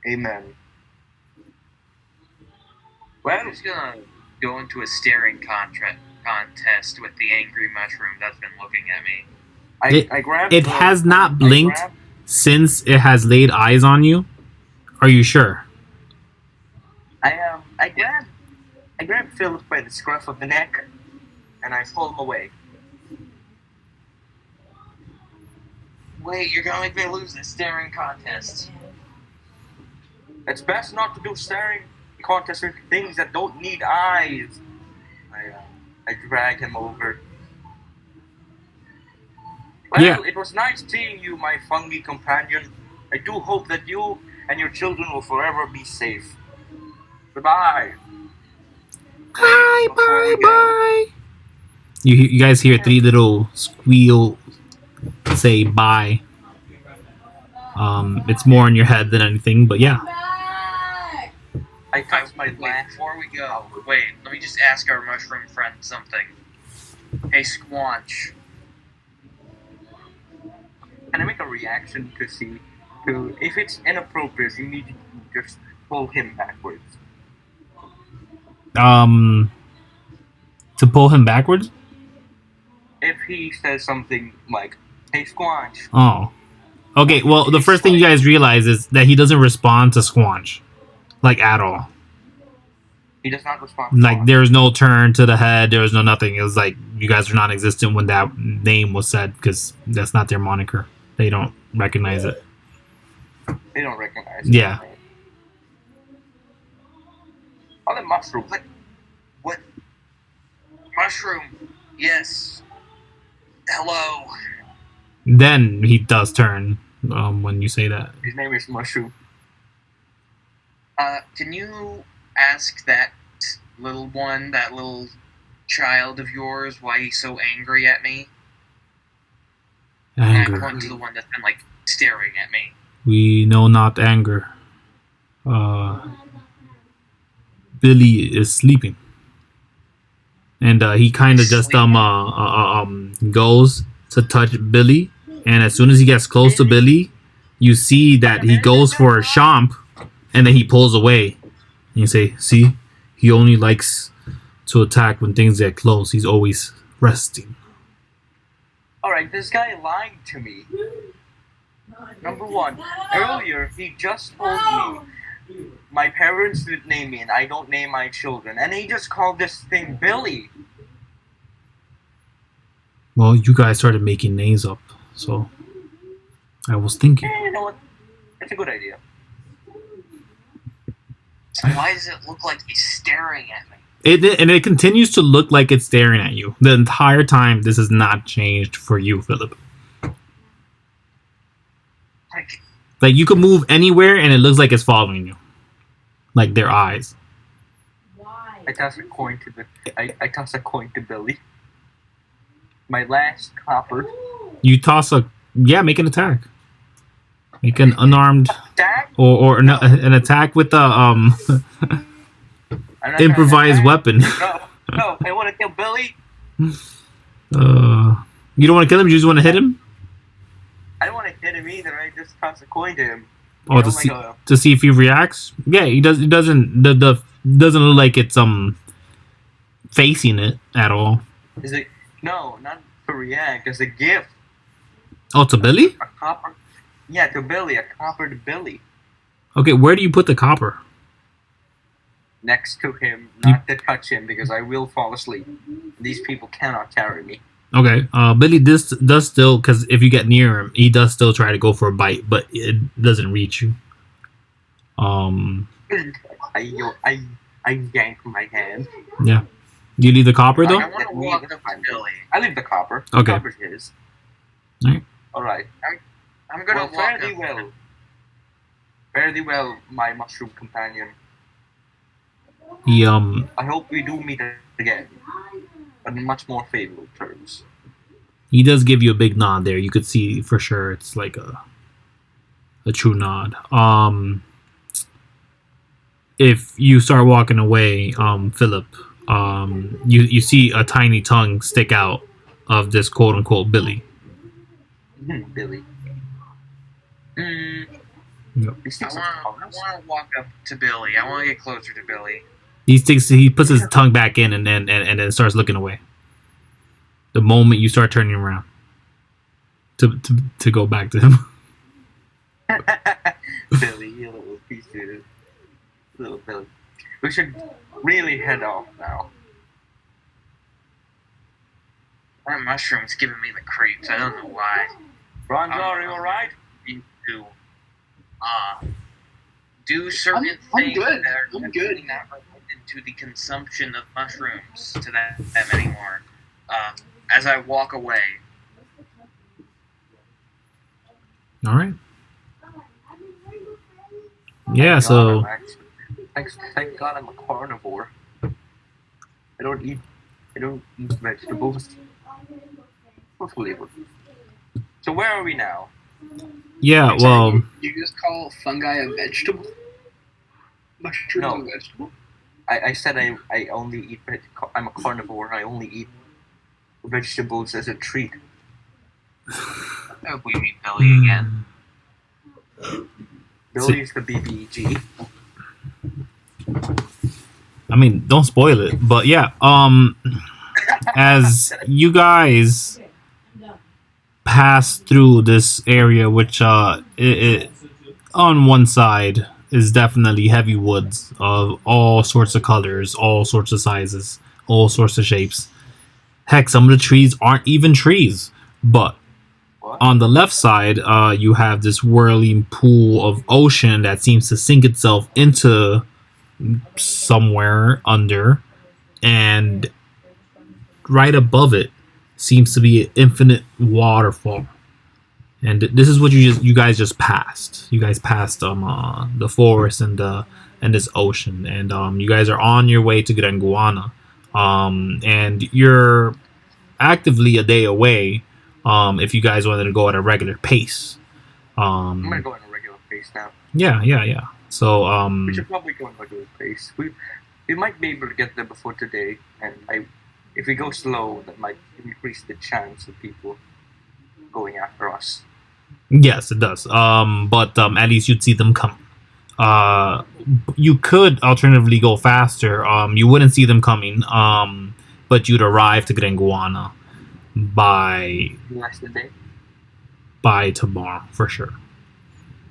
Amen. Well, I'm just gonna go into a staring contest with the angry mushroom that's been looking at me. I grabbed. It has not blinked since it has laid eyes on you. Are you sure? I grabbed Phillip by the scruff of the neck, and I pull him away. Wait, you're gonna make me lose this staring contest. It's best not to do staring contests with things that don't need eyes. I drag him over. Well, Yeah. It was nice seeing you, my fungi companion. I do hope that you and your children will forever be safe. Goodbye. Bye. You guys hear 3 little squeal say bye. It's more in your head than anything, but yeah. I touched my Wait, last. before we go, wait, let me just ask our mushroom friend something. Hey, Squanch. Can I make a reaction to see? If it's inappropriate, you need to just pull him backwards. To pull him backwards? If he says something like, "Hey, Squanch," Oh. Okay, well, the first thing you guys realize is that he doesn't respond to Squanch. Like, at all. He does not respond. Like there was no turn to the head. There was no nothing. It was like you guys are non-existent when that name was said because that's not their moniker. They don't recognize it. They don't recognize it. Yeah. Oh, the mushroom. What? Mushroom. Yes. Hello. Then he does turn when you say that. His name is Mushroom. Can you ask that little one, that little child of yours, why he's so angry at me? Anger. And point to the one that's been, like, staring at me. We know not anger. Billy is sleeping. And he kind of just goes to touch Billy, and as soon as he gets close to Billy, you see that he goes for a chomp, and then he pulls away. And you say, "See, he only likes to attack when things get close. He's always resting." All right, this guy lied to me. Number one, earlier he just told me my parents didn't name me, and I don't name my children, and he just called this thing Billy. Well, you guys started making names up, so I was thinking. You know what? It's a good idea. So why does it look like he's staring at me? It continues to look like it's staring at you the entire time. This has not changed for you, Phillip. Like you can move anywhere, and it looks like it's following you, like their eyes. Why? I toss a coin to Billy. My last copper. You toss make an attack. Make an unarmed or an attack with the improvised weapon. No, I want to kill Billy. You don't want to kill him. You just want to hit him. I don't want to hit him either. I just toss a coin to him. Oh, to see if he reacts. Yeah, he does. It doesn't. Doesn't look like it's facing it at all. Is it? No, not to react. It's a gift. Oh, to Billy? A copper. Yeah, to Billy. A copper to Billy. Okay, where do you put the copper? Next to him, not to touch him because I will fall asleep. These people cannot carry me. Okay, Billy does still, because if you get near him, he does still try to go for a bite, but it doesn't reach you. I yank my hand. Yeah. Do you leave the copper though? I want to walk up to Billy. I leave the copper. Okay. The copper's his. Alright. I'm gonna walk fare thee up. well. Fare thee well, my mushroom companion. He I hope we do meet again, but in much more favorable terms. He does give you a big nod there. You could see for sure it's like a true nod. If you start walking away, Phillip, you see a tiny tongue stick out of this quote unquote Billy. Billy. Yep. I want to walk up to Billy. I want to get closer to Billy. He puts his tongue back in and then starts looking away. The moment you start turning around to go back to him. Billy, you little piece of little Billy. We should really head off now. That mushroom's giving me the creeps. I don't know why. Branza, are you alright? To do certain things good. that are I'm good. not related to the consumption of mushrooms to them anymore. As I walk away. All right. Yeah. So. Thank God I'm a carnivore. I don't eat vegetables. Hopefully. So where are we now? Yeah. Well. You just call fungi a vegetable? Mushrooms No. a vegetable? I said I only eat I'm a carnivore. I only eat vegetables as a treat. I hope we meet Billy again. Billy's the BBG. I mean, don't spoil it, but yeah. As you guys pass through this area, which it on one side is definitely heavy woods of all sorts of colors, all sorts of sizes, all sorts of shapes. Heck, some of the trees aren't even trees. But on the left side, you have this whirling pool of ocean that seems to sink itself into somewhere under, and right above it seems to be an infinite waterfall. And this is what you guys just passed. You guys passed the forest and this ocean, and you guys are on your way to Granguana, and you're actively a day away. If you guys wanted to go at a regular pace, I'm gonna go at a regular pace now. Yeah. So we should probably go at a regular pace. We might be able to get there before today, and if we go slow, that might increase the chance of people going after us. Yes, it does. But at least you'd see them come. You could alternatively go faster. You wouldn't see them coming. But you'd arrive to Granguana by less than a day. By tomorrow for sure.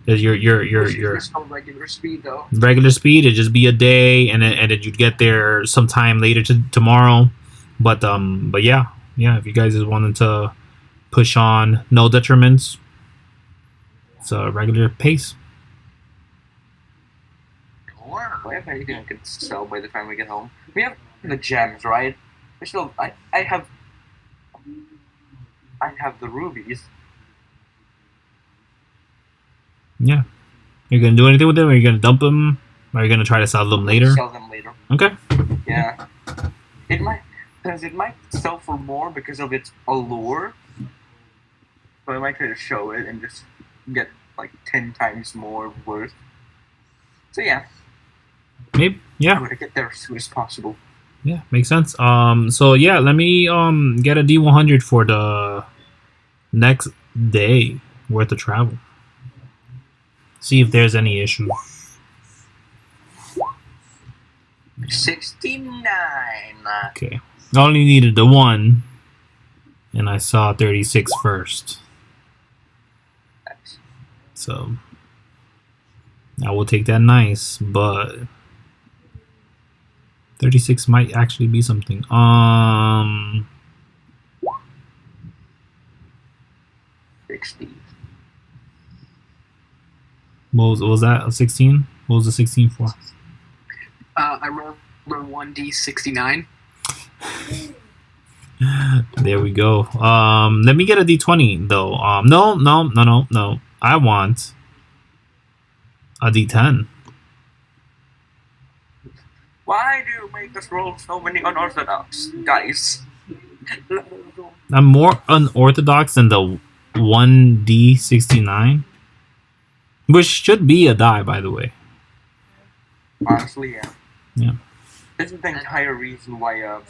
You're still regular speed though. Regular speed, it'd just be a day, and then you'd get there sometime later tomorrow. But yeah. If you guys just wanted to push on, no detriments. It's a regular pace. Or we have anything I can sell by the time we get home. We have the gems, right? I have the rubies. Yeah. You're gonna do anything with them? Or are you gonna dump them? Or are you gonna try to sell them later? Sell them later. Okay. Yeah. It might sell for more because of its allure. But I might try to show it and just get like 10 times more worth. So yeah. Maybe. Yeah. I'm gonna get there as soon as possible. Yeah, makes sense. So yeah, let me get a D100 for the next day worth of travel. See if there's any issues. 69. Okay. I only needed the one, and I saw 36 first. Nice. So I will take that nice, but 36 might actually be something. 60. What was that? A 16? What was the 16 for? I rolled a 1d69. There we go. Let me get a D20 though. No. I want a D10. Why do you make us roll so many unorthodox dice? I'm more unorthodox than the 1D69, which should be a die, by the way. Honestly, yeah. Yeah. This is the entire reason why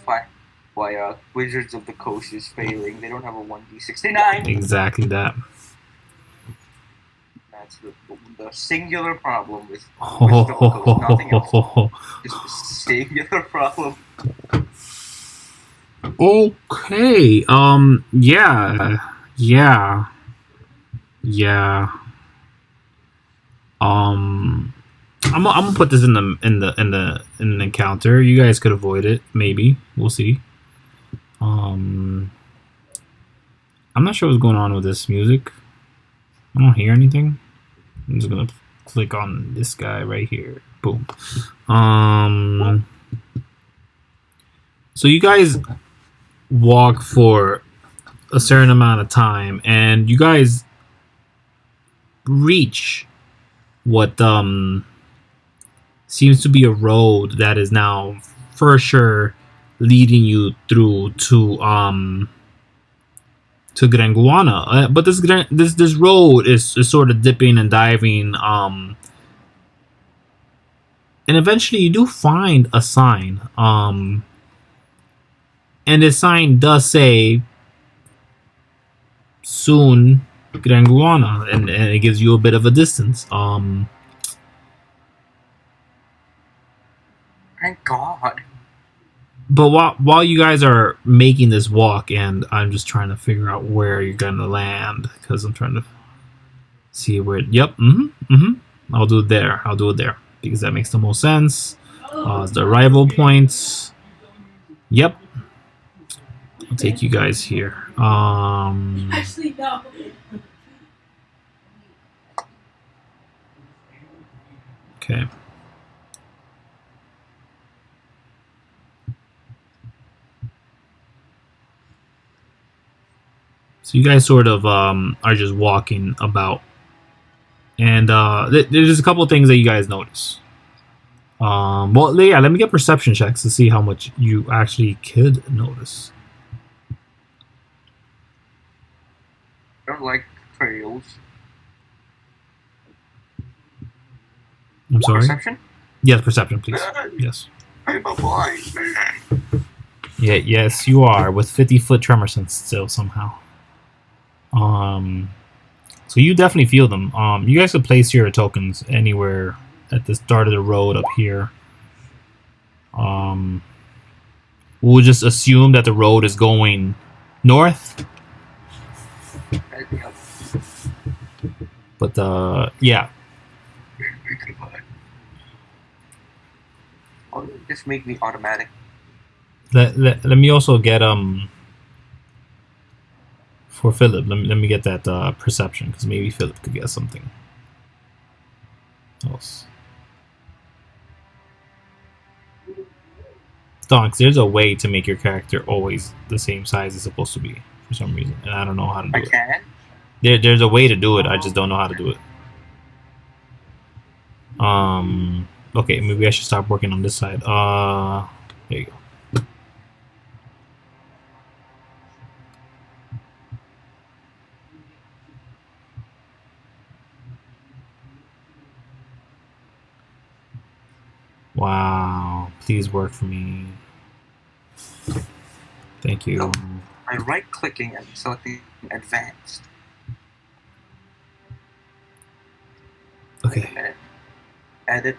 Wizards of the Coast is failing. They don't have a 1D69. Exactly that. That's the singular problem with Wizards of the Coast. Nothing else. Just a singular problem. Okay. Yeah. I'm gonna put this in the encounter. You guys could avoid it, maybe. We'll see. I'm not sure what's going on with this music. I don't hear anything. I'm just gonna click on this guy right here. Boom. So you guys walk for a certain amount of time, and you guys reach what seems to be a road that is now for sure leading you through to Granguana. But this road is sort of dipping and diving, and eventually you do find a sign, and this sign does say soon Granguana, and it gives you a bit of a distance. Thank God. But while you guys are making this walk, and I'm just trying to figure out where you're gonna land, because I'm trying to see where. Yep. I'll do it there. I'll do it there because that makes the most sense. The arrival points. Yep. I'll take you guys here. Actually, no. Okay. So you guys sort of are just walking about, and there's a couple of things that you guys notice. Well, yeah, let me get perception checks to see how much you actually could notice. I don't like trails. I'm sorry? Perception? Yes, perception, please. Yes. I'm a blind man. Yeah, yes, you are, with 50-foot tremor sense still somehow. So you definitely feel them. You guys could place your tokens anywhere at the start of the road up here. We'll just assume that the road is going north. But yeah. Oh, just make me automatic. Let me also get for Phillip. Let me get that perception, because maybe Phillip could get something else. Donkz, there's a way to make your character always the same size it's supposed to be for some reason, and I don't know how to do it. I can? There's a way to do it. I just don't know how to do it. Okay, maybe I should stop working on this side. There you go. Wow, please work for me. Thank you. So, I'm right-clicking and selecting advanced. Okay. Edit.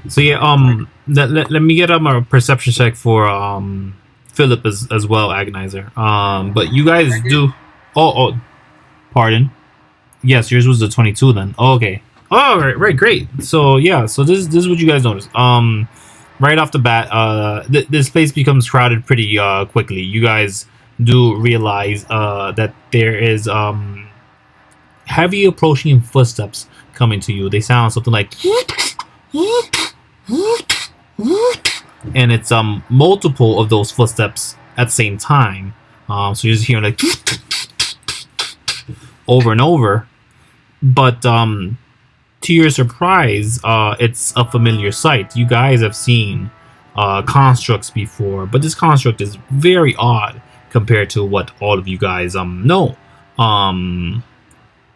So yeah, let me get a perception check for Phillip as well, Agonizer. But you guys do. Oh, pardon. Yes, yours was the 22 then. Oh, okay. Oh, right, great. So yeah, so this is what you guys notice. Right off the bat, this place becomes crowded pretty quickly. You guys do realize that there is heavy approaching footsteps coming to you. They sound something like, and it's multiple of those footsteps at the same time. So you're just hearing like over and over. But to your surprise, it's a familiar sight. You guys have seen constructs before, but this construct is very odd compared to what all of you guys know.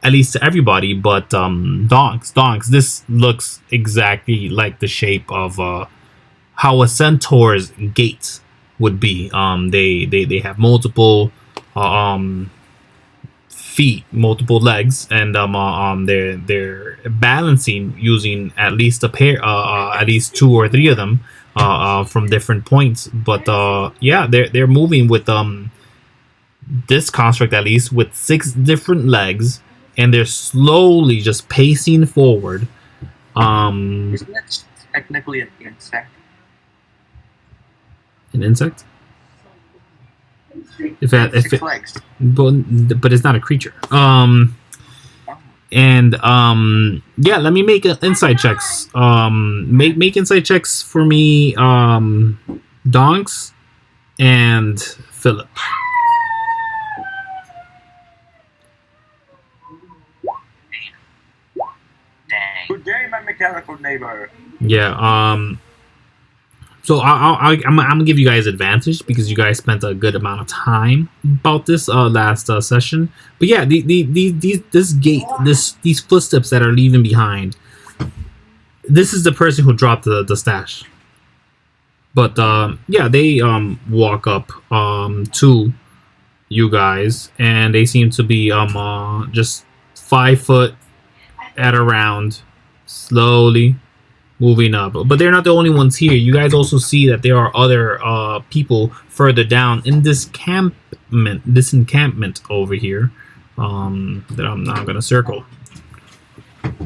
At least to everybody, but Donkz, this looks exactly like the shape of how a centaur's gait would be. They have multiple feet, multiple legs, and they're balancing using at least a pair, at least 2 or 3 of them from different points. But yeah, they're moving with this construct at least with 6 different legs. And they're slowly just pacing forward. Isn't that technically an insect? An insect? If 6 legs. But it's not a creature. And yeah, let me make insight checks. Make insight checks for me, Donkz and Phillip. Good day, my mechanical neighbor. Yeah. So I'm gonna give you guys advantage because you guys spent a good amount of time about this last session. But yeah, this gate, these footsteps that are leaving behind. This is the person who dropped the stash. But yeah, they walk up to you guys, and they seem to be just 5 foot at around. Slowly moving up, but they're not the only ones here. You guys also see that there are other people further down in this encampment over here that I'm now gonna circle.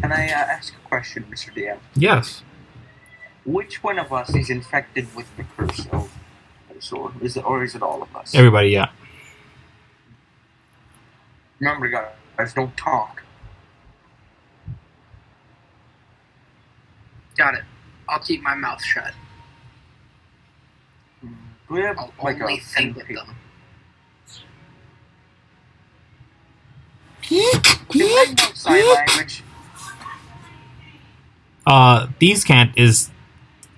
Can I ask a question, Mr. DM? Yes. Which one of us is infected with the curse of Dinosaur? Or is it all of us? Everybody, yeah. Remember, guys, don't talk. Got it. I'll keep my mouth shut. Do we have I'll like only a think pen with them. Do I know sign language? These can't is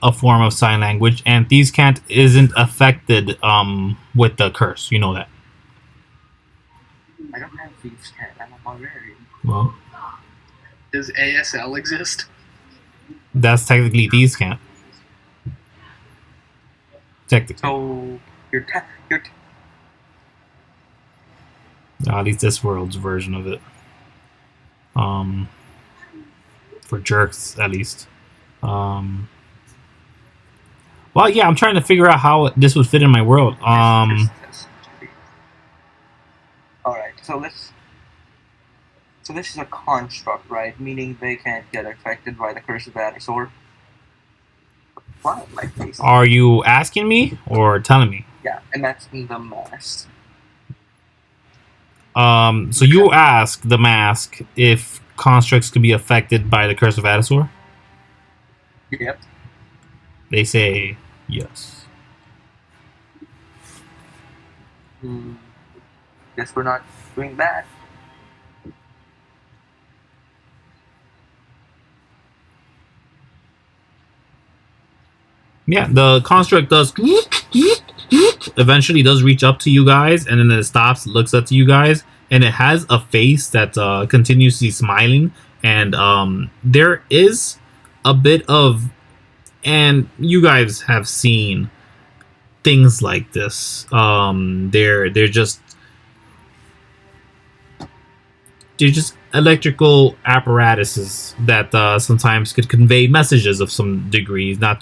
a form of sign language, and these can't isn't affected with the curse. You know that. I don't have thieves' cat. I'm a barbarian. Well, Does ASL exist? that's technically these can't. Technically, So you're at least this world's version of it. For jerks, at least. Well, yeah, I'm trying to figure out how this would fit in my world. Alright, so this is a construct, right? Meaning they can't get affected by the curse of Dinosaur. Why? Like this. Are you asking me or telling me? Yeah, and that's in the mask. So you ask the mask if constructs can be affected by the curse of Dinosaur? Yep. They say yes. Guess we're not doing that. Yeah, the construct does eventually does reach up to you guys, and then it stops, looks up to you guys, and it has a face that continuously smiling, and there is a bit of, and you guys have seen things like this. They're just electrical apparatuses that sometimes could convey messages of some degrees, not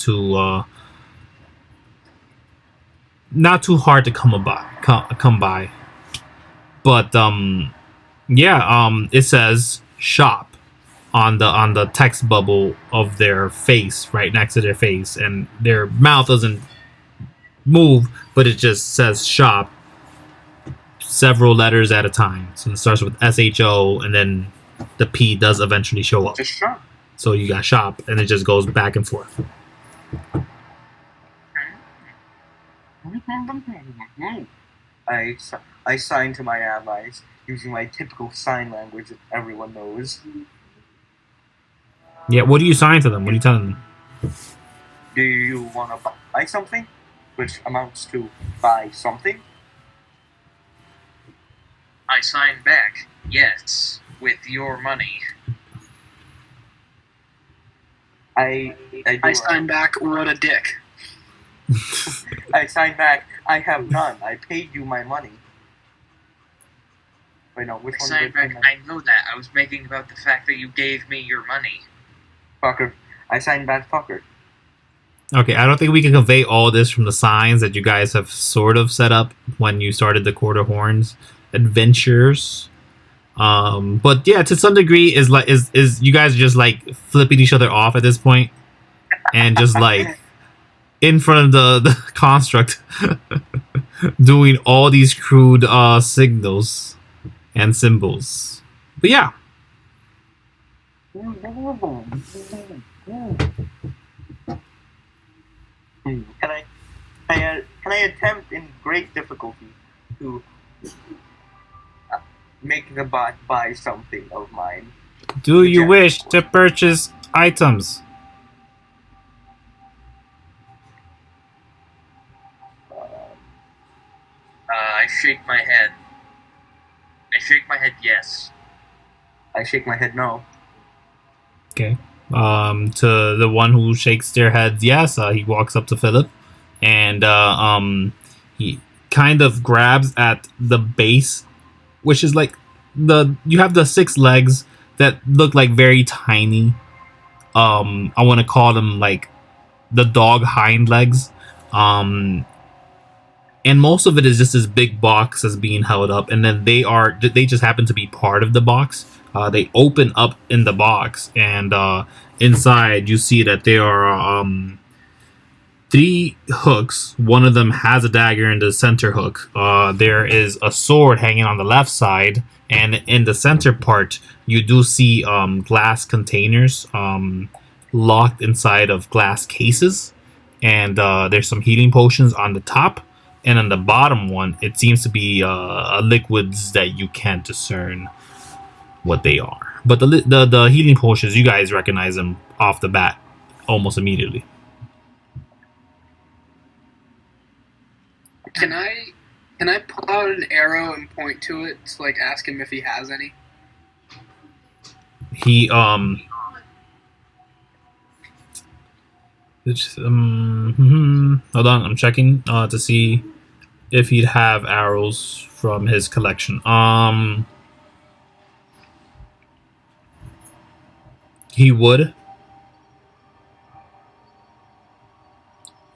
too hard to come by. But it says shop on the text bubble of their face, right next to their face, and their mouth doesn't move, but it just says shop several letters at a time. So it starts with SHO, and then the P does eventually show up. Just shop. So you got shop, and it just goes back and forth. I sign to my allies using my typical sign language that everyone knows. Yeah, what do you sign to them? What are you telling them? Do you want to buy something? Which amounts to buy something? I sign back, yes, with your money. I sign back, wrote a dick. I sign back, I have none. I paid you my money. Wait, no, which I one sign did back, I know that. I was making about the fact that you gave me your money. Fucker. I signed back, fucker. Okay, I don't think we can convey all this from the signs that you guys have sort of set up when you started the Quarter Horns adventures. But yeah, to some degree, is you guys just like flipping each other off at this point, and just like in front of the construct, doing all these crude signals and symbols. But yeah. Can I attempt in great difficulty to make the bot buy something of mine? Do you wish to purchase items? I shake my head. I shake my head yes. I shake my head no. Okay. To the one who shakes their heads yes, he walks up to Phillip, and he kind of grabs at the base, which is like you have the 6 legs that look like very tiny. I want to call them like the dog hind legs. And most of it is just this big box that's being held up, and then they just happen to be part of the box. They open up in the box, and inside you see that there are 3 hooks. One of them has a dagger in the center hook. There is a sword hanging on the left side, and in the center part, you do see glass containers locked inside of glass cases, and there's some healing potions on the top. And on the bottom one, it seems to be liquids that you can't discern what they are. But the healing potions, you guys recognize them off the bat almost immediately. Can I pull out an arrow and point to it to like ask him if he has any? He hold on, I'm checking to see if he'd have arrows from his collection. He would.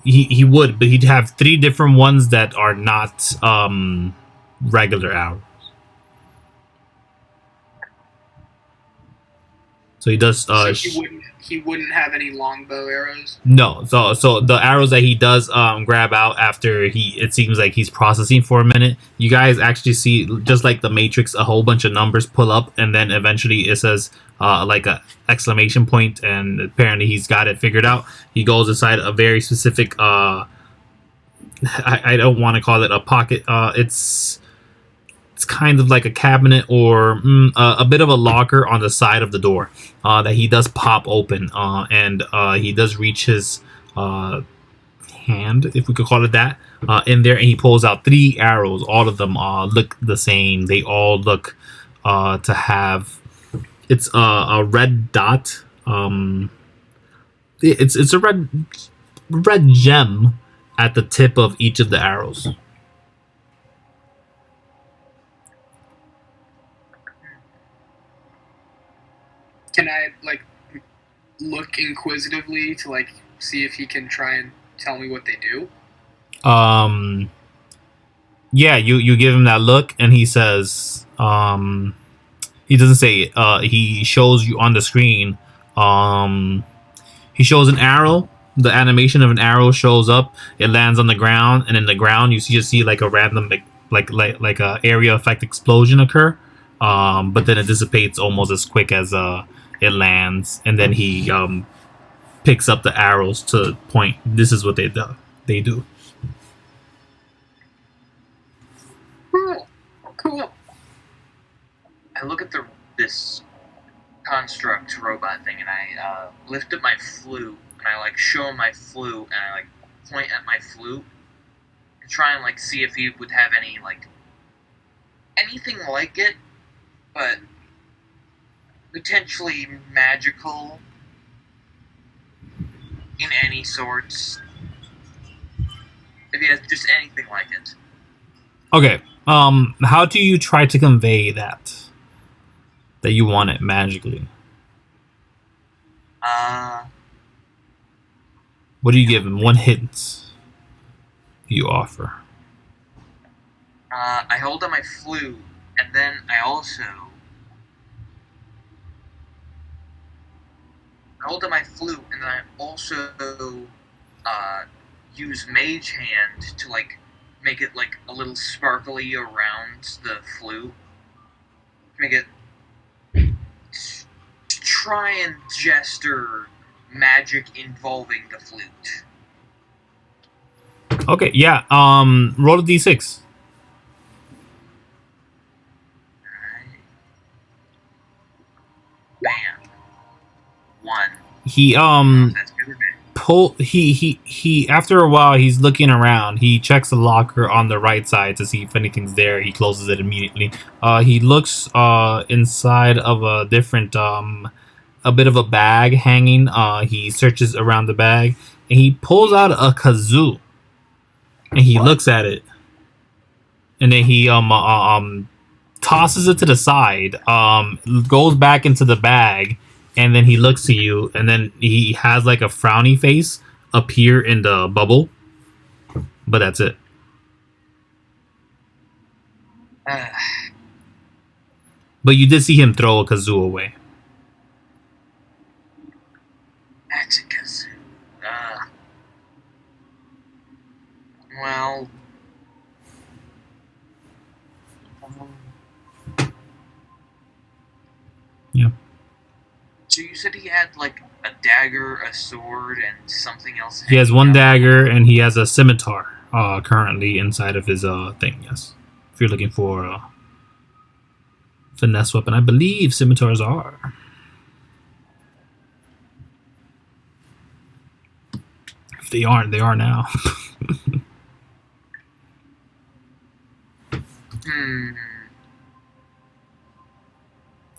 He would, but he'd have 3 different ones that are not regular arrows. So he does. So he wouldn't have any longbow arrows. No. So the arrows that he does grab out after it seems like he's processing for a minute. You guys actually see, just like the Matrix, a whole bunch of numbers pull up, and then eventually it says like a exclamation point, and apparently he's got it figured out. He goes inside a very specific. I don't want to call it a pocket. It's kind of like a cabinet or a bit of a locker on the side of the door that he does pop open, and he does reach his hand, if we could call it that, in there, and he pulls out 3 arrows. All of them look the same. They all look to have, it's a red dot. It's a red gem at the tip of each of the arrows. Can I like look inquisitively to like see if he can try and tell me what they do? Yeah, you give him that look, and he says, he doesn't say it. He shows you on the screen. He shows an arrow. The animation of an arrow shows up. It lands on the ground, and in the ground you just see like a random like a area effect explosion occur. But then it dissipates almost as quick as it lands, and then he picks up the arrows to point. This is what they do. Cool. I look at this construct robot thing, and I lift up my flute, and I like show him my flute, and I like point at my flute and try and like see if he would have any like anything like it, but potentially magical in any sorts. If he has just anything like it. Okay. How do you try to convey that you want it magically? What do you give him? 1 hint you offer. I hold on my flute, and then I also use Mage Hand to like make it like a little sparkly around the flute. Make it to try and gesture magic involving the flute. Okay, yeah. Roll a d6. Alright. Bam. 1. He That's good. he after a while, he's looking around. He checks the locker on the right side to see if anything's there. He closes it immediately. He looks inside of a different a bit of a bag hanging. He searches around the bag, and he pulls out a kazoo, and he looks at it, and then he tosses it to the side, goes back into the bag, and then he looks to you, and then he has like a frowny face appear in the bubble, but that's it. But you did see him throw a kazoo away. That's a kazoo. Well... Yeah. So you said he had, like, a dagger, a sword, and something else? He has one dagger, and he has a scimitar currently inside of his thing, yes. If you're looking for a finesse weapon, I believe scimitars are. If they aren't, they are now.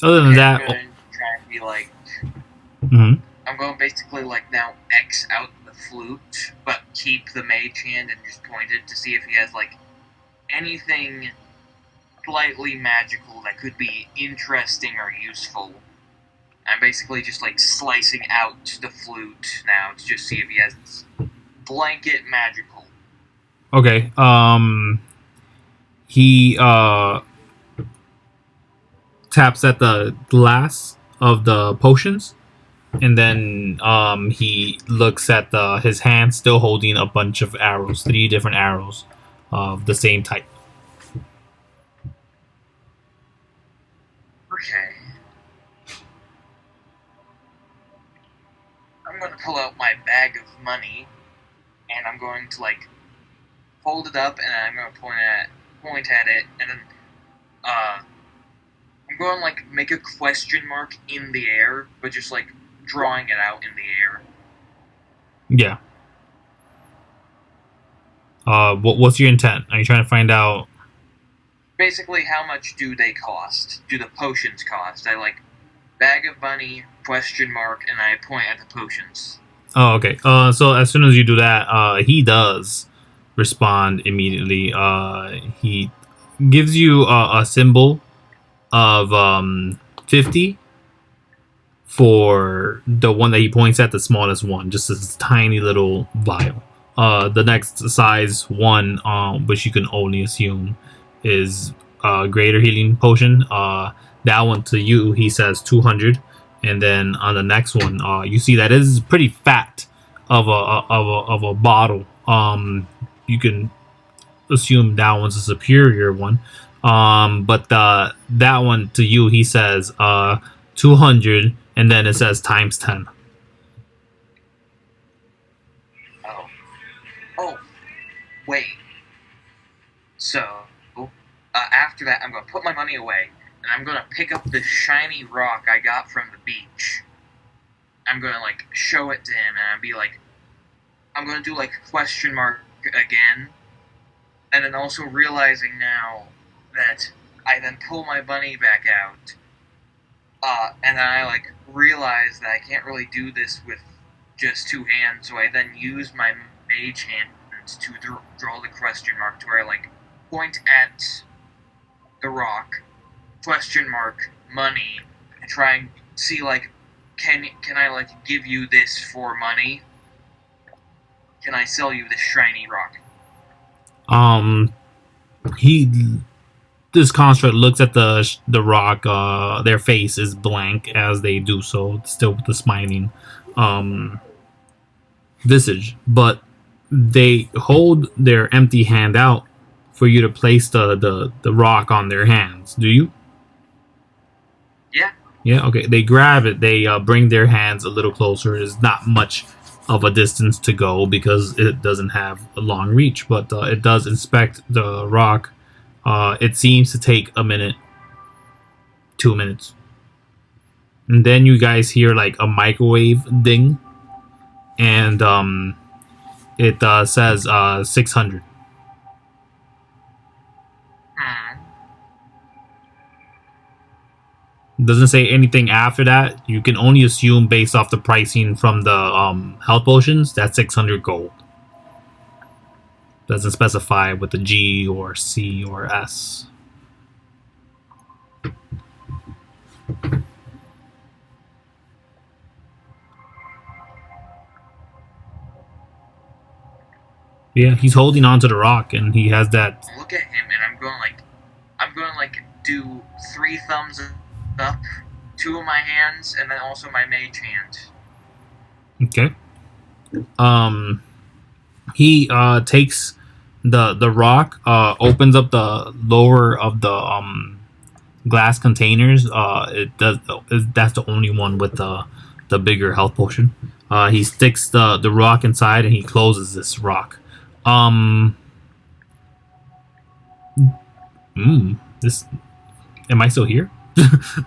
Other than that... I'm going to try and be like... Mm-hmm. I'm going to basically, like, now X out the flute, but keep the mage hand and just point it to see if he has, like, anything slightly magical that could be interesting or useful. I'm basically just, like, slicing out the flute now to just see if he has blanket magical. Okay, he, taps at the glass of the potions, and then he looks at his hand still holding a bunch of arrows, 3 different arrows of the same type. Okay. I'm going to pull out my bag of money, and I'm going to, like, fold it up, and I'm going to point at it, and then I'm going to, like, make a question mark in the air, but just, like, drawing it out in the air. Yeah. What's your intent? Are you trying to find out? Basically, how much do they cost? Do the potions cost? I, like, bag of money, question mark, and I point at the potions. Oh, okay. So as soon as you do that, he does respond immediately. He gives you a symbol of 50 for the one that he points at, the smallest one, just this tiny little vial. The next size one, which you can only assume is greater healing potion. That one to you, he says 200, and then on the next one, you see that is pretty fat of a bottle. You can assume that one's a superior one. But that one to you, he says 200, and then it says times 10. Oh, wait. So, after that, I'm going to put my money away, and I'm going to pick up the shiny rock I got from the beach. I'm going to, like, show it to him, and I'll be like, I'm going to do, like, question mark again, and then also realizing now that I then pull my money back out, and then I, like, realize that I can't really do this with just 2 hands, so I then use my mage hand to draw the question mark to where I, like, point at the rock, question mark, money, and try and see, like, can I, like, give you this for money? Can I sell you this shiny rock? This construct looks at the rock. Their face is blank as they do so, still with the smiling visage, but they hold their empty hand out for you to place the rock on their hands. Do you? Yeah. Yeah, okay. They grab it. They bring their hands a little closer. It's not much of a distance to go because it doesn't have a long reach, but it does inspect the rock. It seems to take a minute, 2 minutes. And then you guys hear like a microwave ding. And it says 600. Doesn't say anything after that. You can only assume based off the pricing from the health potions, that's 600 gold. Doesn't specify with the G or C or S. Yeah, he's holding on to the rock, and he has that. Look at him, and I'm going to do 3 thumbs up, 2 of my hands, and then also my mage hand. Okay. He takes the rock, opens up the lower of the glass containers. That's the only one with the bigger health potion. He sticks the rock inside and he closes this rock. This, am I still here?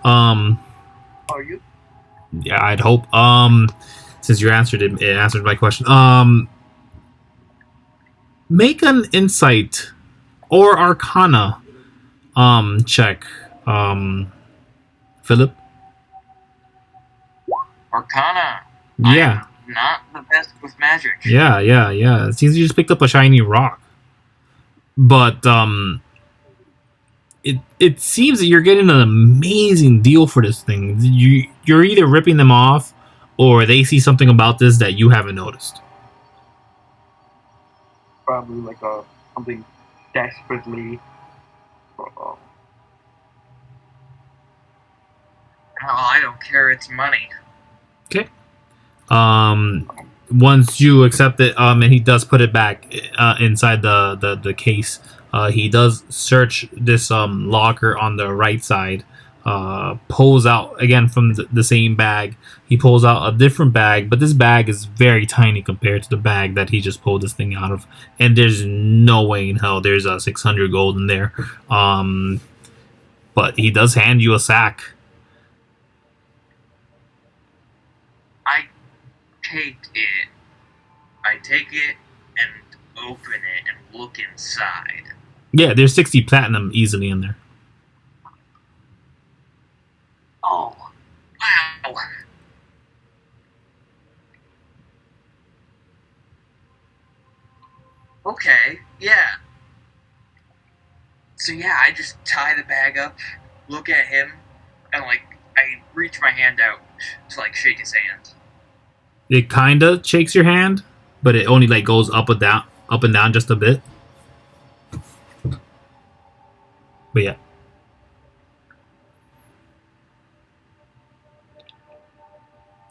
Are you? Yeah, I'd hope. Since you answered it answered my question. Make an insight or arcana check. Phillip. Arcana. Yeah. I'm not the best with magic. Yeah. It seems you just picked up a shiny rock. But it seems that you're getting an amazing deal for this thing. You're either ripping them off or they see something about this that you haven't noticed. Probably like something desperately. Oh, I don't care. It's money. Okay. Once you accept it, and he does put it back inside the case. He does search this locker on the right side. Pulls out again from the same bag. He pulls out a different bag, but this bag is very tiny compared to the bag that he just pulled this thing out of. And there's no way in hell there's 600 gold in there. But he does hand you a sack. I take it and open it and look inside. Yeah, there's 60 platinum easily in there. Oh, wow. Okay, yeah. So yeah, I just tie the bag up, look at him, and I reach my hand out to shake his hand. It kinda shakes your hand, but it only goes up and down just a bit. But yeah.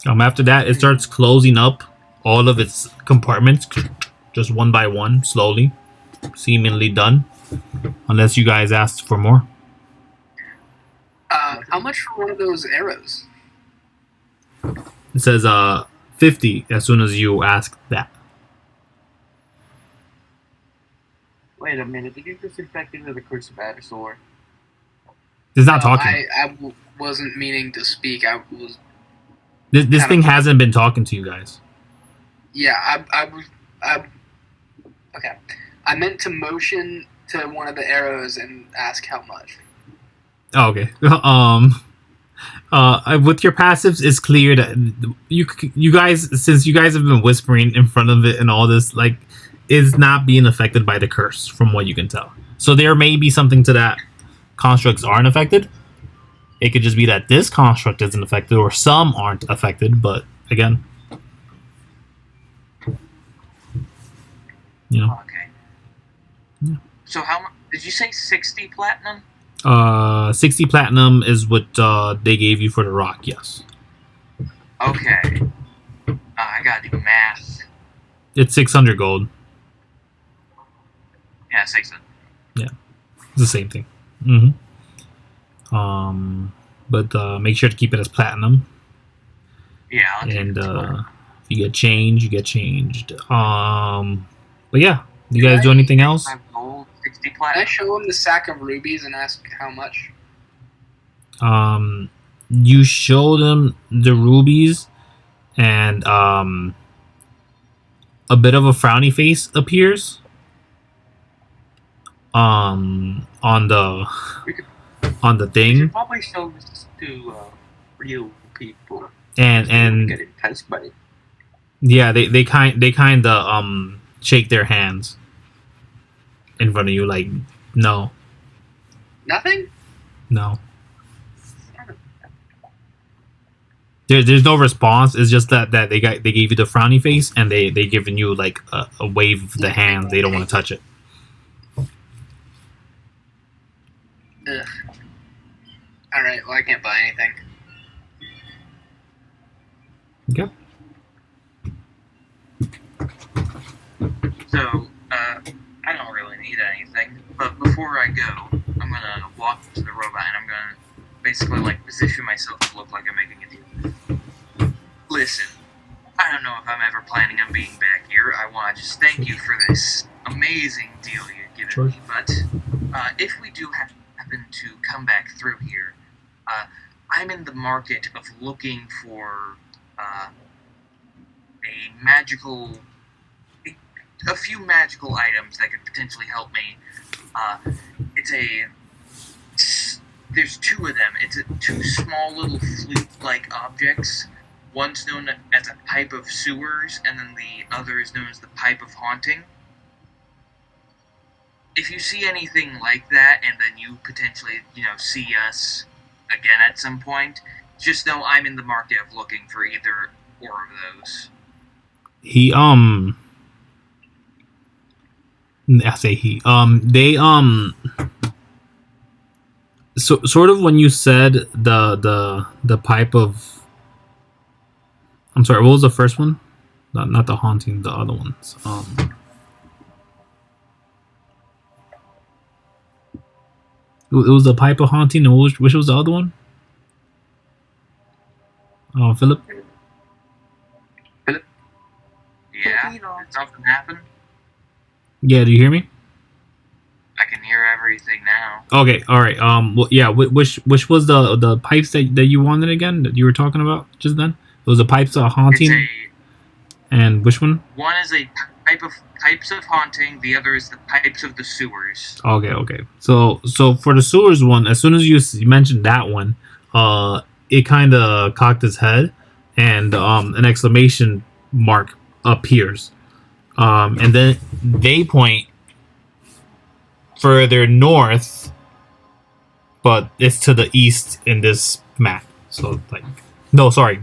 After that, it starts closing up all of its compartments, just one by one, slowly, seemingly done, unless you guys asked for more. How much for one of those arrows? It says 50 as soon as you ask that. Wait a minute, did you just infect into the curse of Adisor? It's not talking. I wasn't meaning to speak. I was. This thing hasn't been talking to you guys. Yeah, okay. I meant to motion to one of the arrows and ask how much. Oh, okay. With your passives, it's clear that you guys, since you guys have been whispering in front of it and all this, is not being affected by the curse, from what you can tell. So there may be something to that. Constructs aren't affected. It could just be that this construct isn't affected, or some aren't affected. But again, Okay. Yeah. So how much did you say? 60 platinum? 60 platinum is what they gave you for the rock. Yes. Okay. I gotta do math. It's 600 gold. Yeah, 600. Yeah, it's the same thing. Mm-hmm. But make sure to keep it as platinum. Yeah, I'll and if you get change, you get changed. But yeah, you guys do anything else? 60 Can I platinum. show him the sack of rubies and ask how much? You show them the rubies, and a bit of a frowny face appears on the thing. We should probably show this to real people. And get enticed by it. Yeah, they kind of shake their hands in front of you, no. Nothing? No. There's no response. It's just that they gave you the frowny face, and they giving you a wave of the hand. They don't want to touch it. Ugh. Alright, well, I can't buy anything. Okay. So, I don't really need anything, but before I go, I'm gonna walk up to the robot and I'm gonna basically, like, position myself to look like I'm making a deal. Listen, I don't know if I'm ever planning on being back here. I want to just thank you for this amazing deal you've given me, but if we do happen to come back through here, I'm in the market of looking for a few magical items that could potentially help me. There's two of them. It's two small little flute-like objects. One's known as a pipe of sewers, and then the other is known as the pipe of haunting. If you see anything like that, and then you potentially, see us again at some point, just know I'm in the market of looking for either or of those. So sort of when you said the pipe of, I'm sorry, what was the first one? Not the haunting, the other ones. It was the pipe of haunting, and which was the other one? Phillip? Phillip? Yeah? Did something happen? Yeah, do you hear me? I can hear everything now. Okay, alright. Well, yeah, which was the pipes that you wanted again, that you were talking about just then? It was the pipes of haunting? And which one? One is a pipes of haunting, the other is the pipes of the sewers. Okay. So for the sewers one, as soon as you mentioned that one, it kind of cocked its head, and an exclamation mark appears, and then they point further north, but it's to the east in this map. So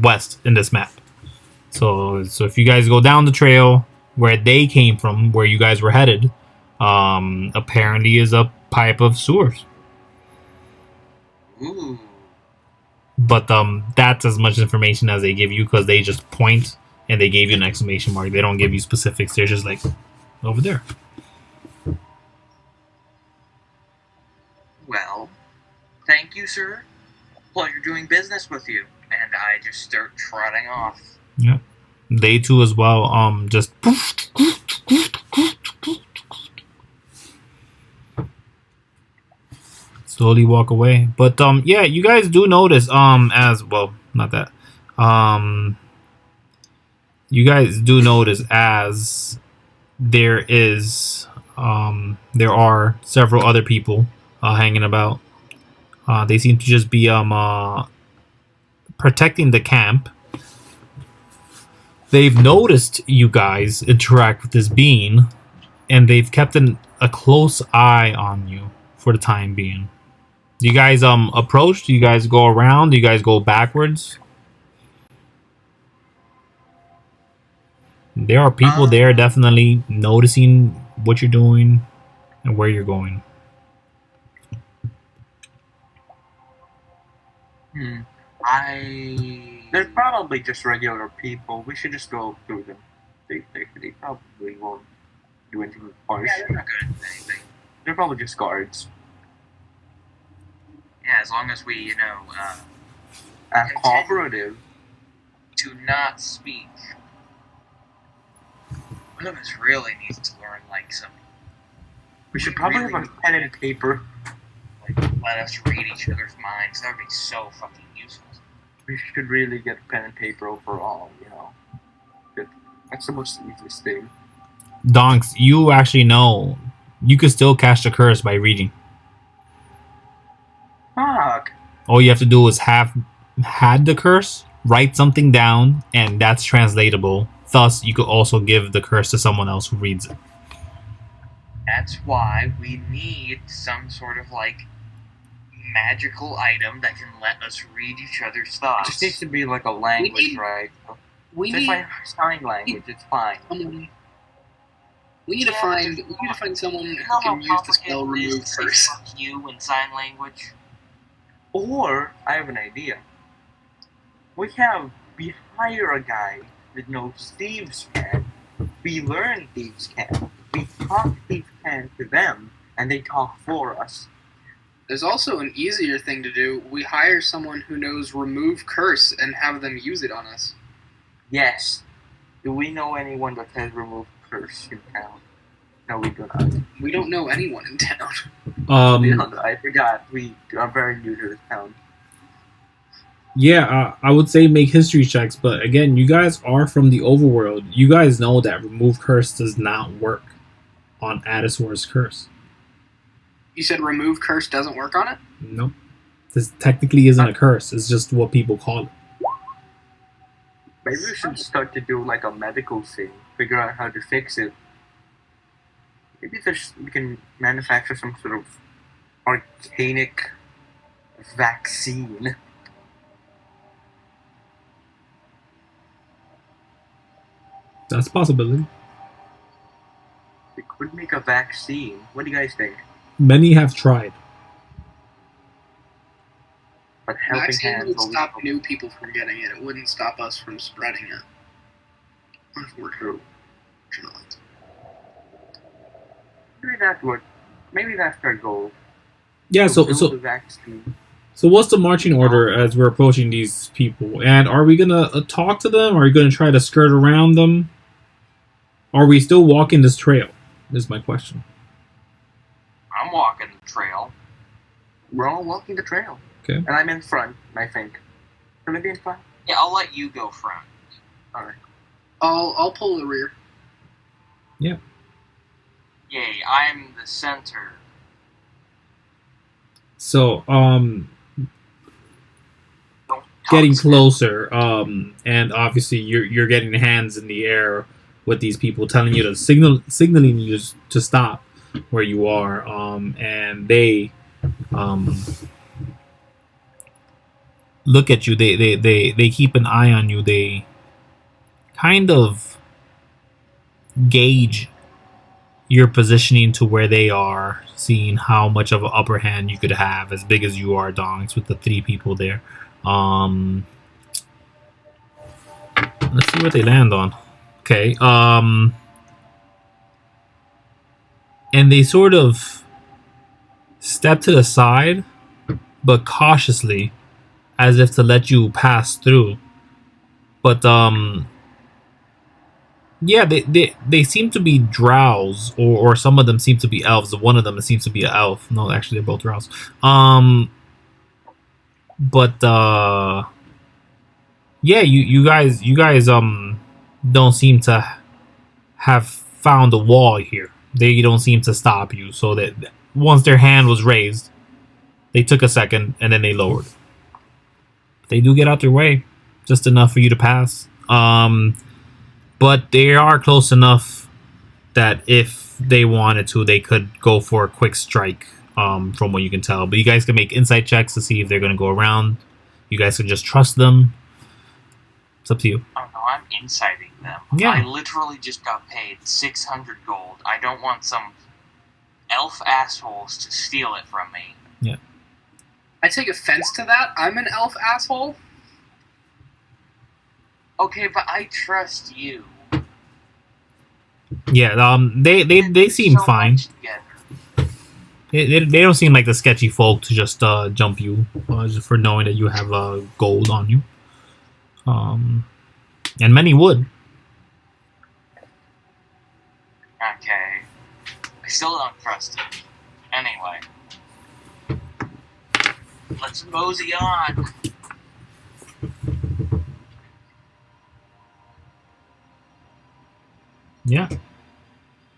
west in this map. So if you guys go down the trail where they came from, where you guys were headed, apparently is a pipe of sewers. Ooh. But that's as much information as they give you, because they just point and they gave you an exclamation mark. They don't give you specifics. They're just like, over there. Well, thank you, sir. Pleasure doing business with you. And I just start trotting off. Yeah. They too as well. Just slowly walk away. But yeah, you guys do notice as well, not that. You guys do notice as there are several other people hanging about. They seem to just be protecting the camp. They've noticed you guys interact with this being, and they've kept a close eye on you for the time being. Do you guys approach? Do you guys go around? Do you guys go backwards? There are people there definitely noticing what you're doing and where you're going. They're probably just regular people. We should just go through them. They probably won't do anything harsh. Yeah, they're not good at anything. They're probably just guards. Yeah, as long as we, cooperative. To not speak. One of us really needs to learn, some... We should probably have a pen and paper. Let us read each other's minds. That would be so fucking useful. We should really get pen and paper overall, That's the most easiest thing. Donkz, you actually know you could still cast a curse by reading. Fuck. All you have to do is have had the curse, write something down, and that's translatable. Thus, you could also give the curse to someone else who reads it. That's why we need some sort of, magical item that can let us read each other's thoughts. It just needs to be like a language, right? We need sign language. It's fine. We need to find someone who can use the spell remove curse. Fuck you in sign language. Or I have an idea. We hire a guy that knows thieves can. We learn thieves can. We talk thieves can to them, and they talk for us. There's also an easier thing to do. We hire someone who knows remove curse and have them use it on us. Yes. Do we know anyone that has remove curse in town? No, we do not. We don't know anyone in town. I forgot. We are very new to this town. Yeah, I would say make history checks, but again, you guys are from the overworld. You guys know that remove curse does not work on Adisaur's curse. You said remove curse doesn't work on it? Nope. This technically isn't a curse. It's just what people call it. Maybe we should start to do like a medical thing. Figure out how to fix it. Maybe we can manufacture some sort of arcanic vaccine. That's a possibility. We could make a vaccine. What do you guys think? Many have tried. But helping vaccine hands would always stop help. new people from getting it. It wouldn't stop us from spreading it. Unfortunately. Maybe that's our goal. Yeah, so build a vaccine. So what's the marching order as we're approaching these people? And are we gonna talk to them? Are we gonna try to skirt around them? Are we still walking this trail? Is my question. I'm walking the trail. We're all walking the trail. Okay. And I'm in front, I think. Can I be in front? Yeah, I'll let you go front. Alright. I'll pull the rear. Yeah. Yay, I'm the center. So, Don't getting talk closer, and obviously you're getting hands in the air with these people telling you to signaling you to stop where you are, and they look at you. They keep an eye on you. They kind of gauge your positioning to where they are, seeing how much of an upper hand you could have, as big as you are, Donkz, with the 3 people there. Let's see what they land on. Okay. And they sort of step to the side, but cautiously, as if to let you pass through. But yeah, they seem to be drows, or some of them seem to be elves. One of them seems to be an elf. No, actually, they're both drows. But yeah, you guys don't seem to have found a wall here. They don't seem to stop you. So that once their hand was raised, they took a second and then they lowered. They do get out their way, just enough for you to pass. But they are close enough that if they wanted to, they could go for a quick strike, from what you can tell. But you guys can make insight checks to see if they're going to go around. You guys can just trust them. It's up to you. Oh no, I'm inciting them. Yeah. I literally just got paid 600 gold. I don't want some elf assholes to steal it from me. Yeah. I take offense to that. I'm an elf asshole. Okay, but I trust you. Yeah, they seem So fine. much together. They don't seem like the sketchy folk to just jump you just for knowing that you have gold on you. And many would. Okay. I still don't trust it. Anyway. Let's mosey on. Yeah.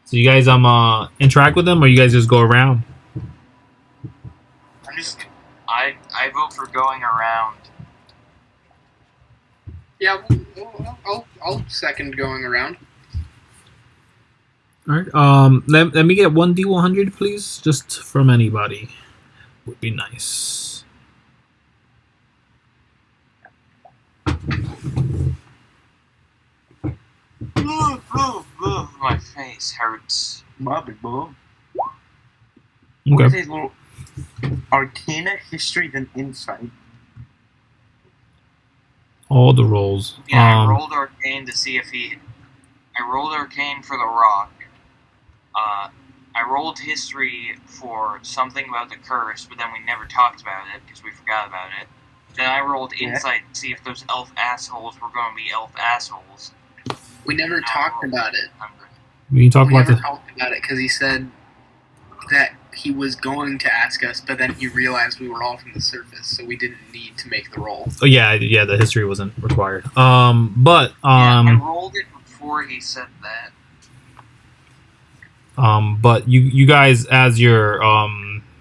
So you guys interact with them, or you guys just go around? I vote for going around. Yeah, I'll second going around. All right. Let me get 1d100, please, just from anybody. Would be nice. My face hurts. My big boy. Okay. What are these little Arcana, history, then insight. All the rolls. Yeah, I rolled Arcane to see if he... I rolled Arcane for the rock. I rolled history for something about the curse, but then we never talked about it because we forgot about it. Then I rolled insight to see if those elf assholes were going to be elf assholes. We never talked about it. We never talked about it because he said that he was going to ask us, but then he realized we were all from the surface, so we didn't need to make the roll. Oh yeah, the history wasn't required. Yeah, I rolled it before he said that. But you guys, as you're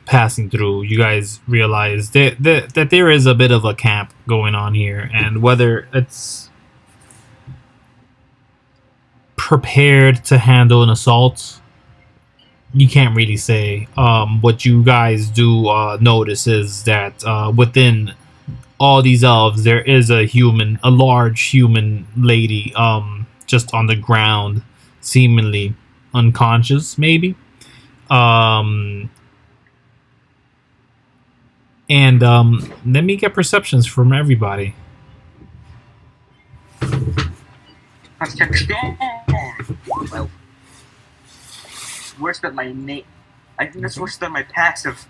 passing through, you guys realize that there is a bit of a camp going on here, and whether it's prepared to handle an assault, you can't really say. What you guys do notice is that within all these elves, there is a large human lady, just on the ground, seemingly unconscious, maybe. And let me get perceptions from everybody. Well, worse than my name. I think that's worse than my passive.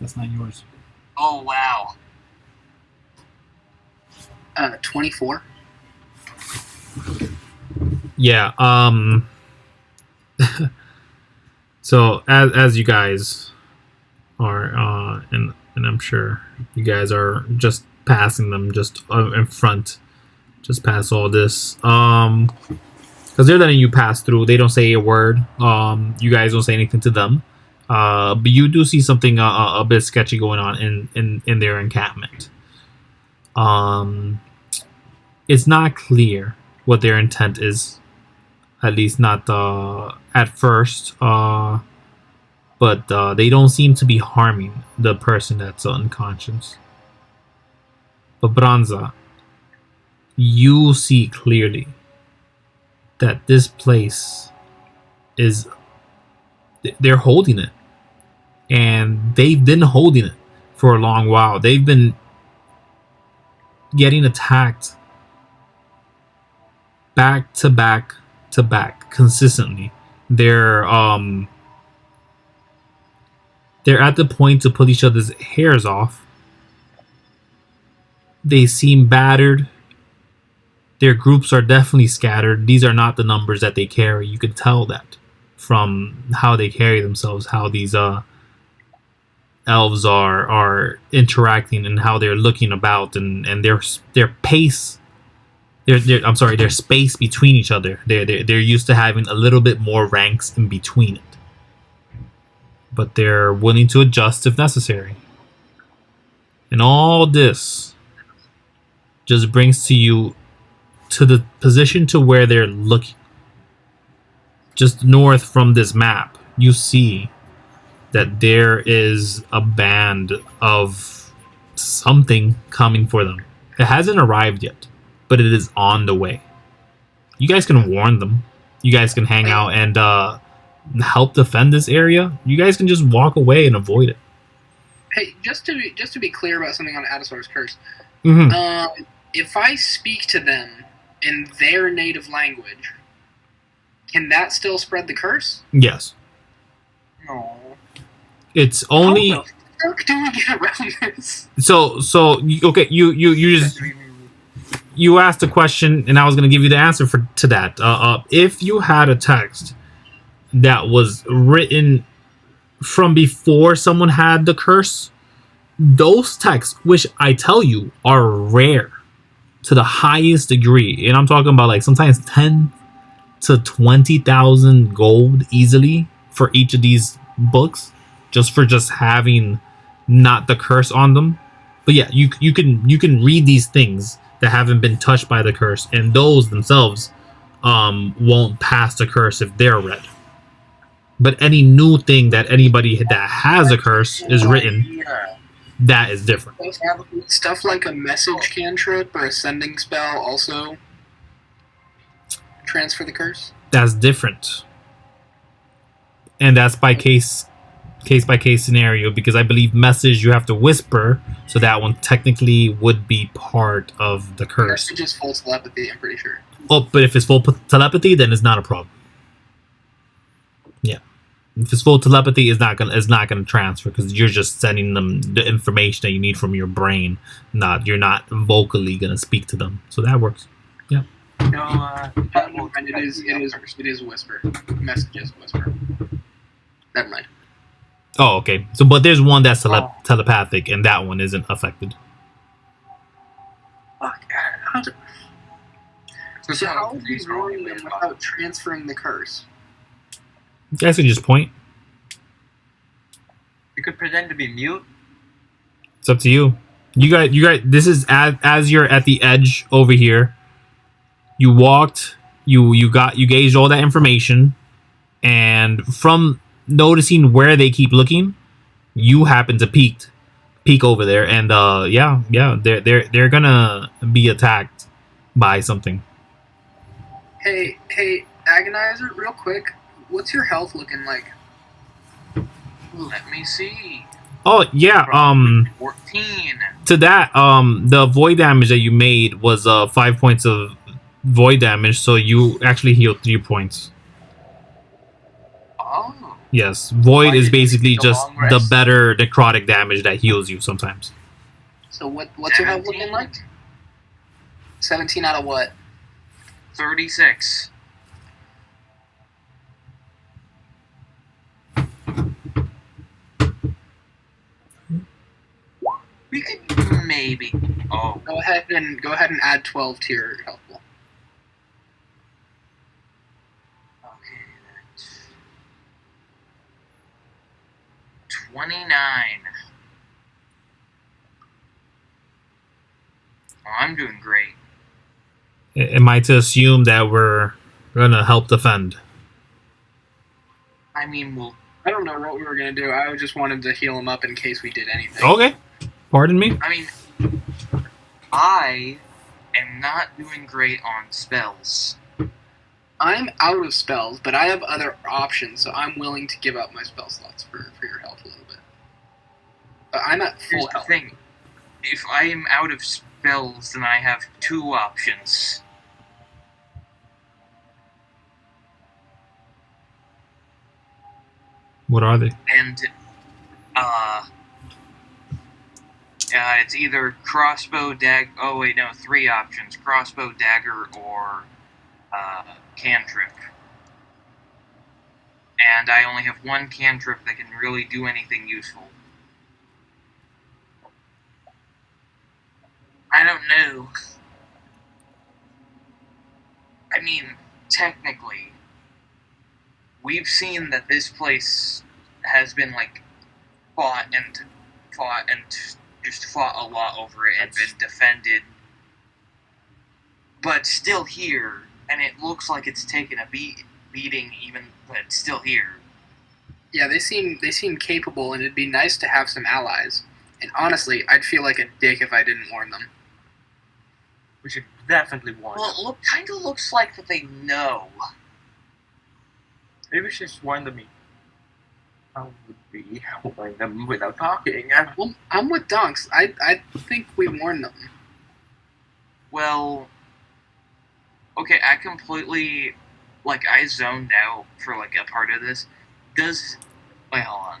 That's not yours. Oh, wow. 24. Yeah. So as you guys are, and I'm sure you guys are just passing them just in front, just past all this. Because they're letting you pass through. They don't say a word. You guys don't say anything to them. But you do see something a bit sketchy going on in their encampment. It's not clear what their intent is. At least not at first. But they don't seem to be harming the person that's unconscious. But Branza, you see clearly that this place is... they're holding it. And they've been holding it for a long while. They've been getting attacked back to back to back consistently. They're at the point to pull each other's hairs off. They seem battered. Their groups are definitely scattered. These are not the numbers that they carry. You can tell that from how they carry themselves, how these elves are interacting and how they're looking about, and their pace, their space between each other. They're used to having a little bit more ranks in between it, but they're willing to adjust if necessary. And all this just brings you to the position to where they're looking. Just north from this map, you see that there is a band of something coming for them. It hasn't arrived yet, but it is on the way. You guys can warn them. You guys can hang out and help defend this area. You guys can just walk away and avoid it. Hey, just to be clear about something on Adasor's curse. Mm-hmm. If I speak to them in their native language, can that still spread the curse? Yes. No. It's only... How the fuck do we get around this? So okay, you just... You asked a question, and I was going to give you the answer to that. If you had a text that was written from before someone had the curse, those texts, which I tell you are rare to the highest degree, and I'm talking about like sometimes 10 to 20,000 gold easily for each of these books, just for having not the curse on them. But yeah, you can read these things that haven't been touched by the curse, and those themselves won't pass the curse if they're read. But any new thing that anybody that has a curse is written, that is different. Stuff like a message cantrip or a sending spell also transfer the curse? That's different. And that's by case case-by-case scenario, because I believe message you have to whisper, so that one technically would be part of the curse. Message is full telepathy, I'm pretty sure. Oh, but if it's full telepathy, then it's not a problem. Yeah. If it's full telepathy, it's not gonna transfer, because you're just sending them the information that you need from your brain. You're not vocally gonna speak to them. So that works. Yeah. No, it is whisper. Message is whisper. Never mind. Oh, okay. So, but there's one that's telepathic, and that one isn't affected. So how are you ignoring them without transferring the curse? You guys can just point. You could pretend to be mute. It's up to you. You guys. This is as you're at the edge over here. You walked. You gauged all that information, and from noticing where they keep looking, you happen to peek over there, and they're gonna be attacked by something. Hey, Agonizer, real quick, what's your health looking like? Let me see. Oh yeah, 14. to that, the void damage that you made was 5 points of void damage, so you actually healed 3 points. Oh. Yes, void is basically just long the rest? better necrotic damage that heals you sometimes. So what's your health looking like? 17 out of what? 36. We could maybe. Oh. Go ahead and add 12 to your health pool. Okay. That's 29. Oh, I'm doing great. Am I to assume that we're gonna help defend? I mean, we'll. I don't know what we were going to do. I just wanted to heal him up in case we did anything. Okay, pardon me. I mean, I am not doing great on spells. I'm out of spells, but I have other options, so I'm willing to give up my spell slots for your health a little bit. But I'm at Here's full the health. thing. If I am out of spells, then I have 2 options. What are they? And, it's either crossbow, oh wait, no, 3 options. Crossbow, dagger, or, cantrip. And I only have 1 cantrip that can really do anything useful. I don't know. I mean, technically, we've seen that this place has been, like, fought and just fought a lot over it and been defended. But still here, and it looks like it's taken a beating even, but it's still here. Yeah, they seem capable, and it'd be nice to have some allies. And honestly, I'd feel like a dick if I didn't warn them. We should definitely warn them. Well, it kind of looks like that they know. Maybe we should just warn them. How would we warn them without talking? Well, I'm with Donkz. I think we warned them. Well, okay, I completely, like, I zoned out for, like, a part of this. Wait, hold on.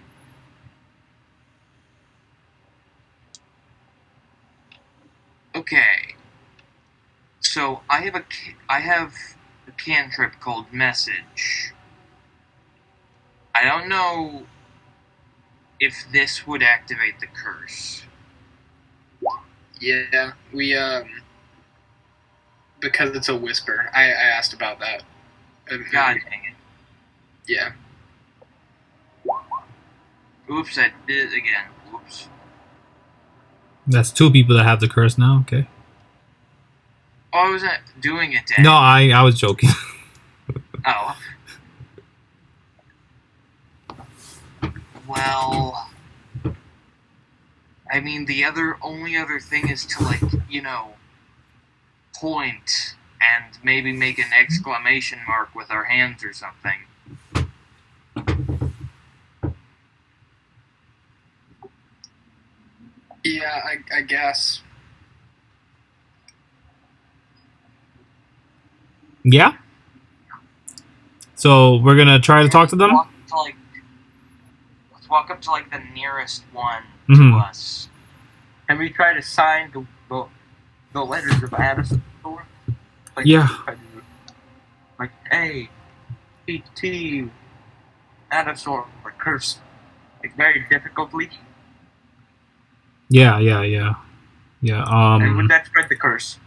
Okay. So, I have a cantrip called Message. I don't know if this would activate the curse. Yeah, we, because it's a whisper. I asked about that. God dang it. Yeah. Oops, I did it again. Oops. That's 2 people that have the curse now. Okay. Oh, I wasn't doing it, Dan. No, I was joking. Oh. Well, I mean, the only other thing is to, like, point and maybe make an exclamation mark with our hands or something. Yeah, I guess. Yeah. So we're gonna try to talk to them. Let's walk up to like the nearest one Mhm. to us. Can we try to sign the letters of Addison? Like, Yeah. Like A, VTT, Addison, or curse. Like very difficultly. Yeah. And would that spread the curse?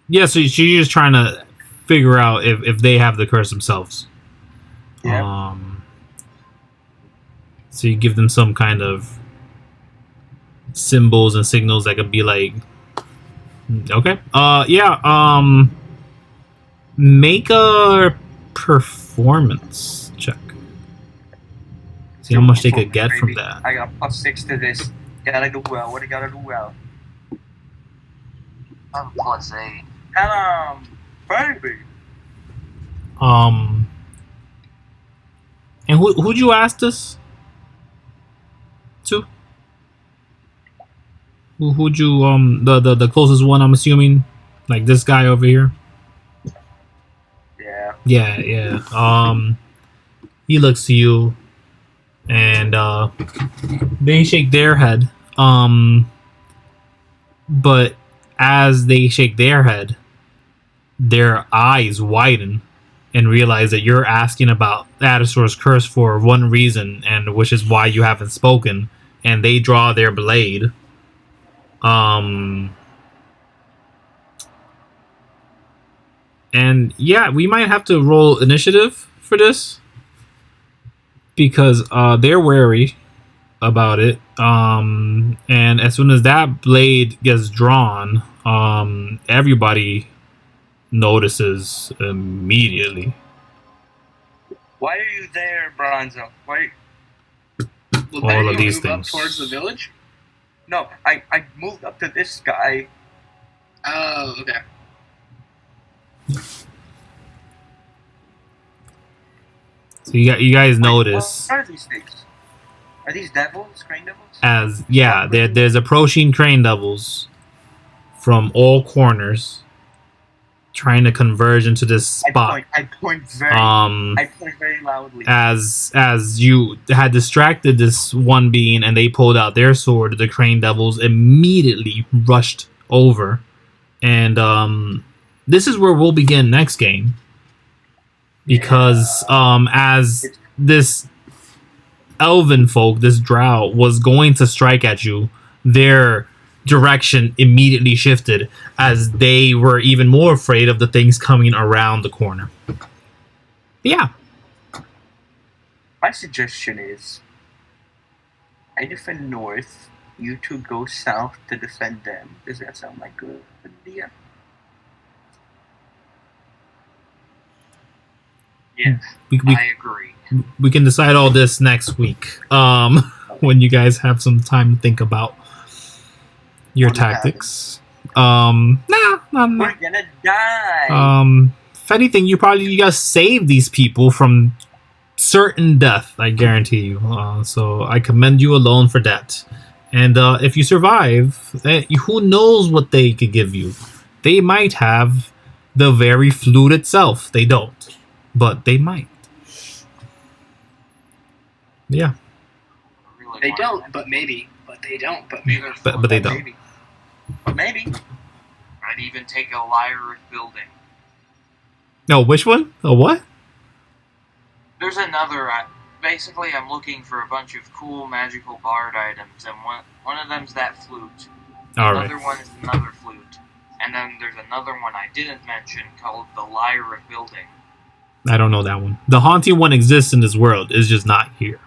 Yeah, so you're just trying to figure out if they have the curse themselves. Yeah. So you give them some kind of symbols and signals that could be like, okay. Yeah. Make a performance check. See how much they could get from that. I got +6 to this. Gotta do well. What do you gotta do well? I'm +8. Baby. And who'd you ask this to? Who'd you the closest one? I'm assuming, like this guy over here. Yeah. Yeah. He looks to you, and they shake their head. But as they shake their head, their eyes widen and realize that you're asking about Adisor's curse for one reason, and which is why you haven't spoken. And they draw their blade. And yeah, we might have to roll initiative for this because they're wary about it. And as soon as that blade gets drawn, everybody notices immediately. Why are you there, Branza? Why? Will All of they these move up things. towards the village? No, I moved up to this guy. Oh, okay. So you guys notice What are these things? Are these devils? Crane devils? as there's approaching crane devils from all corners trying to converge into this spot. I point very loudly. As you had distracted this one being and they pulled out their sword, the crane devils immediately rushed over. And this is where we'll begin next game. Because as this elven folk, this drow, was going to strike at you, their direction immediately shifted as they were even more afraid of the things coming around the corner. Yeah. My suggestion is I defend north, you two go south to defend them. Does that sound like a good idea? Yes, We I agree. we can decide all this next week. When you guys have some time to think about your tactics. Nah. We're gonna die. If anything, you guys save these people from certain death, I guarantee you. So I commend you alone for that. And if you survive, who knows what they could give you? They might have the very flute itself. They don't, but they might. Yeah. Really They want don't, that. but maybe. But they don't, but maybe. But they don't. Maybe. But maybe. I'd even take a lyric building. No, which one? A what? There's another. Basically, I'm looking for a bunch of cool magical bard items, and one of them's that flute. All Another right. one is another flute, and then there's another one I didn't mention called the lyric building. I don't know that one. The haunting one exists in this world. It's just not here.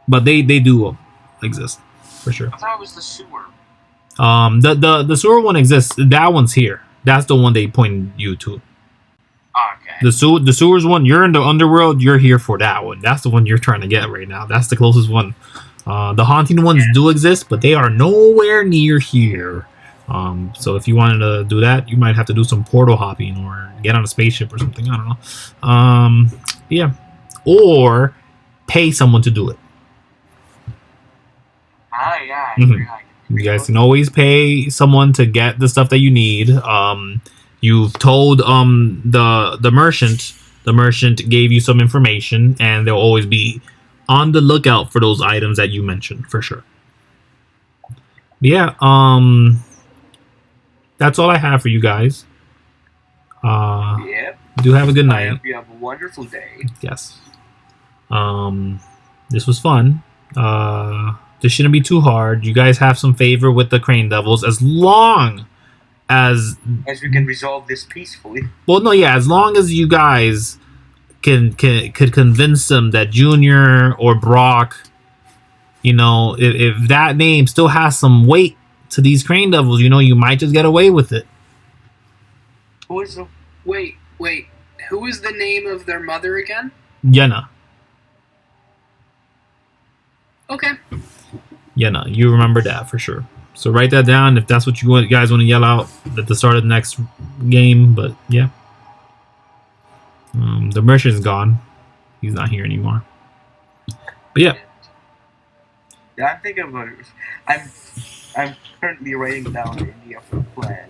But they do exist for sure. I thought it was the sewer. The sewer one exists. That one's here. That's the one they pointed you to. Okay. The sewers one. You're in the underworld. You're here for that one. That's the one you're trying to get right now. That's the closest one. The haunting ones do exist, but they are nowhere near here. So if you wanted to do that, you might have to do some portal hopping or get on a spaceship or something. I don't know. Yeah, or pay someone to do it. Yeah. You guys can always pay someone to get the stuff that you need. You've told the merchant. The merchant gave you some information, and they'll always be on the lookout for those items that you mentioned for sure. Yeah. That's all I have for you guys. Yep. Do have a good night. I hope you have a wonderful day. Yes. This was fun. This shouldn't be too hard. You guys have some favor with the Crane Devils as long as we can resolve this peacefully. Well, no, yeah, as long as you guys could convince them that Junior or Brock, if that name still has some weight to these Crane Devils, you might just get away with it. Who is the... Wait. Who is the name of their mother again? Yenna. Okay. Yenna, you remember that for sure. So write that down if that's what you guys want to yell out at the start of the next game. But yeah, the merchant's gone. He's not here anymore. But yeah. Yeah, I'm thinking about it. I'm currently writing down the idea for a plan.